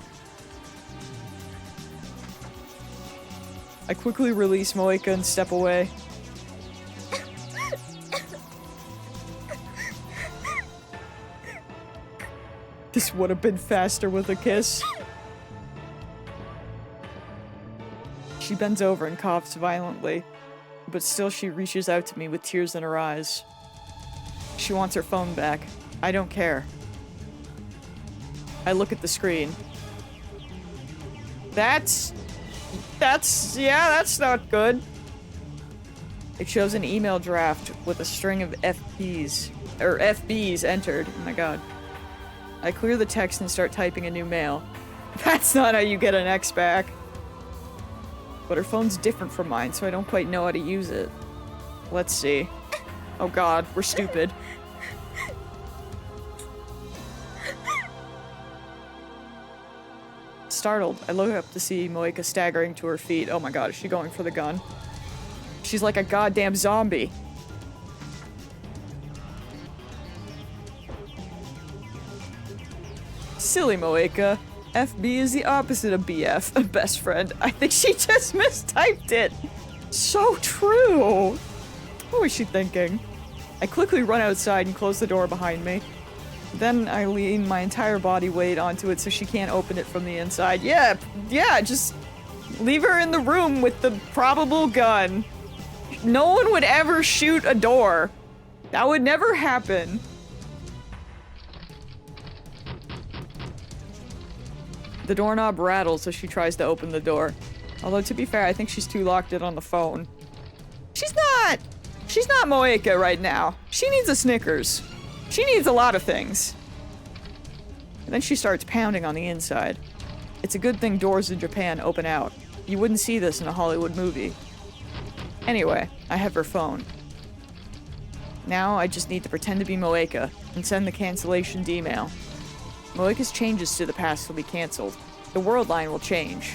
I quickly release Moika and step away. This would have been faster with a kiss. She bends over and coughs violently, but still she reaches out to me with tears in her eyes. She wants her phone back. I don't care. I look at the screen. That's not good. It shows an email draft with a string of FBs entered. Oh my god. I clear the text and start typing a new mail. That's not how you get an X back. But her phone's different from mine, so I don't quite know how to use it. Let's see. Oh god, we're stupid. Startled, I look up to see Moika staggering to her feet. Oh my god, is she going for the gun? She's like a goddamn zombie. Silly Moika. FB is the opposite of BF, best friend. I think she just mistyped it. So true. What was she thinking? I quickly run outside and close the door behind me. Then I lean my entire body weight onto it so she can't open it from the inside. Yeah, just leave her in the room with the probable gun. No one would ever shoot a door. That would never happen. The doorknob rattles as she tries to open the door. Although, to be fair, I think she's too locked in on the phone. She's not Moika right now. She needs a Snickers. She needs a lot of things. And then she starts pounding on the inside. It's a good thing doors in Japan open out. You wouldn't see this in a Hollywood movie. Anyway, I have her phone. Now I just need to pretend to be Moika and send the cancellation email. Moika's changes to the past will be cancelled. The world line will change.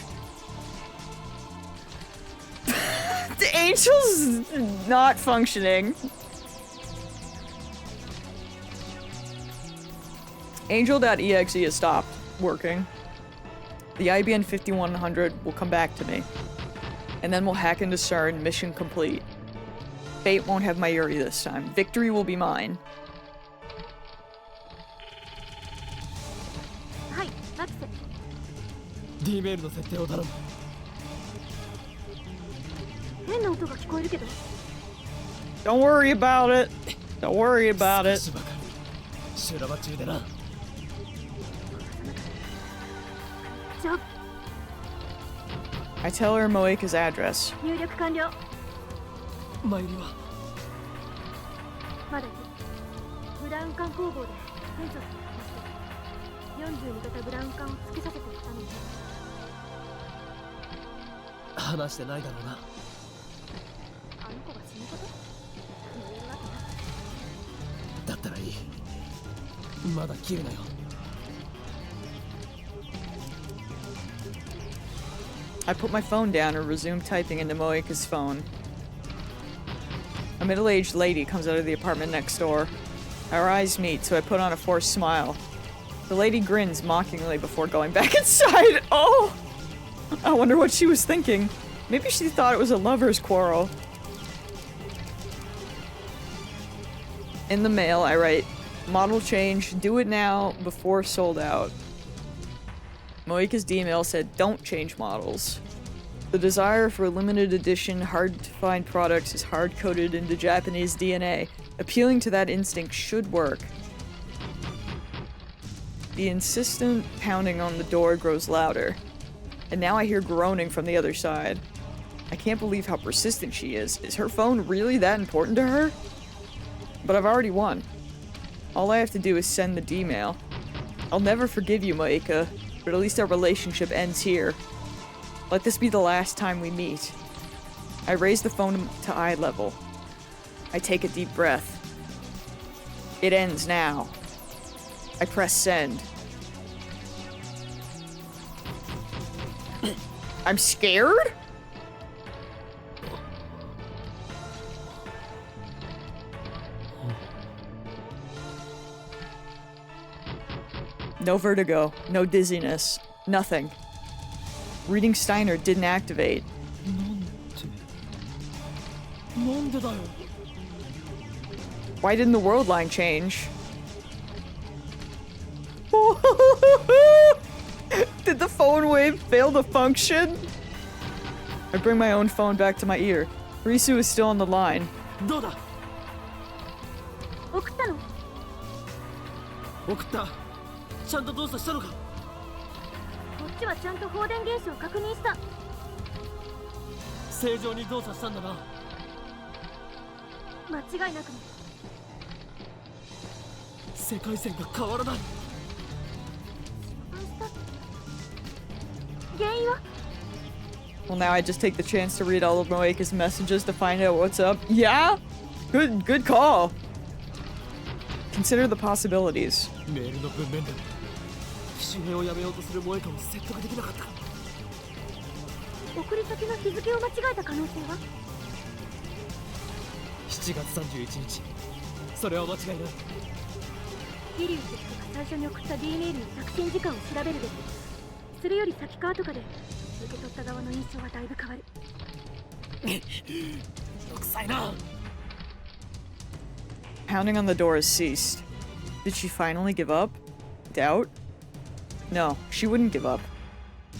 The Angel's not functioning. Angel.exe has stopped working. The IBN 5100 will come back to me. And then we'll hack into CERN, mission complete. Fate won't have my Yuri this time. Victory will be mine. D メールの設定を頼む。変な音が聞こえるけど。Don't worry about it. Don't worry about it. 少しばかり修羅場中でな。じゃあ I tell her Moika's address. 入力完了。前にはまだいる。ブラウン管工房で変装して42型ブラウン管をつけさせておったのに。話してないだろうな。あの子が死ぬこと言えるわけなったらいい。まだ切るなよ。I put my phone down and resumed typing into Moika's phone. A middle-aged lady comes out of the apartment next door. Our eyes meet, so I put on a forced smile. The lady grins mockingly before going back inside. Oh! I wonder what she was thinking. Maybe she thought it was a lover's quarrel. In the mail, I write, model change, do it now, before sold out. Moika's D-mail said, don't change models. The desire for limited edition, hard-to-find products is hard-coded into Japanese DNA. Appealing to that instinct should work. The insistent pounding on the door grows louder, and now I hear groaning from the other side. I can't believe how persistent she is. Is her phone really that important to her? But I've already won. All I have to do is send the D-mail. I'll never forgive you, Moika, but at least our relationship ends here. Let this be the last time we meet. I raise the phone to eye level. I take a deep breath. It ends now. I press send. I'm scared? No vertigo, no dizziness, nothing. Reading Steiner didn't activate. なんでだよ。 Why didn't the world line change? Did the phone wave fail to function? I bring my own phone back to my ear. Risu is still on the line. どうだ。送ったの？送った。ちゃんと動作したのか。こっちはちゃんと放電現象を確認した。正常に動作したんだな。間違いなくね。世界線が変わらない。原因は？ Well, now I just take the chance to read all of Moeka's messages to find out what's up. Yeah? Good call. Consider the possibilities. メールの文面で機種変をやめようとする萌香を説得できなかった。送り先の日付を間違えた可能性は7月31日。それは間違いない。桐生って人が最初に送った D メールの作成時間を調べるべき。それより先か後かで受け取った側の印象はだいぶ変わる。めんどくさいな。 Pounding on the door has ceased. Did she finally give up? Doubt? No, she wouldn't give up.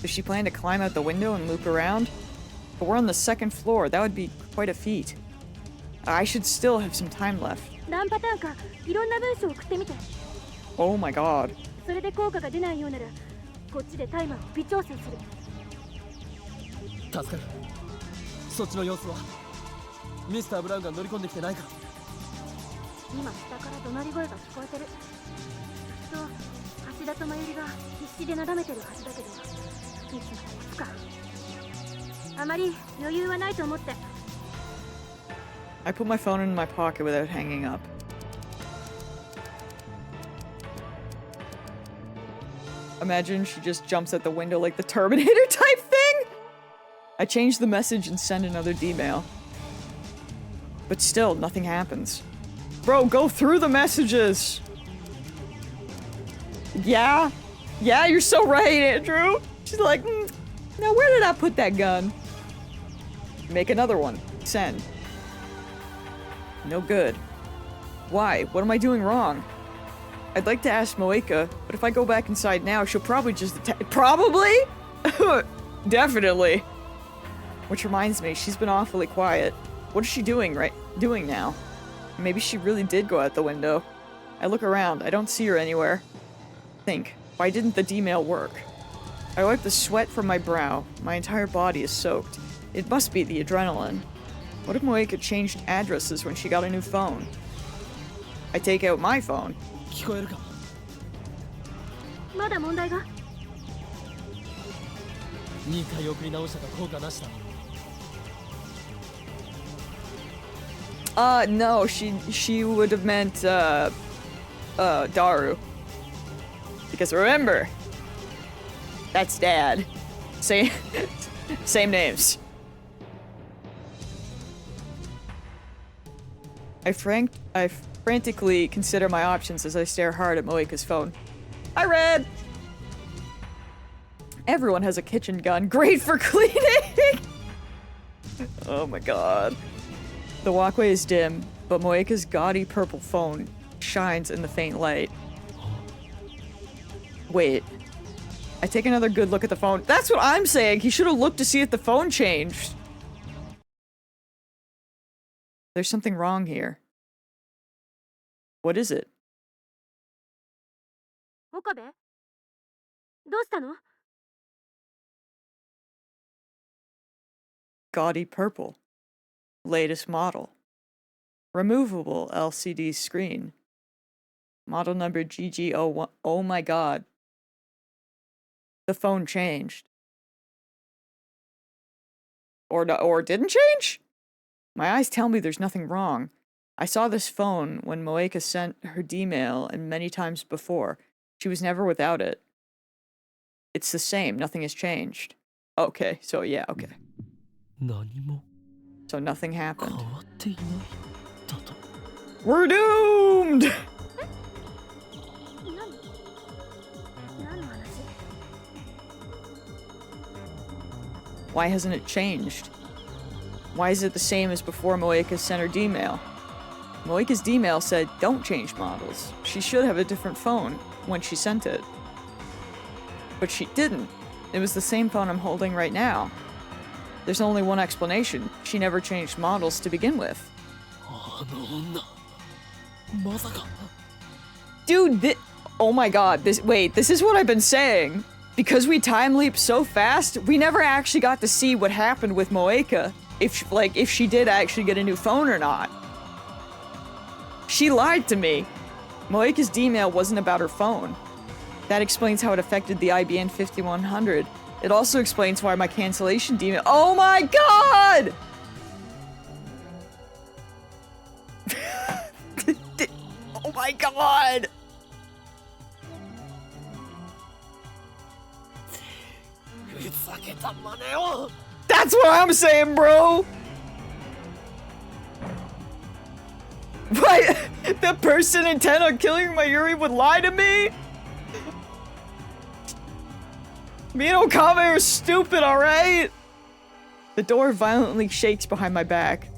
Does she plan to climb out the window and loop around? But we're on the second floor. That would be quite a feat. I should still have some time left. 何パターンかいろんな文章を送ってみて。 Oh my god. それで効果が出ないようならこっちでタイマーを微調整する。助かる。そっちの様子はミスター・ブラウンが乗り込んできてないか。今下から怒鳴り声が聞こえてる。きっと橋田と真由里が必死でなだめてるはずだけどいつまで持つか。あまり余裕はないと思って。 I put my phone in my pocket without hanging up. Imagine she just jumps out the window like the Terminator type thing? I change the message and send another D-mail. But still, nothing happens. Bro, go through the messages! Yeah? Yeah, you're so right, Andrew! She's like, now where did I put that gun? Make another one. Send. No good. Why? What am I doing wrong? I'd like to ask Moeka, but if I go back inside now, she'll probably just attack- Probably? Definitely. Which reminds me, she's been awfully quiet. What is she doing now? Maybe she really did go out the window. I look around, I don't see her anywhere. Think, why didn't the D-mail work? I wipe the sweat from my brow. My entire body is soaked. It must be the adrenaline. What if Moeka changed addresses when she got a new phone? I take out my phone. 聞こえるか。まだ問題が。2回送り直したが効果なしだ。No, she would have meant, Daru. Because remember, that's Dad. Same, same names. I frantically consider my options as I stare hard at Moeka's phone. Hi, Red! Everyone has a kitchen gun. Great for cleaning! Oh my god. The walkway is dim, but Moeka's gaudy purple phone shines in the faint light. Wait. I take another good look at the phone. That's what I'm saying! He should have looked to see if the phone changed. There's something wrong here. What is it? 岡部どうしたの Gaudy purple. Latest model. Removable LCD screen. Model number GG01. Oh my god. The phone changed. Or didn't change? My eyes tell me there's nothing wrong. I saw this phone when Moeka sent her D-mail and many times before. She was never without it. It's the same. Nothing has changed. Okay, so yeah, okay. 何も So nothing 変 happened. わっていないだと We're doomed! 何の話 Why hasn't it changed? Why is it the same as before Moeka sent her D-mail? Moeka's D-mail said, don't change models. She should have a different phone when she sent it. But she didn't. It was the same phone I'm holding right now. There's only one explanation. She never changed models to begin with. あの女まさか Dude, oh my god, this is what I've been saying. Because we time leap so fast, we never actually got to see what happened with Moeka. If she did actually get a new phone or not. She lied to me. Moeka's D-mail wasn't about her phone. That explains how it affected the IBN 5100. It also explains why my cancellation D-mail— Oh my god! Oh my god! ふざけた真似を That's what I'm saying, bro! What? The person intent on killing my Yuri would lie to me? Me and Okame are stupid, alright? The door violently shakes behind my back.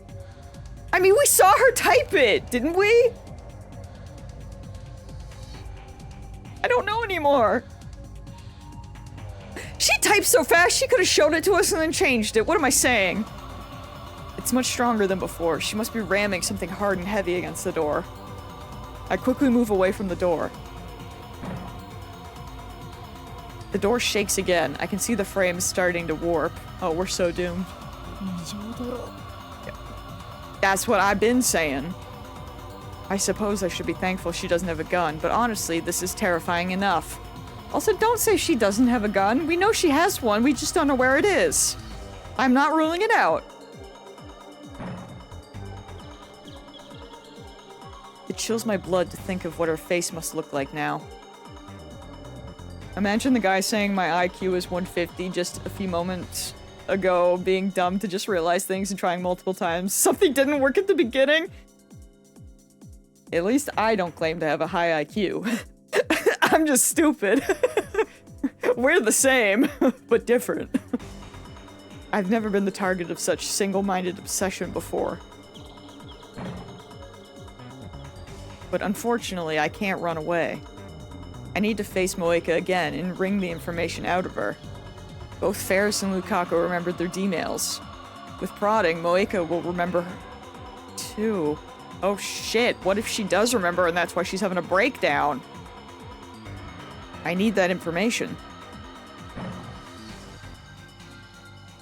I mean, we saw her type it, didn't we? I don't know anymore. She typed so fast, she could have showed it to us and then changed it. What am I saying? It's much stronger than before. She must be ramming something hard and heavy against the door. I quickly move away from the door. The door shakes again. I can see the frames starting to warp. Oh, we're so doomed. 異常だろ That's what I've been saying. I suppose I should be thankful she doesn't have a gun, but honestly, this is terrifying enough. Also, don't say she doesn't have a gun. We know she has one, we just don't know where it is. I'm not ruling it out. It chills my blood to think of what her face must look like now. Imagine the guy saying my IQ is 150 just a few moments ago, being dumb to just realize things and trying multiple times. Something didn't work at the beginning. At least I don't claim to have a high IQ. I'm just stupid. We're the same, but different. I've never been the target of such single-minded obsession before. But unfortunately, I can't run away. I need to face Moeka again and wring the information out of her. Both Ferris and Lukaku remembered their D-mails. With prodding, Moeka will remember her too. Oh shit, what if she does remember and that's why she's having a breakdown? I need that information.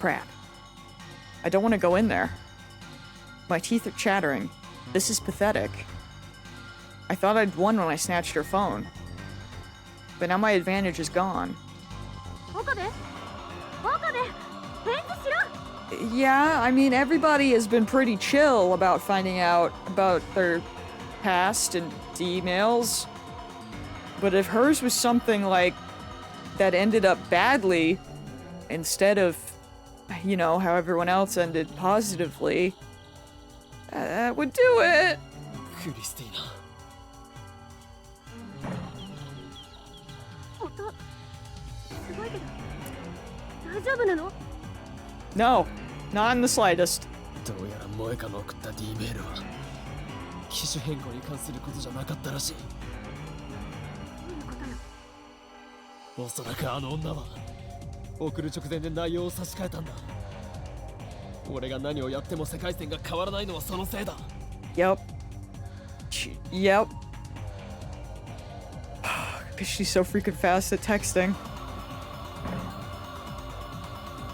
Crap. I don't want to go in there. My teeth are chattering. This is pathetic. I thought I'd won when I snatched her phone. But now my advantage is gone. Yeah, I mean, everybody has been pretty chill about finding out about their past and emails. But if hers was something like that ended up badly instead of, you know, how everyone else ended positively, that would do it. クリスティーナ。音すごいけど大丈夫なの？ No, not in the slightest. どうやら萌香の送った D メールは機種変更に関することじゃなかったらしい。どういうことよ？おそらくあの女は送る直前で内容を差し替えたんだ。俺が何をやっても世界線が変わらないのはそのせいだ。 Yep. Yep. Because she's so freaking fast at texting.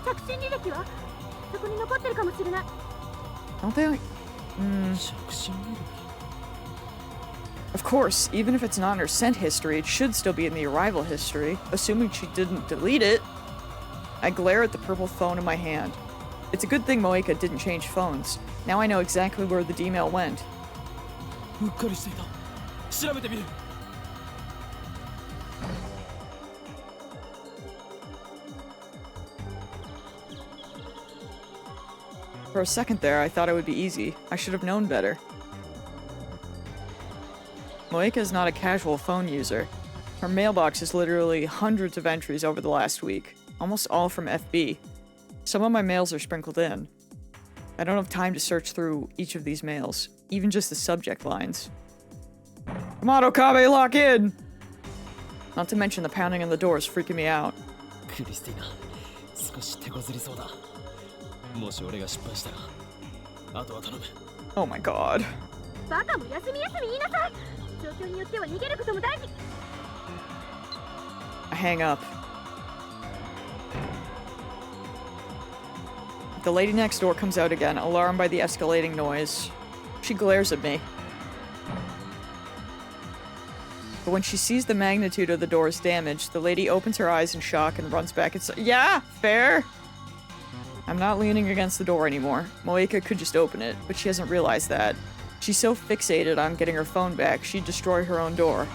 着信履歴はそこに残ってるかもしれない。 Don't they like... 着信履歴 Of course, even if it's not in her sent history, it should still be in the arrival history, assuming she didn't delete it. I glare at the purple phone in my hand. It's a good thing Moeka didn't change phones. Now I know exactly where the D-mail went. うっかりしていた。調べてみる。 For a second there, I thought it would be easy. I should have known better. Moeka is not a casual phone user. Her mailbox is literally hundreds of entries over the last week, almost all from FB. Some of my mails are sprinkled in. I don't have time to search through each of these mails, even just the subject lines. Come on, Okabe, lock in! Not to mention the pounding on the door is freaking me out. クリスティーナ、少し手こずりそうだ。もし俺が失敗したら、あとは頼む。 Oh my god. バカも休み休み言いなさい。状況によっては逃げることも大事。 I hang up. The lady next door comes out again, alarmed by the escalating noise. She glares at me. But when she sees the magnitude of the door's damage, the lady opens her eyes in shock and runs back inside. Yeah, fair. I'm not leaning against the door anymore. Moeka could just open it, but she hasn't realized that. She's so fixated on getting her phone back, she'd destroy her own door.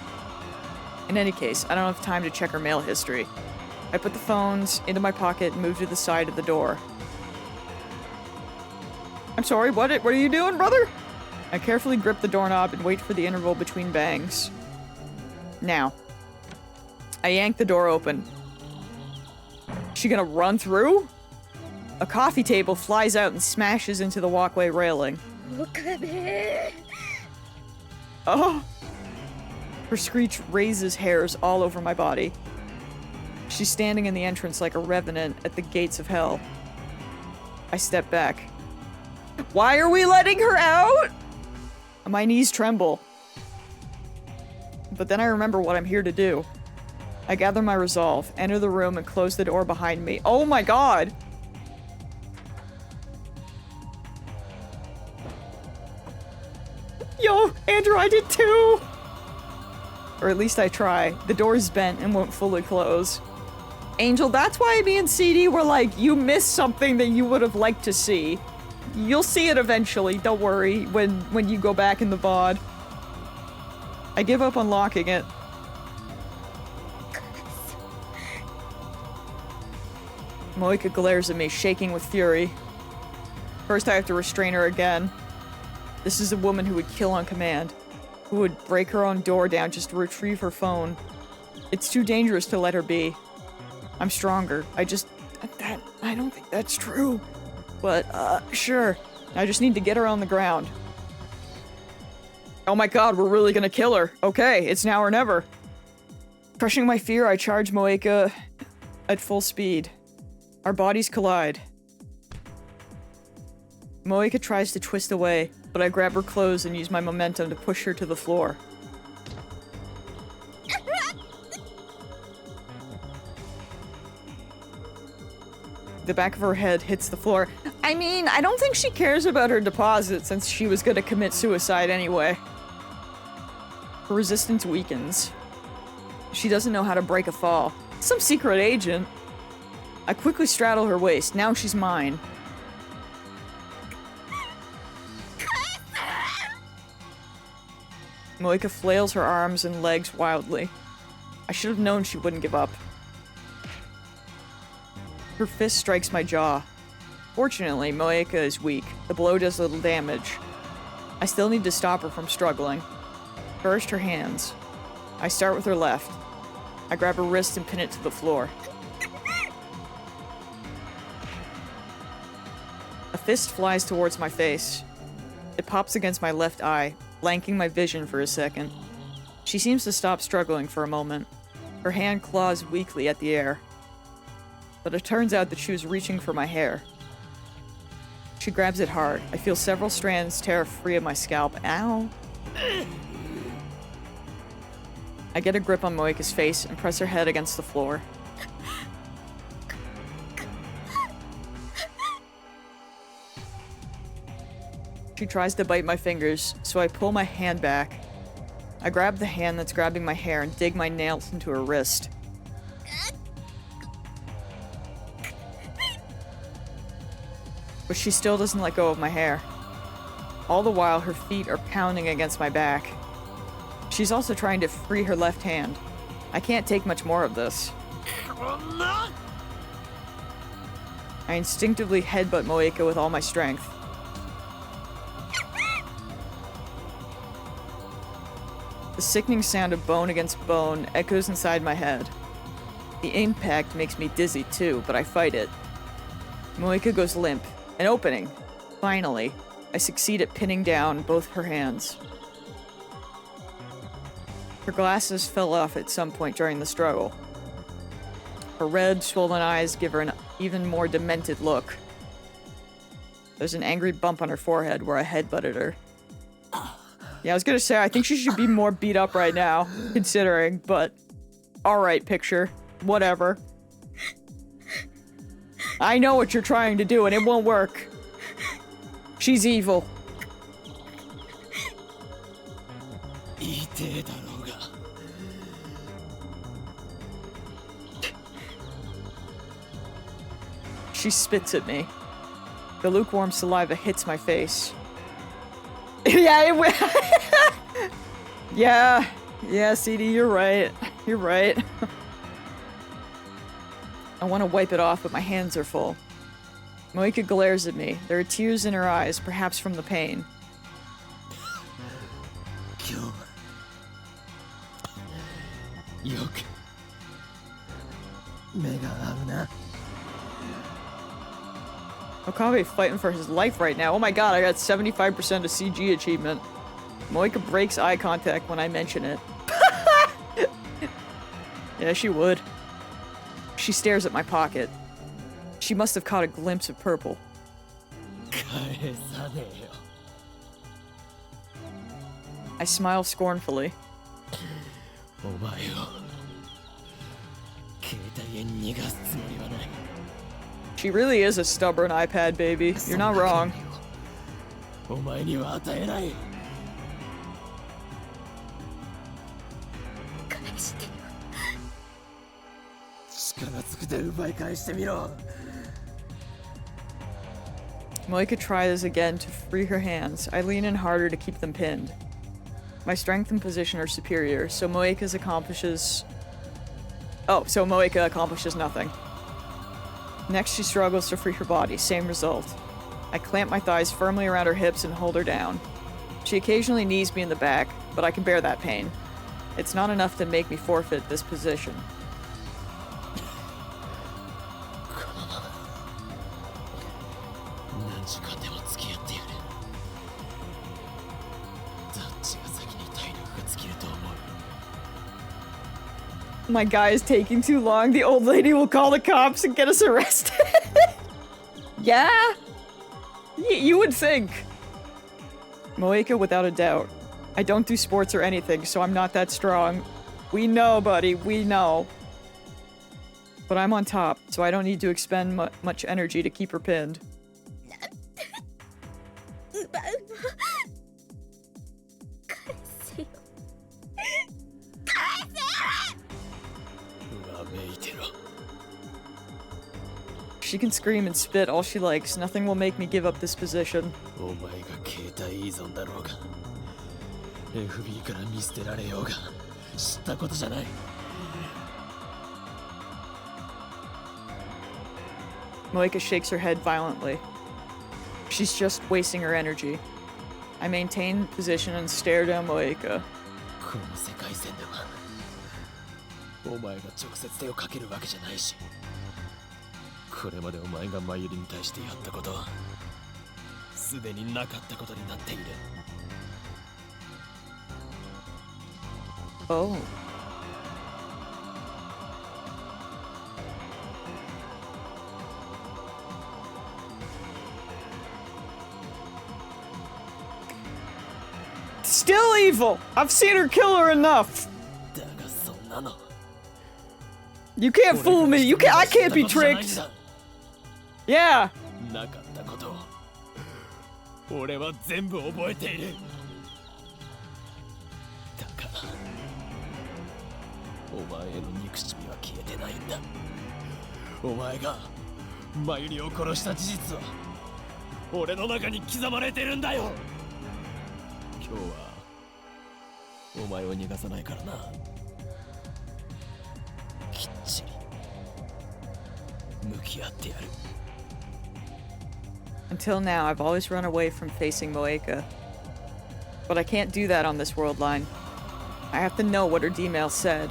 In any case, I don't have time to check her mail history. I put the phones into my pocket and move to the side of the door. I'm sorry, what are you doing, brother? I carefully grip the doorknob and wait for the interval between bangs. Now. I yank the door open. She gonna run through? A coffee table flies out and smashes into the walkway railing. Oh! Her screech raises hairs all over my body. She's standing in the entrance like a revenant at the gates of hell. I step back. Why are we letting her out? My knees tremble. But then I remember what I'm here to do. I gather my resolve, enter the room, and close the door behind me. Oh my god! Yo, Andrew, I did too! Or at least I try. The door's bent and won't fully close. Angel, that's why me and CD were like, you missed something that you would have liked to see. You'll see it eventually, don't worry, when you go back in the VOD. I give up on locking it. Moeka glares at me, shaking with fury. First I have to restrain her again. This is a woman who would kill on command, who would break her own door down just to retrieve her phone. It's too dangerous to let her be. I'm stronger. I don't think that's true. But, sure. I just need to get her on the ground. Oh my god, we're really gonna kill her. Okay, it's now or never. Crushing my fear, I charge Moeka at full speed. Our bodies collide. Moeka tries to twist away, but I grab her clothes and use my momentum to push her to the floor. The back of her head hits the floor. I mean, I don't think she cares about her deposit since she was gonna commit suicide anyway. Her resistance weakens. She doesn't know how to break a fall. Some secret agent. I quickly straddle her waist. Now she's mine. Moeka flails her arms and legs wildly. I should have known she wouldn't give up. Her fist strikes my jaw. Fortunately, Moeka is weak. The blow does little damage. I still need to stop her from struggling. First, her hands. I start with her left. I grab her wrist and pin it to the floor. A fist flies towards my face. It pops against my left eye, blanking my vision for a second. She seems to stop struggling for a moment. Her hand claws weakly at the air. But it turns out that she was reaching for my hair. She grabs it hard. I feel several strands tear free of my scalp. Ow. I get a grip on Moeka's face and press her head against the floor. She tries to bite my fingers, so I pull my hand back. I grab the hand that's grabbing my hair and dig my nails into her wrist. But she still doesn't let go of my hair. All the while, her feet are pounding against my back. She's also trying to free her left hand. I can't take much more of this. I instinctively headbutt Moeka with all my strength. The sickening sound of bone against bone echoes inside my head. The impact makes me dizzy too, but I fight it. Moeka goes limp. An opening. Finally, I succeed at pinning down both her hands. Her glasses fell off at some point during the struggle. Her red, swollen eyes give her an even more demented look. There's an angry bump on her forehead where I headbutted her. Yeah, I was gonna say, I think she should be more beat up right now, considering, but... Alright, picture. Whatever. I know what you're trying to do, and it won't work. She's evil. She spits at me. The lukewarm saliva hits my face. Yeah, CD, you're right. You're right. I want to wipe it off, but my hands are full. Moeka glares at me. There are tears in her eyes, perhaps from the pain. Okabe fighting for his life right now. Oh my god, I got 75% of CG achievement. Moeka breaks eye contact when I mention it. Yeah, she would. She stares at my pocket. She must have caught a glimpse of purple. I smile scornfully. She really is a stubborn iPad baby. You're not wrong. Moeka tries again to free her hands. I lean in harder to keep them pinned. My strength and position are superior, so Moeka accomplishes nothing. Next, she struggles to free her body. Same result. I clamp my thighs firmly around her hips and hold her down. She occasionally knees me in the back, but I can bear that pain. It's not enough to make me forfeit this position. My guy is taking too long. The old lady will call the cops and get us arrested. Yeah? You would think. Moeka, without a doubt. I don't do sports or anything, so I'm not that strong. We know, buddy. We know. But I'm on top, so I don't need to expend much energy to keep her pinned. She can scream and spit all she likes. Nothing will make me give up this position. Moeka shakes her head violently. She's just wasting her energy. I maintain position and stare down Moeka. この世界線ではお前が直接手をかけるわけじゃないし、これまでお前がマユリに対してやったことはすでになかったことになっている。 Oh. Still evil! I've seen her kill her enough! だがそんなの You can't fool me! I can't be tricked! Yeah! なかったことを俺は全部覚えている。だからお前への憎しみは消えてないんだ。お前がマユリを殺した事実は俺の中に刻まれてるんだよ。今日はお前を逃がさないからな。きっちり向き合ってやる。 Until now, I've always run away from facing Moeka. But I can't do that on this world line. I have to know what her D-mail said.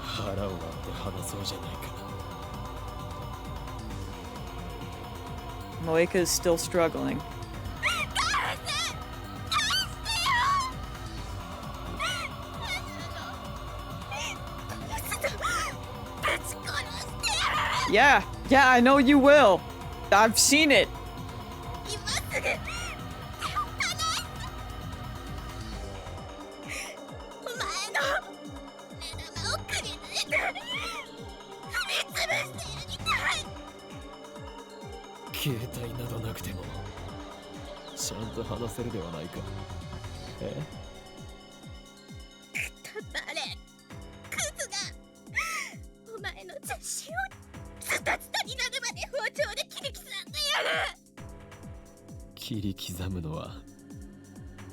腹を割って話そうじゃないか。 Moeka is still struggling. Yeah, I know you will. I've seen it. Keitai などなくてもちゃんと話せるではないか。え？誰クズがお前の邪心をズタズタになるまで包丁で切り刻んでやる。切り刻むのは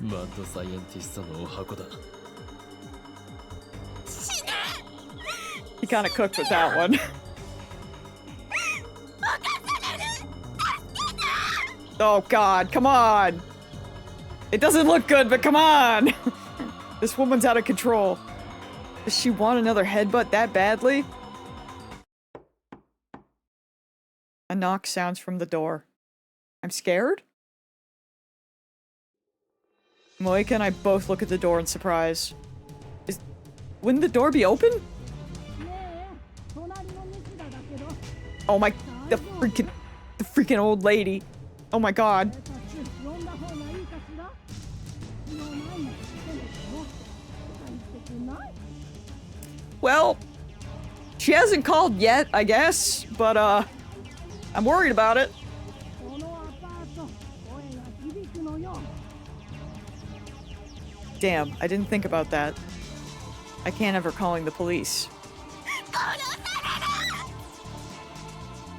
マッドサイエンティストのお箱だ。 He kind of cooked with that one. Oh god, come on! It doesn't look good, but come on! This woman's out of control. Does she want another headbutt that badly? A knock sounds from the door. I'm scared? Moeka and I both look at the door in surprise. Wouldn't the door be open? Oh my, the freaking old lady. Oh my god. Well, she hasn't called yet, I guess, but I'm worried about it. Damn, I didn't think about that. I can't have her calling the police.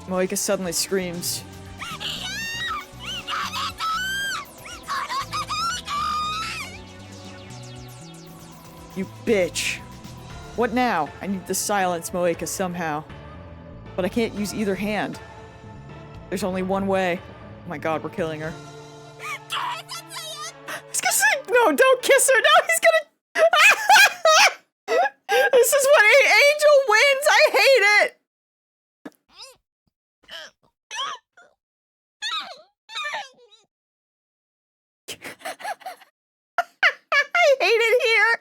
Moeka suddenly screams. You bitch. What now? I need to silence Moeka somehow. But I can't use either hand. There's only one way. Oh my god, we're killing her. I was gonna say, no, don't kiss her. No, he's gonna... This is when Angel wins. I hate it. I hate it here.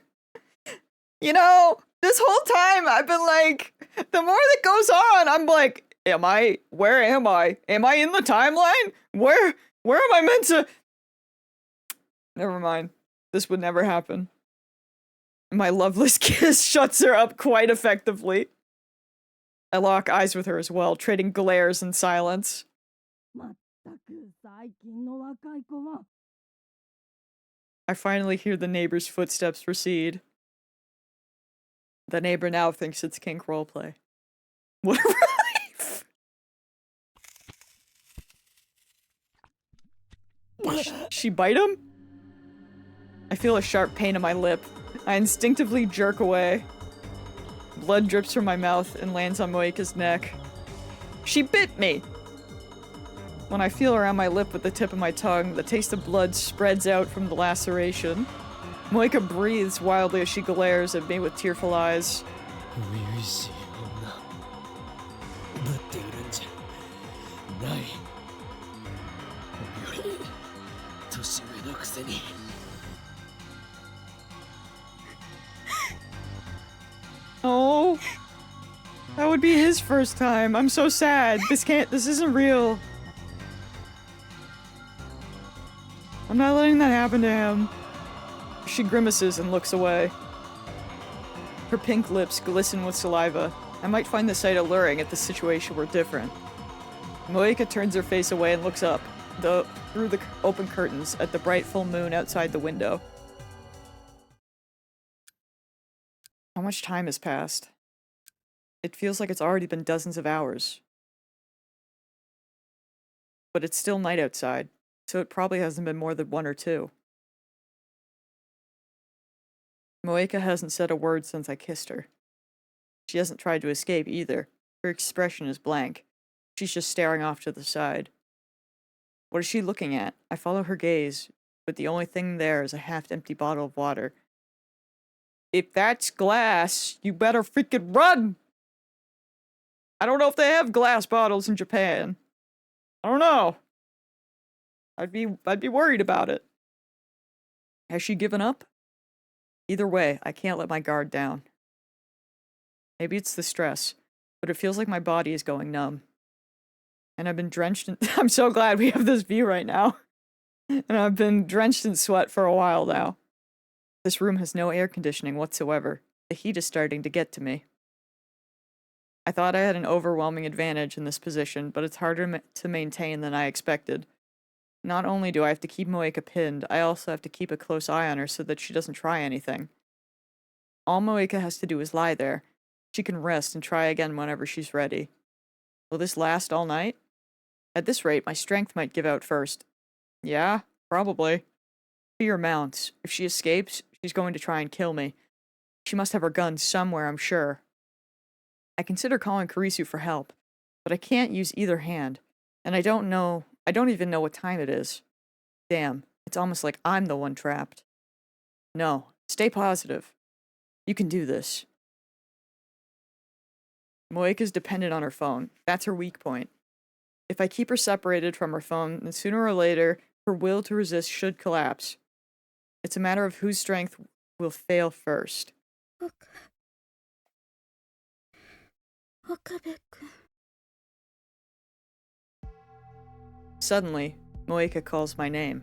You know, this whole time I've been like, the more that goes on, I'm like, where am I? Am I in the timeline? Where am I meant to? Never mind. This would never happen. My loveless kiss shuts her up quite effectively. I lock eyes with her as well, trading glares in silence. I finally hear the neighbor's footsteps recede. The neighbor now thinks it's kink roleplay. What a relief! She bite him? I feel a sharp pain in my lip. I instinctively jerk away. Blood drips from my mouth and lands on Moika's neck. She bit me! When I feel around my lip with the tip of my tongue, the taste of blood spreads out from the laceration. Moika breathes wildly as she glares at me with tearful eyes. 初々しい女ぶって売るんじゃない俺より年上のくせに Oh, that would be his first time. I'm so sad. This isn't real. I'm not letting that happen to him. She grimaces and looks away. Her pink lips glisten with saliva. I might find the sight alluring if the situation were different. Moika turns her face away and looks up, through the open curtains, at the bright full moon outside the window. How much time has passed? It feels like it's already been dozens of hours. But it's still night outside, so it probably hasn't been more than 1 or 2. Moika hasn't said a word since I kissed her. She hasn't tried to escape either. Her expression is blank. She's just staring off to the side. What is she looking at? I follow her gaze, but the only thing there is a half-empty bottle of water. If that's glass, you better freaking run! I don't know if they have glass bottles in Japan. I don't know. I'd be worried about it. Has she given up? Either way, I can't let my guard down. Maybe it's the stress, but it feels like my body is going numb. And I've been drenched in- I'm so glad we have this view right now. And I've been drenched in sweat for a while now. This room has no air conditioning whatsoever. The heat is starting to get to me. I thought I had an overwhelming advantage in this position, but it's harder to maintain than I expected. Not only do I have to keep Moika pinned, I also have to keep a close eye on her so that she doesn't try anything. All Moika has to do is lie there. She can rest and try again whenever she's ready. Will this last all night? At this rate, my strength might give out first. Yeah, probably. Fear mounts. If she escapes, she's going to try and kill me. She must have her gun somewhere, I'm sure. I consider calling Kurisu for help, but I can't use either hand, and I don't even know what time it is. Damn, it's almost like I'm the one trapped. No, stay positive. You can do this. Moika's dependent on her phone. That's her weak point. If I keep her separated from her phone, then sooner or later, her will to resist should collapse. It's a matter of whose strength will fail first. Suddenly, Moika calls my name.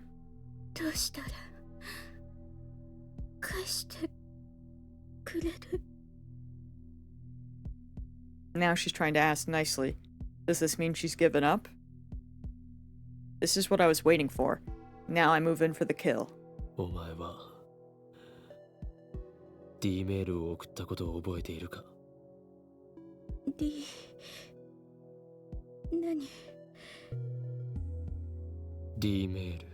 Now she's trying to ask nicely. Does this mean she's given up? This is what I was waiting for. Now I move in for the kill. お前は D メールを送ったことを覚えているか D 何 D メール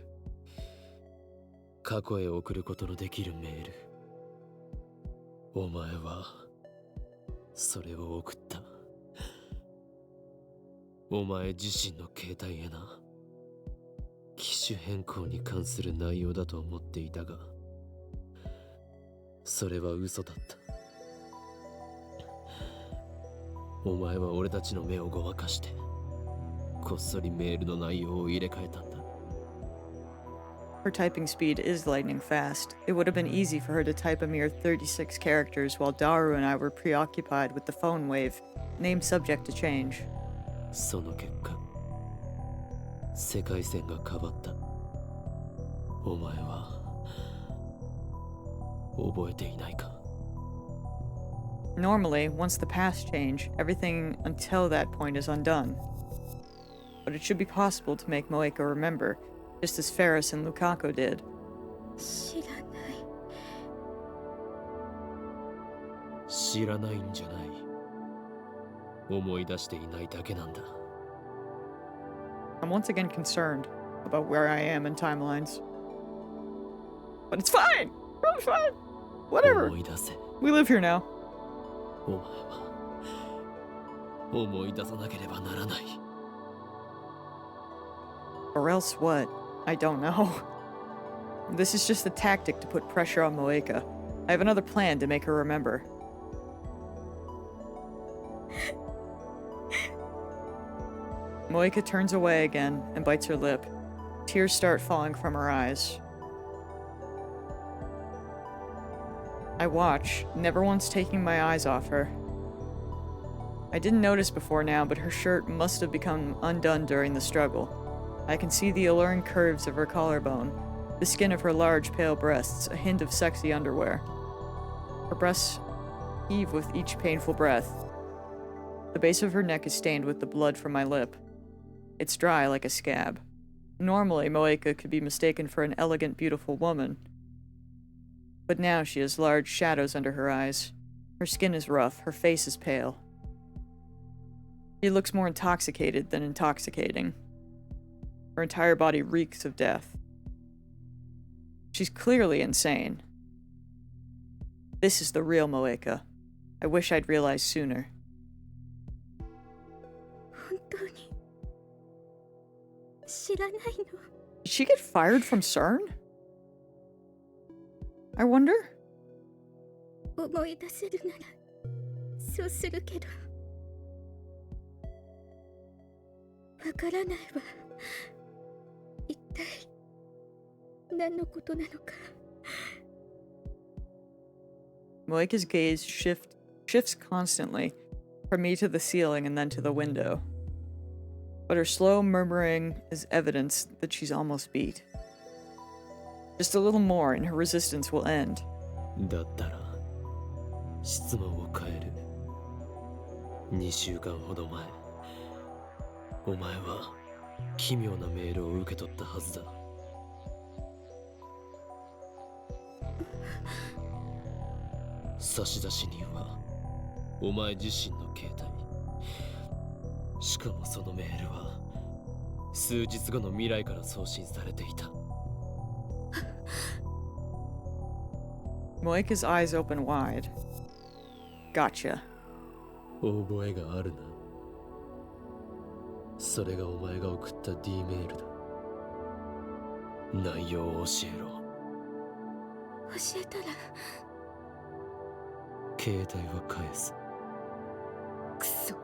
過去へ送ることのできるメールお前はそれを送ったお前自身の携帯へな機種変更に関する内容だと思っていたがそれは嘘だったお前は俺たちの目をごまかしてこっそりメールの内容を入れ替えたんだ Her typing speed is lightning fast. It would have been easy for her to type a mere 36 characters while Daru and I were preoccupied with the phone wave, named subject to change. その結果世界線が変わったお前は覚えていないか Normally, once the past change, everything until that point is undone. But it should be possible to make Moika remember, just as Ferris and Lukaku did. 知らない知らないんじゃない思い出していないだけなんだ I'm once again concerned about where I am in timelines. But it's fine! I'm fine! Whatever! 思い出せ We live here now. お前は思い出さなければならない。 Or else what? I don't know. This is just a tactic to put pressure on Moeka. I have another plan to make her remember. Moeka turns away again and bites her lip. Tears start falling from her eyes. I watch, never once taking my eyes off her. I didn't notice before now, but her shirt must have become undone during the struggle. I can see the alluring curves of her collarbone, the skin of her large, pale breasts, a hint of sexy underwear. Her breasts heave with each painful breath. The base of her neck is stained with the blood from my lip. It's dry like a scab. Normally, Moeka could be mistaken for an elegant, beautiful woman. But now she has large shadows under her eyes. Her skin is rough, her face is pale. She looks more intoxicated than intoxicating. Her entire body reeks of death. She's clearly insane. This is the real Moeka. I wish I'd realized sooner. 本当に知らないの？ Did she get fired from CERN? I wonder? 思い出せるならそうするけどわからないわ。一体何のことなのか。 Moeka's gaze shifts constantly, from me to the ceiling and then to the window. But her slow murmuring is evidence that she's almost beat. Just a little more and her resistance will end. だったら質問を変える。2週間ほど前、お前は奇妙なメールを受け取ったはずだ。差出人はお前自身の携帯。しかもそのメールは数日後の未来から送信されていた。 Moeka's eyes open wide. Gotcha. 覚えがあるな。それがお前が送った D メールだ。内容を教えろ。教えたら携帯は返す。クソ。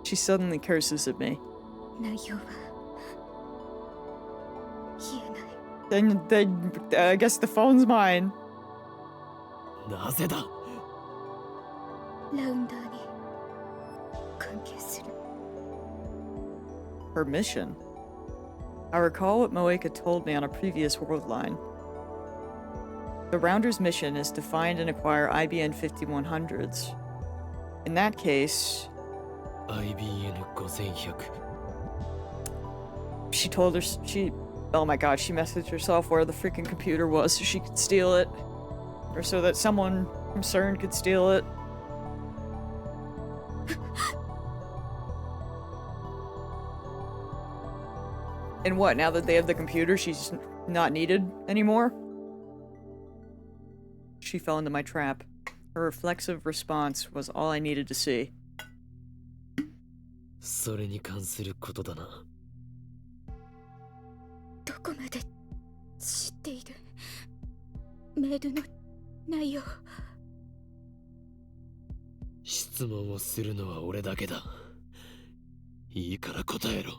She suddenly curses at me. 内容は言えない。 Then I guess the phone's mine. なぜだ。ラウンダーに関係する。 Her mission. I recall what Moeka told me on a previous world line. The Rounder's mission is to find and acquire IBN 5100s. In that case, IBN 5100。she told her oh my god, she messaged herself where the freaking computer was so she could steal it. Or so that someone from CERN could steal it. And what, now that they have the computer, she's not needed anymore? She fell into my trap. Her reflexive response was all I needed to see. それに関することだな。どこまで知っている？メールの内容。質問をするのは俺だけだ。いいから答えろ。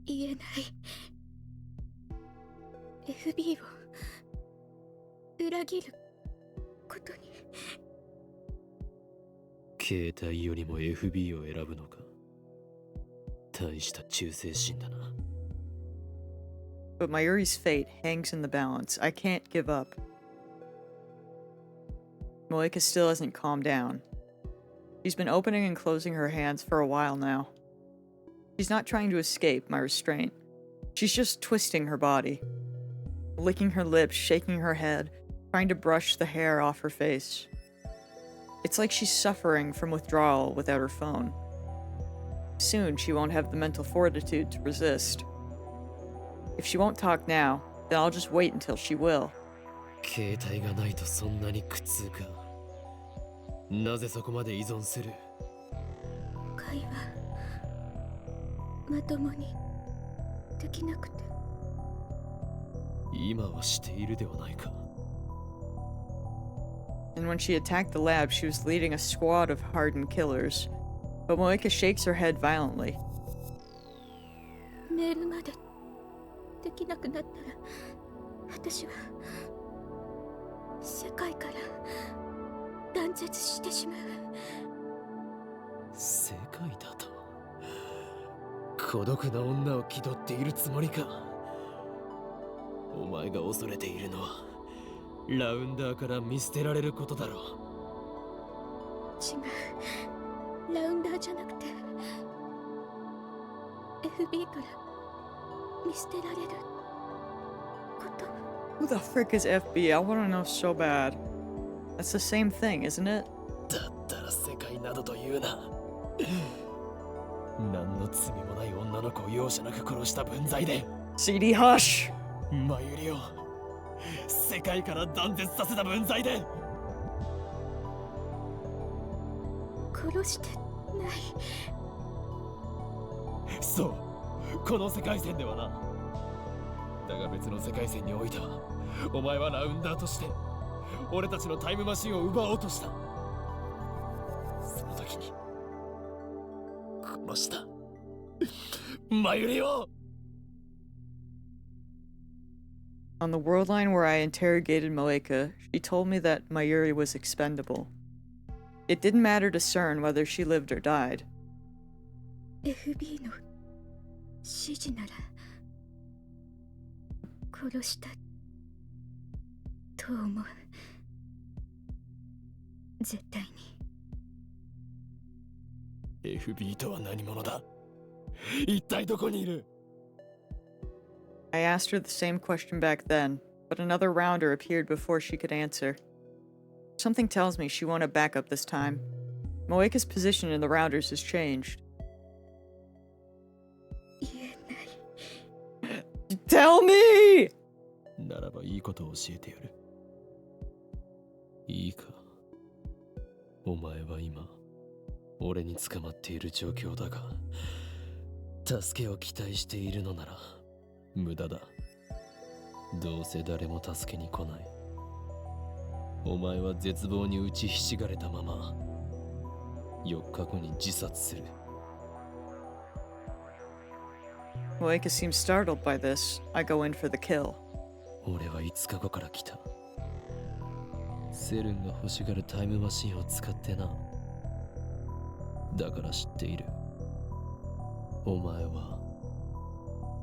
言えない。FB を裏切ることに。携帯よりも FB を選ぶのか。大した忠誠心だな。But Mayuri's fate hangs in the balance. I can't give up. Moeka still hasn't calmed down. She's been opening and closing her hands for a while now. She's not trying to escape my restraint. She's just twisting her body, licking her lips, shaking her head, trying to brush the hair off her face. It's like she's suffering from withdrawal without her phone. Soon she won't have the mental fortitude to resist. If she won't talk now, then I'll just wait until she will. 携帯がないとそんなに苦痛か。なぜそこまで依存する？会話まともにできなくて。今はしているではないか。And when she attacked the lab, she was leading a squad of hardened killers. But Moeka shakes her head violently. メールまでできなくなったら、私は世界から断絶してしまう。世界だと？孤独な女を気取っているつもりか。お前が恐れているのはラウンダーから見捨てられることだろう。違う、ラウンダーじゃなくて FB から見捨てられること。 Who the frick is FB? I want to know so bad. That's the same thing, isn't it? だったら世界などと言うな。何の罪もない女の子を容赦なく殺した分際で CD hush! マユリを世界から断絶させた分際で。殺してない。そう、この世界線ではな。だが別の世界線においては、お前はラウンダーとして俺たちのタイムマシンを奪おうとした。その時に殺したマユリを。On the world line where I interrogated Moeka, she told me that Mayuri was expendable. It didn't matter to CERN whether she lived or died. FB の指示なら殺したと思う。絶対に。 FB とは何者だ？一体どこにいる？ I asked her the same question back then, but another rounder appeared before she could answer. Something tells me she won't have backup this time. Moeka's position in the rounders has changed. 言えない。 Tell me! ならばいいことを教えてやる。いいか、お前は今俺に捕まっている状況だが、助けを期待しているのなら無駄だ。どうせ誰も助けに来ない。お前は絶望に打ちひしがれたまま4日後に自殺する。 Moeka seems startled by this. I go in for the kill. 俺は5日後から来た。セルンが欲しがるタイムマシンを使ってな。だから知っている。お前は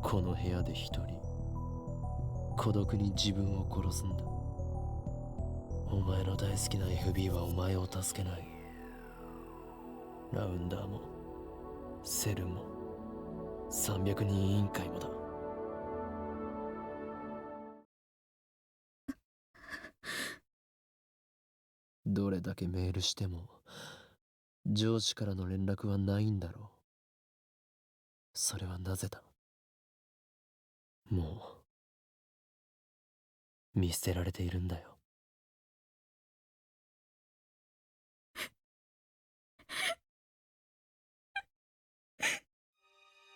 この部屋で一人孤独に自分を殺すんだ。お前の大好きな FB はお前を助けない。ラウンダーもセルンも300人委員会もだ。どれだけメールしても上司からの連絡はないんだろう。それはなぜだ？もう見捨てられているんだよ。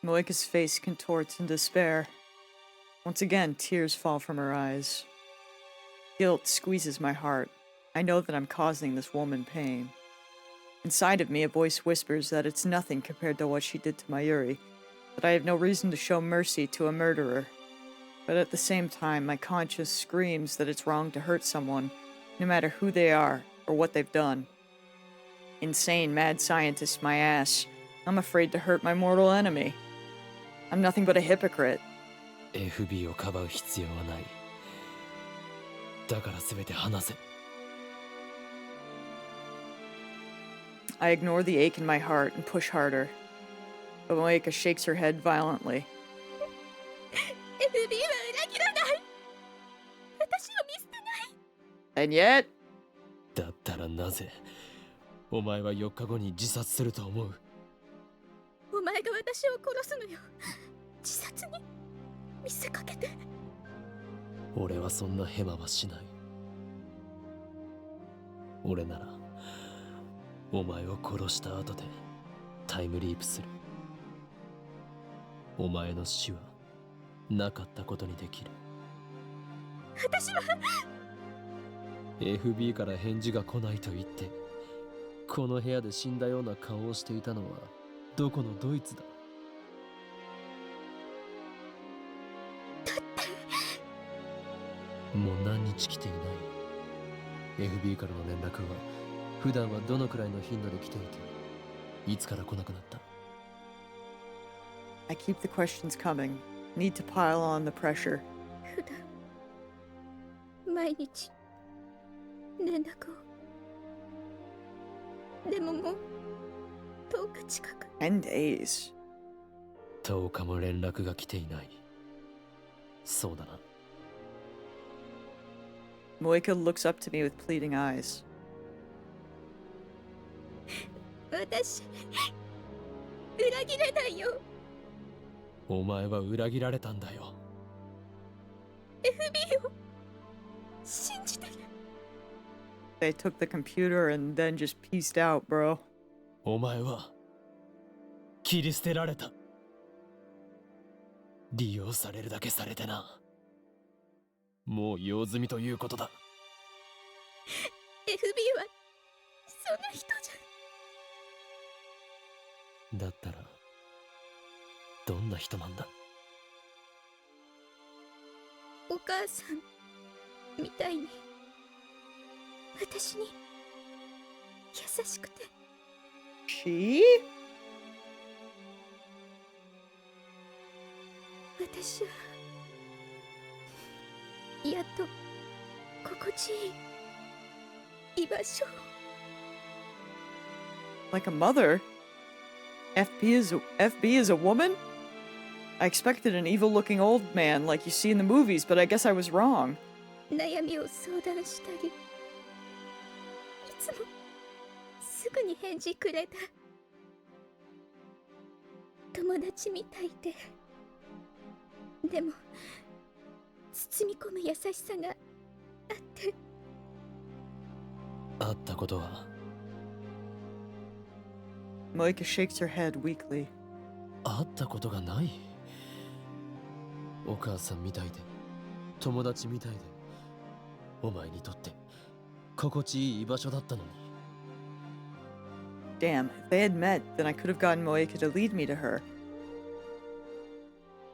Moeka's face contorts in despair. Once again, tears fall from her eyes. Guilt squeezes my heart. I know that I'm causing this woman pain. Inside of me, a voice whispers that it's nothing compared to what she did to Mayuri, that I have no reason to show mercy to a murderer. But at the same time, my conscience screams that it's wrong to hurt someone, no matter who they are or what they've done. Insane mad scientist, my ass. I'm afraid to hurt my mortal enemy. I'm nothing but a hypocrite. FB をかばう必要はない。だから全て話せ。I ignore the ache in my heart and push harder. But Moeka shakes her head violently. FB は裏切らない。私を見捨てない。 And yet... だったらなぜお前は4日後に自殺すると思う？お前が私を殺すのよ。自殺に見せかけて。俺はそんなヘマはしない。俺ならお前を殺した後でタイムリープする。お前の死はなかったことにできる。私は FB から返事が来ないと言ってこの部屋で死んだような顔をしていたのはどこのドイツだ。もう何日来ていない。 FB からの連絡は普段はどのくらいの頻度で来ていて、いつから来なくなった？ I keep the questions coming. Need to pile on the pressure. 普段毎日連絡を。でももう10日近く。 10 days. 10日も連絡が来ていない。そうだな。Moika looks up to me with pleading eyes. 私裏切れないよ。お前は裏切られたんだよ。 FB を信じてる。 They took the computer and then just pieced out, bro. お前は切り捨てられた。利用されるだけされてな。もう用済みということだ。 FB はそんな人じだったらどんな人なんだ？ゃ。お母さんみたいに私に優しくて。 She? 私はやっと心地いい居場所。 Like a mother? FB is a woman? I expected an evil-looking old man like you see in the movies, but I guess I was wrong. 悩みを相談したり、いつもすぐに返事くれた友達みたいで。でも包み込む優しさがあって。会ったことは？ Moika shakes her head weakly. 会ったことがない。お母さんみたいで友達みたいでお前にとって心地いい居場所だったのに。 Damn, if they had met, then I could have gotten Moika to lead me to her.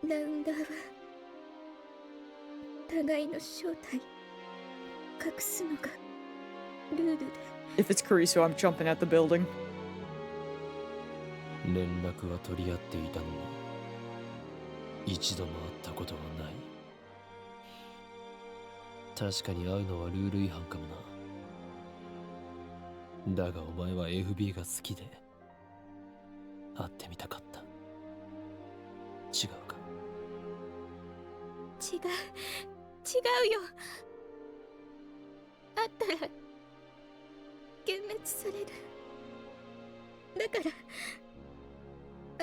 ラウンダーは互いの正体隠すのがルールで。 If it's Cariso, I'm jumping out the building. 連絡は取り合っていたのに一度も会ったことはない。確かに会うのはルール違反かもな。だがお前は FB が好きで会ってみたかった。違うか？違うよ。会ったら幻滅される。だから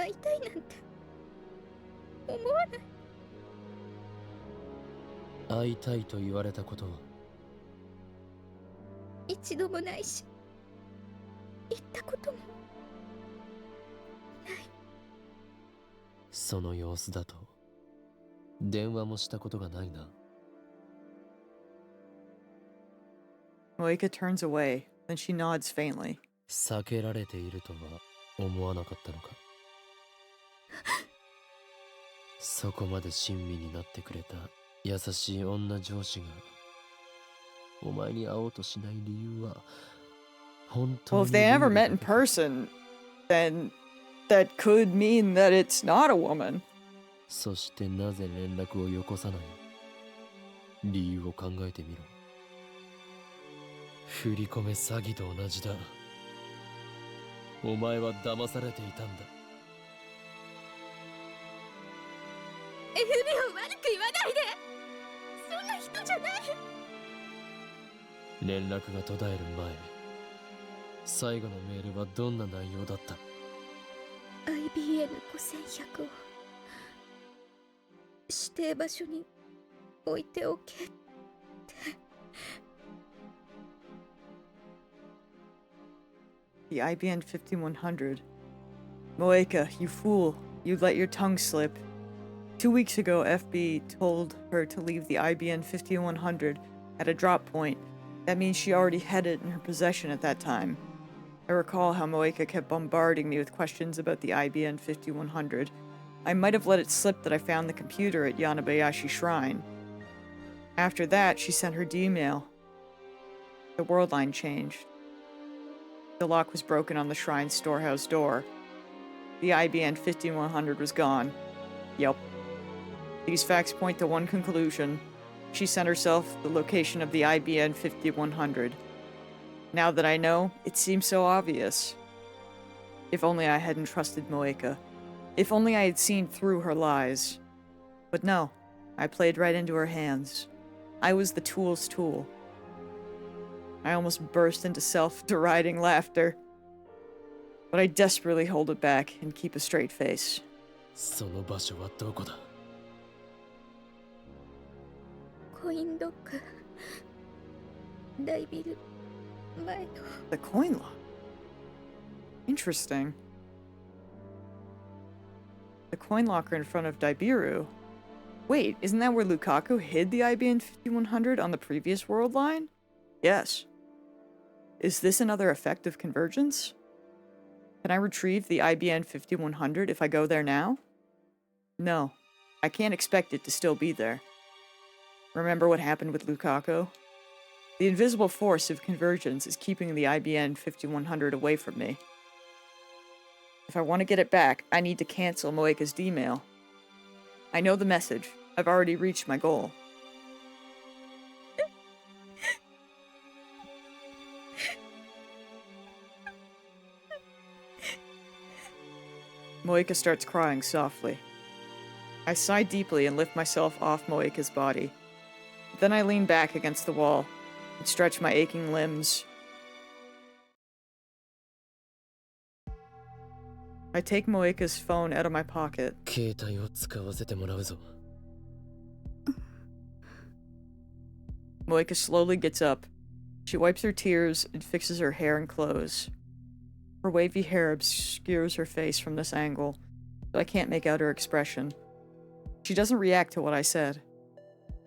会いたいなんて思わない。会いたいと言われたことは？一度もないし、言ったこともない。その様子だと電話もしたことがないな。 Moika turns away, then she nods faintly. 避けられているとは思わなかったのか？そこまで親身になってくれた優しい女上司がお前に会おうとしない理由は本当 Well, に if they ever met in ルールだけか？ person, then that could mean that it's not a woman. そしてなぜ連絡をよこさない？理由を考えてみろ。振り込め詐欺と同じだ。お前は騙されていたんだ。 FB を悪く言わないで。そんな人じゃない。連絡が途絶える前、最後のメールはどんな内容だった？ IBN5100 を指定場所に置いておけって。The IBN 5100. Moeka, you fool. You let your tongue slip. 2 weeks ago, FB told her to leave the IBN 5100 at a drop point. That means she already had it in her possession at that time. I recall how Moeka kept bombarding me with questions about the IBN 5100. I might have let it slip that I found the computer at Yanabayashi Shrine. After that, she sent her D-mail. The world line changed. The lock was broken on the shrine's storehouse door. The IBN 5100 was gone. Yep. These facts point to one conclusion. She sent herself the location of the IBN 5100. Now that I know, it seems so obvious. If only I hadn't trusted Moeka. If only I had seen through her lies. But no, I played right into her hands. I was the tool's tool. I almost burst into self-deriding laughter. But I desperately hold it back and keep a straight face. その場所はどこだ？コインロック。大ビル前の。 The coin lock. Interesting. The coin locker in front of Daibiru. Wait, isn't that where Lukaku hid the IBN 5100 on the previous world line? Yes. Is this another effect of convergence? Can I retrieve the IBN 5100 if I go there now? No. I can't expect it to still be there. Remember what happened with Lukaku? The invisible force of convergence is keeping the IBN 5100 away from me. If I want to get it back, I need to cancel Moeka's D-mail. I know the message. I've already reached my goal. Moeka starts crying softly. I sigh deeply and lift myself off Moeka's body. Then I lean back against the wall and stretch my aching limbs. I take Moeka's phone out of my pocket. 携帯を使わせてもらうぞ。 Moeka slowly gets up. She wipes her tears and fixes her hair and clothes. Her wavy hair obscures her face from this angle, so I can't make out her expression. She doesn't react to what I said.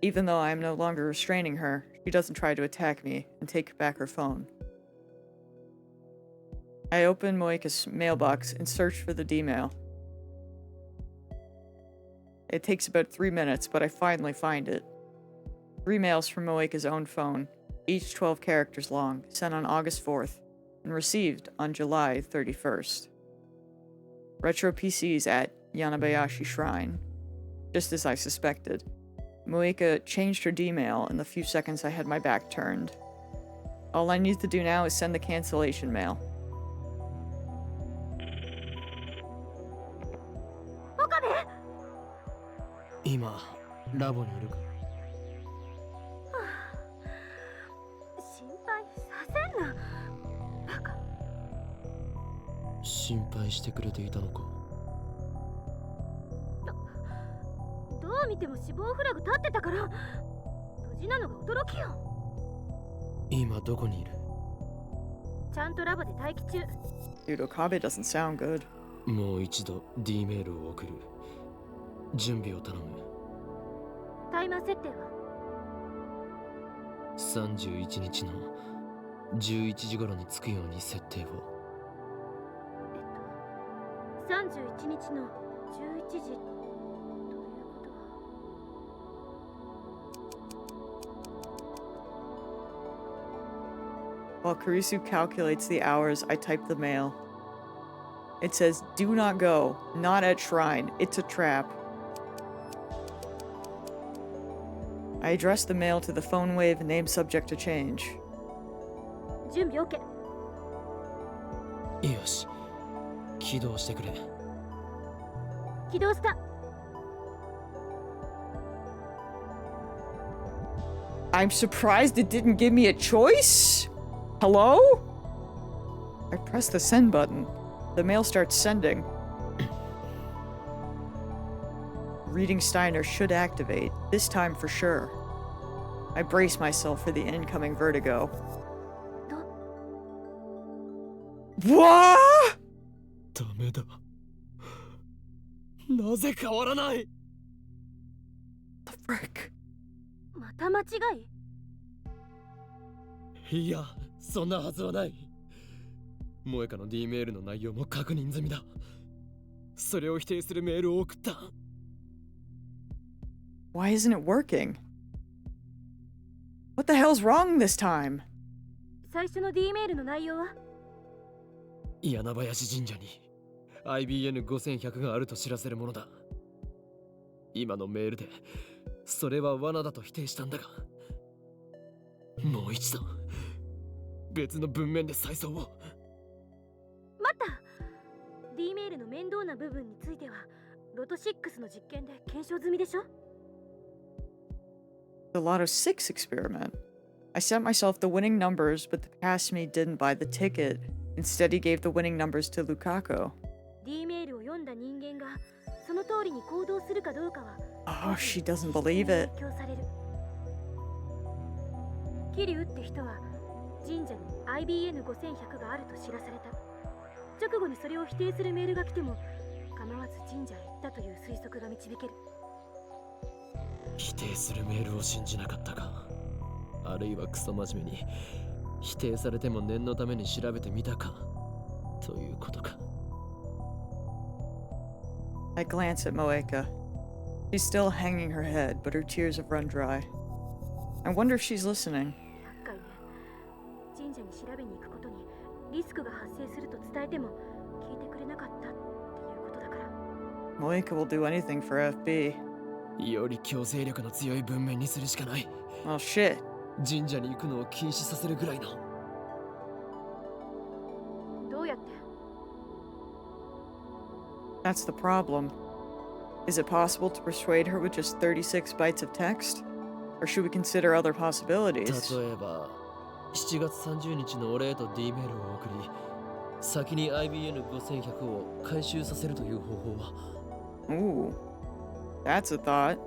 Even though I am no longer restraining her, she doesn't try to attack me and take back her phone. I open Moeka's mailbox and search for the D-mail. It takes about 3 minutes, but I finally find it. 3 mails from Moeka's own phone, each 12 characters long, sent on August 4th, and received on July 31st. Retro PCs at Yanabayashi Shrine. Just as I suspected. Moeka changed her D-mail in the few seconds I had my back turned. All I need to do now is send the cancellation mail. 今、ラボにいるか？心配させんな。バカ。心配してくれていたのか？どう見ても死亡フラグ立ってたから、無事なのが驚きよ。今どこにいる？ちゃんとラボで待機中。Dude, Okabe doesn't sound good. もう一度 D メールを送る。準備を頼む。タイマー設定は31日の11時頃に着くように設定を。31日の11時ということは。 While Kurisu calculates the hours, I type the mail. It says, "Do not go. Not at Shrine. It's a trap." I address the mail to the phone wave, name subject to change. 準備 OK。よし、起動してくれ。起動した。I'm surprised it didn't give me a choice? Hello? I press the send button. The mail starts sending. Reading Steiner should activate, this time for sure. I brace myself for the incoming vertigo. What? ダメだ。なぜ変わらない？ The frick? また間違い？いや、そんなはずはない。萌香の D メールの内容も確認済みだ。それを否定するメールを送った。Why isn't it working? What the hell's wrong this time? 最初の D メールの内容は？柳林神社に IBN5100 があると知らせるものだ。今のメールでそれは罠だと否定したんだが、もう一度別の文面で再送を。待った！ D メールの面倒な部分についてはロト6の実験で検証済みでしょ？ The Lotto 6 experiment. I sent myself the winning numbers, but the past me didn't buy the ticket. Instead, he gave the winning numbers to Lukaku. D メールを読んだ人間がその通りに行動するかどうかは Oh, she doesn't believe it. 影響される。桐生って人は神社に IBN5100 があると知らされた。直後にそれを否定するメールが来ても構わず神社へ行ったという推測が導ける。否定するメールを信じなかったか、あるいはクソ真面目に否定されても念のために調べてみたかということか。I glance at Moeka. She's still hanging her head, but her tears have run dry. I wonder if she's listening. 厄介ね。神社に調べに行くことにリスクが発生すると伝えても聞いてくれなかったっていうことだから。Moeka will do anything for FB. より強制力の強い文面にするしかない。 Well, shit. 神社に行くのを禁止させるぐらいの。どうやって？ That's the problem. Is it possible to persuade her with just 36 bytes of text? Or should we consider other possibilities? 例えば7月30日のお礼と D メールを送り、先に IBN5100 を回収させるという方法は。 Ooh. That's a thought.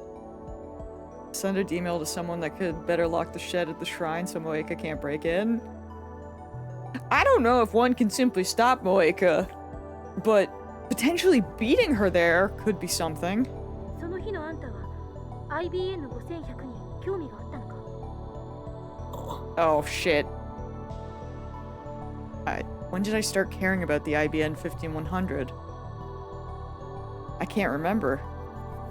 Send an email to someone that could better lock the shed at the shrine so Moeka can't break in. I don't know if one can simply stop Moeka, but potentially beating her there could be something. その日のあんたは IBN5100 に興味があったのか？ Oh shit. When did I start caring about the IBN 15100? I can't remember.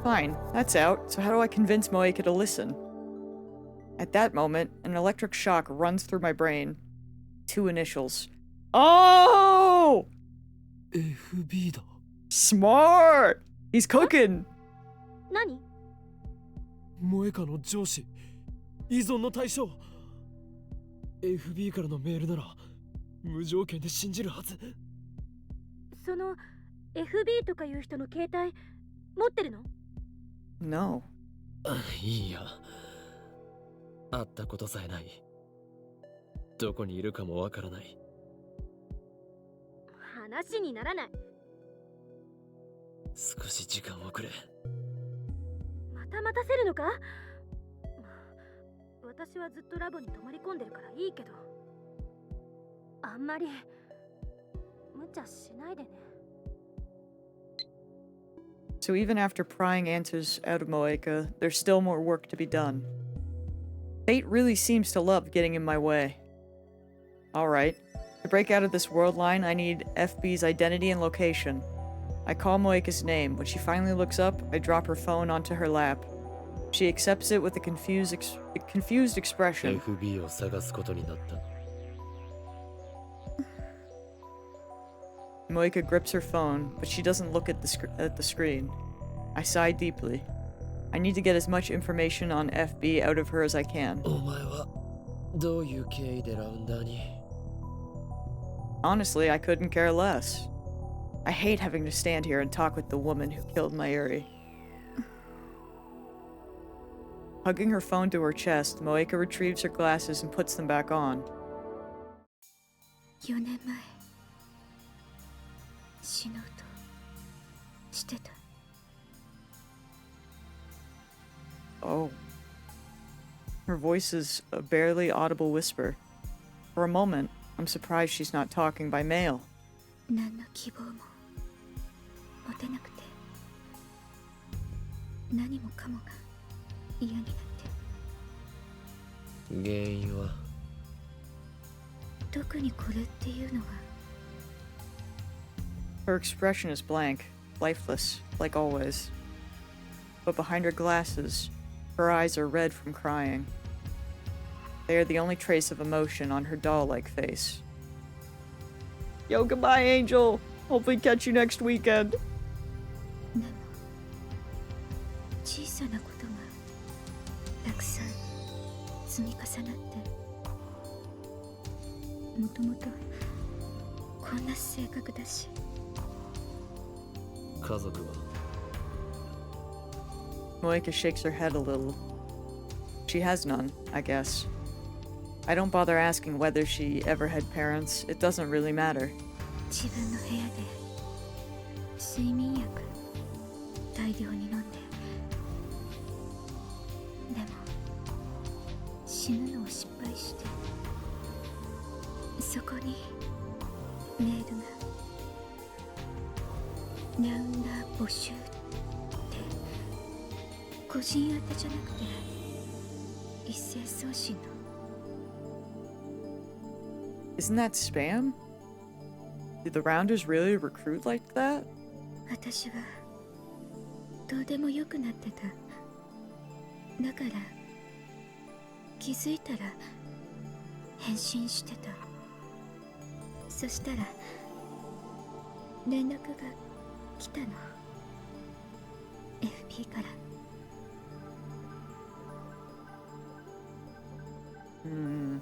Fine, that's out, so how do I convince Moeka to listen? At that moment, an electric shock runs through my brain. 2 initials. Oh! FB だ。 Smart! He's cooking! 何？萌香の上司、依存の対象。FB からのメールなら無条件で信じるはず。その FB とかいう人の携帯持ってるの？ No. いいや、会ったことさえない。どこにいるかもわからない。話にならない。少し時間をくれ。また待たせるのか？まあ、私はずっとラボに泊まり込んでるからいいけど、あんまり無茶しないでね。So even after prying answers out of Moeka, there's still more work to be done. Fate really seems to love getting in my way. Alright, to break out of this world line, I need FB's identity and location. I call Moeka's name. When she finally looks up, I drop her phone onto her lap. She accepts it with a confused expression. FB を探すことになった。 Moeka grips her phone, but she doesn't look at the screen. I sigh deeply. I need to get as much information on FB out of her as I can. お前はどういう経緯でラウンダーに？ Honestly, I couldn't care less. I hate having to stand here and talk with the woman who killed Mayuri. Hugging her phone to her chest, Moeka retrieves her glasses and puts them back on. 4年前死のうとしてた。 Oh. Her voice is a barely audible whisper. For a moment, I'm surprised she's not talking by mail. 何の希望も持てなくて、何もかもが嫌になって。原因は特にこれっていうのは Her expression is blank, lifeless, like always. But behind her glasses, her eyes are red from crying. They are the only trace of emotion on her doll-like face. Yo, goodbye, Angel! Hopefully catch you next weekend. でも小さなことがたくさん積み重なってもともとこんな性格だし。家族は Moeka shakes her head a little. She has none, I guess. I don't bother asking whether she ever had parents. It doesn't really matter. 自分の部屋で睡眠薬大量に飲んで、でも死ぬのを失敗して、そこにメールが「ニャンダー募集」って個人宛てじゃなくて一斉送信の。 Isn't that spam? Do the Rounders really recruit like that? 私はどうでもよくなってた。だから気づいたら返信してた。そしたら連絡が来たの。FP から。Hmm.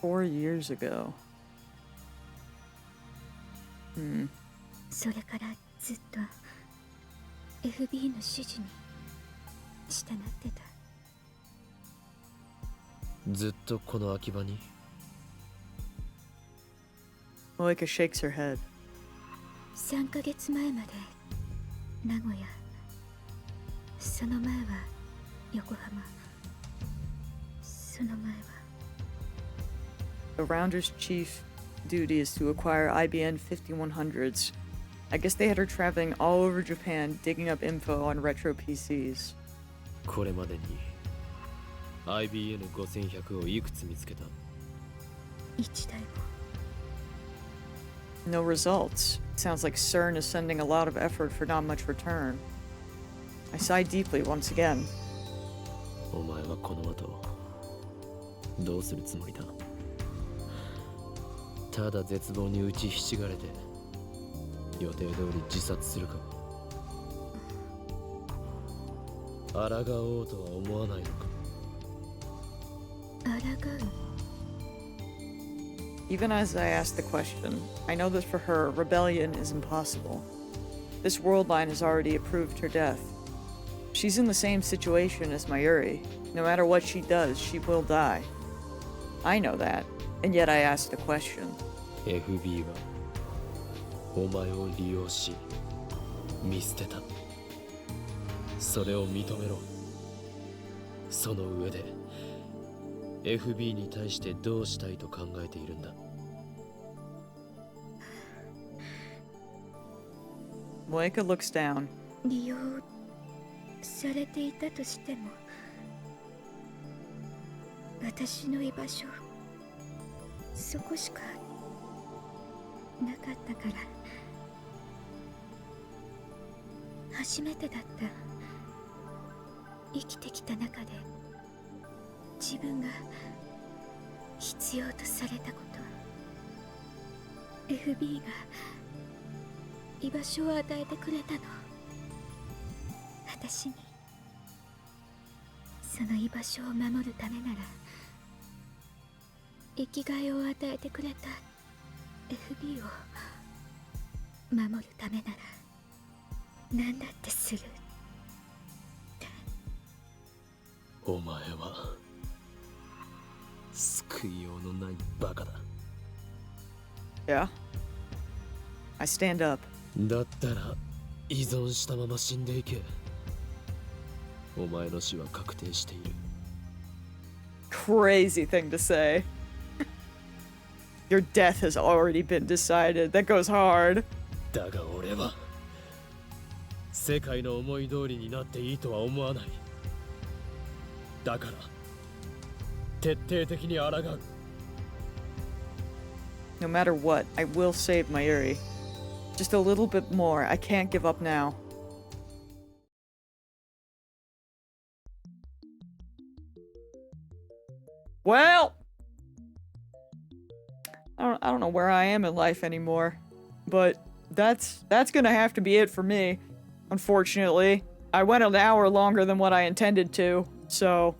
Four years ago. それからずっと FB の指示に従ってた。ずっとこの秋葉に Moeka shakes her head. 3ヶ月前まで名古屋、その前は横浜、その前は The Rounders' chief duty is to acquire IBN 5100s. I guess they had her traveling all over Japan digging up info on retro PCs. これまでに IBN5100 をいくつ見つけた？一台も。 No results. Sounds like CERN is sending a lot of effort for not much return. I sigh deeply once again. お前はこの後どうするつもりだ？ただ絶望に打ちひしがれて予定通り自殺するか？抗おうとは思わないのか？抗う。 Even as I ask the question, I know that for her, rebellion is impossible. This world line has already approved her death. She's in the same situation as Mayuri. No matter what she does, she will die. I know that, and yet I ask the question. FB はお前を利用し見捨てた。それを認めろ。その上で FB に対してどうしたいと考えているんだ。Moeka looks down. 利用されていたとしても、私の居場所、そこしかなかったから。初めてだった。生きてきた中で自分が必要とされたこと。FB が居場所を与えてくれたの。私にその居場所を守るためなら、生きがいを与えてくれた FB を守るためなら何だってする。お前は救いようのないバカだ。Yeah? I stand up. だったら依存したまま死んでいけ。お前の死は確定している。 Crazy thing to say. Your death has already been decided. That goes hard. だが俺は世界の思い通りになっていいとは思わない。だから徹底的に抗う。 No matter what, I will save Mayuri. Just a little bit more. I can't give up now. Well, I don't know where I am in life anymore, but that's gonna have to be it for me. Unfortunately, I went an hour longer than what I intended to, so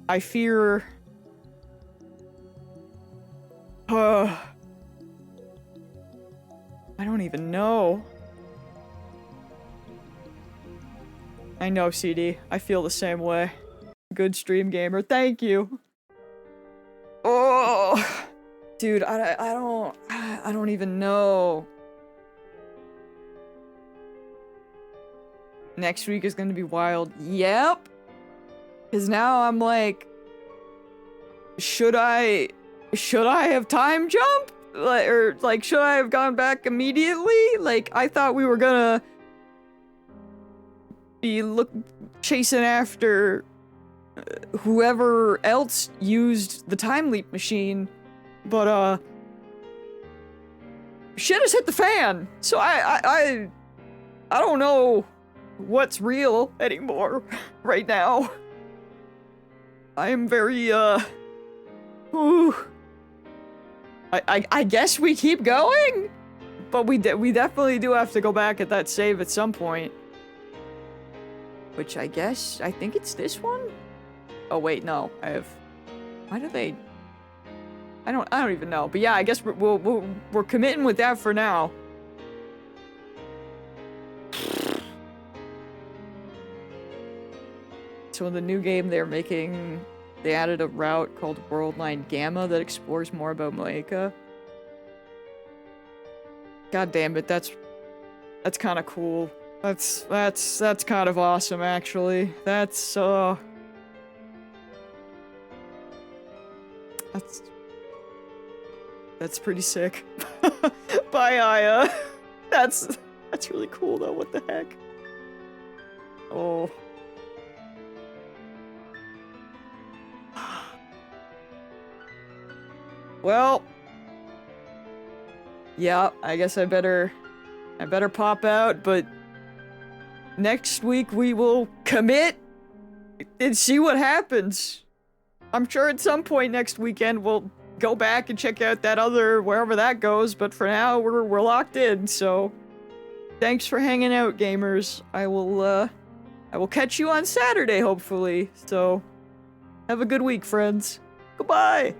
I fear. I don't even know. I know, CD. I feel the same way. Good stream gamer. Thank you. Oh, dude, I don't even know. Next week is gonna be wild. Yep. Cause now I'm like, should I have time jump? Or like, should I have gone back immediately? Like, I thought we were gonna be chasing after whoever else used the time leap machine, but shit has hit the fan. So I don't know what's real anymore right now. I am very ooh. I guess we keep going, but we definitely do have to go back at that save at some point. Which I think it's this one? Oh wait, no. Why do they? I don't even know. But yeah, I guess we're committing with that for now. So in the new game they added a route called World Line Gamma that explores more about Maeka. God damn it, that's kind of cool. That's kind of awesome, actually. That's pretty sick. Bye, Aya. That's really cool, though. What the heck? Oh. Well, yeah, I guess I better pop out, but next week we will commit and see what happens. I'm sure at some point next weekend we'll go back and check out that other, wherever that goes, but for now we're locked in, so thanks for hanging out, gamers. I will catch you on Saturday, hopefully, so have a good week, friends. Goodbye!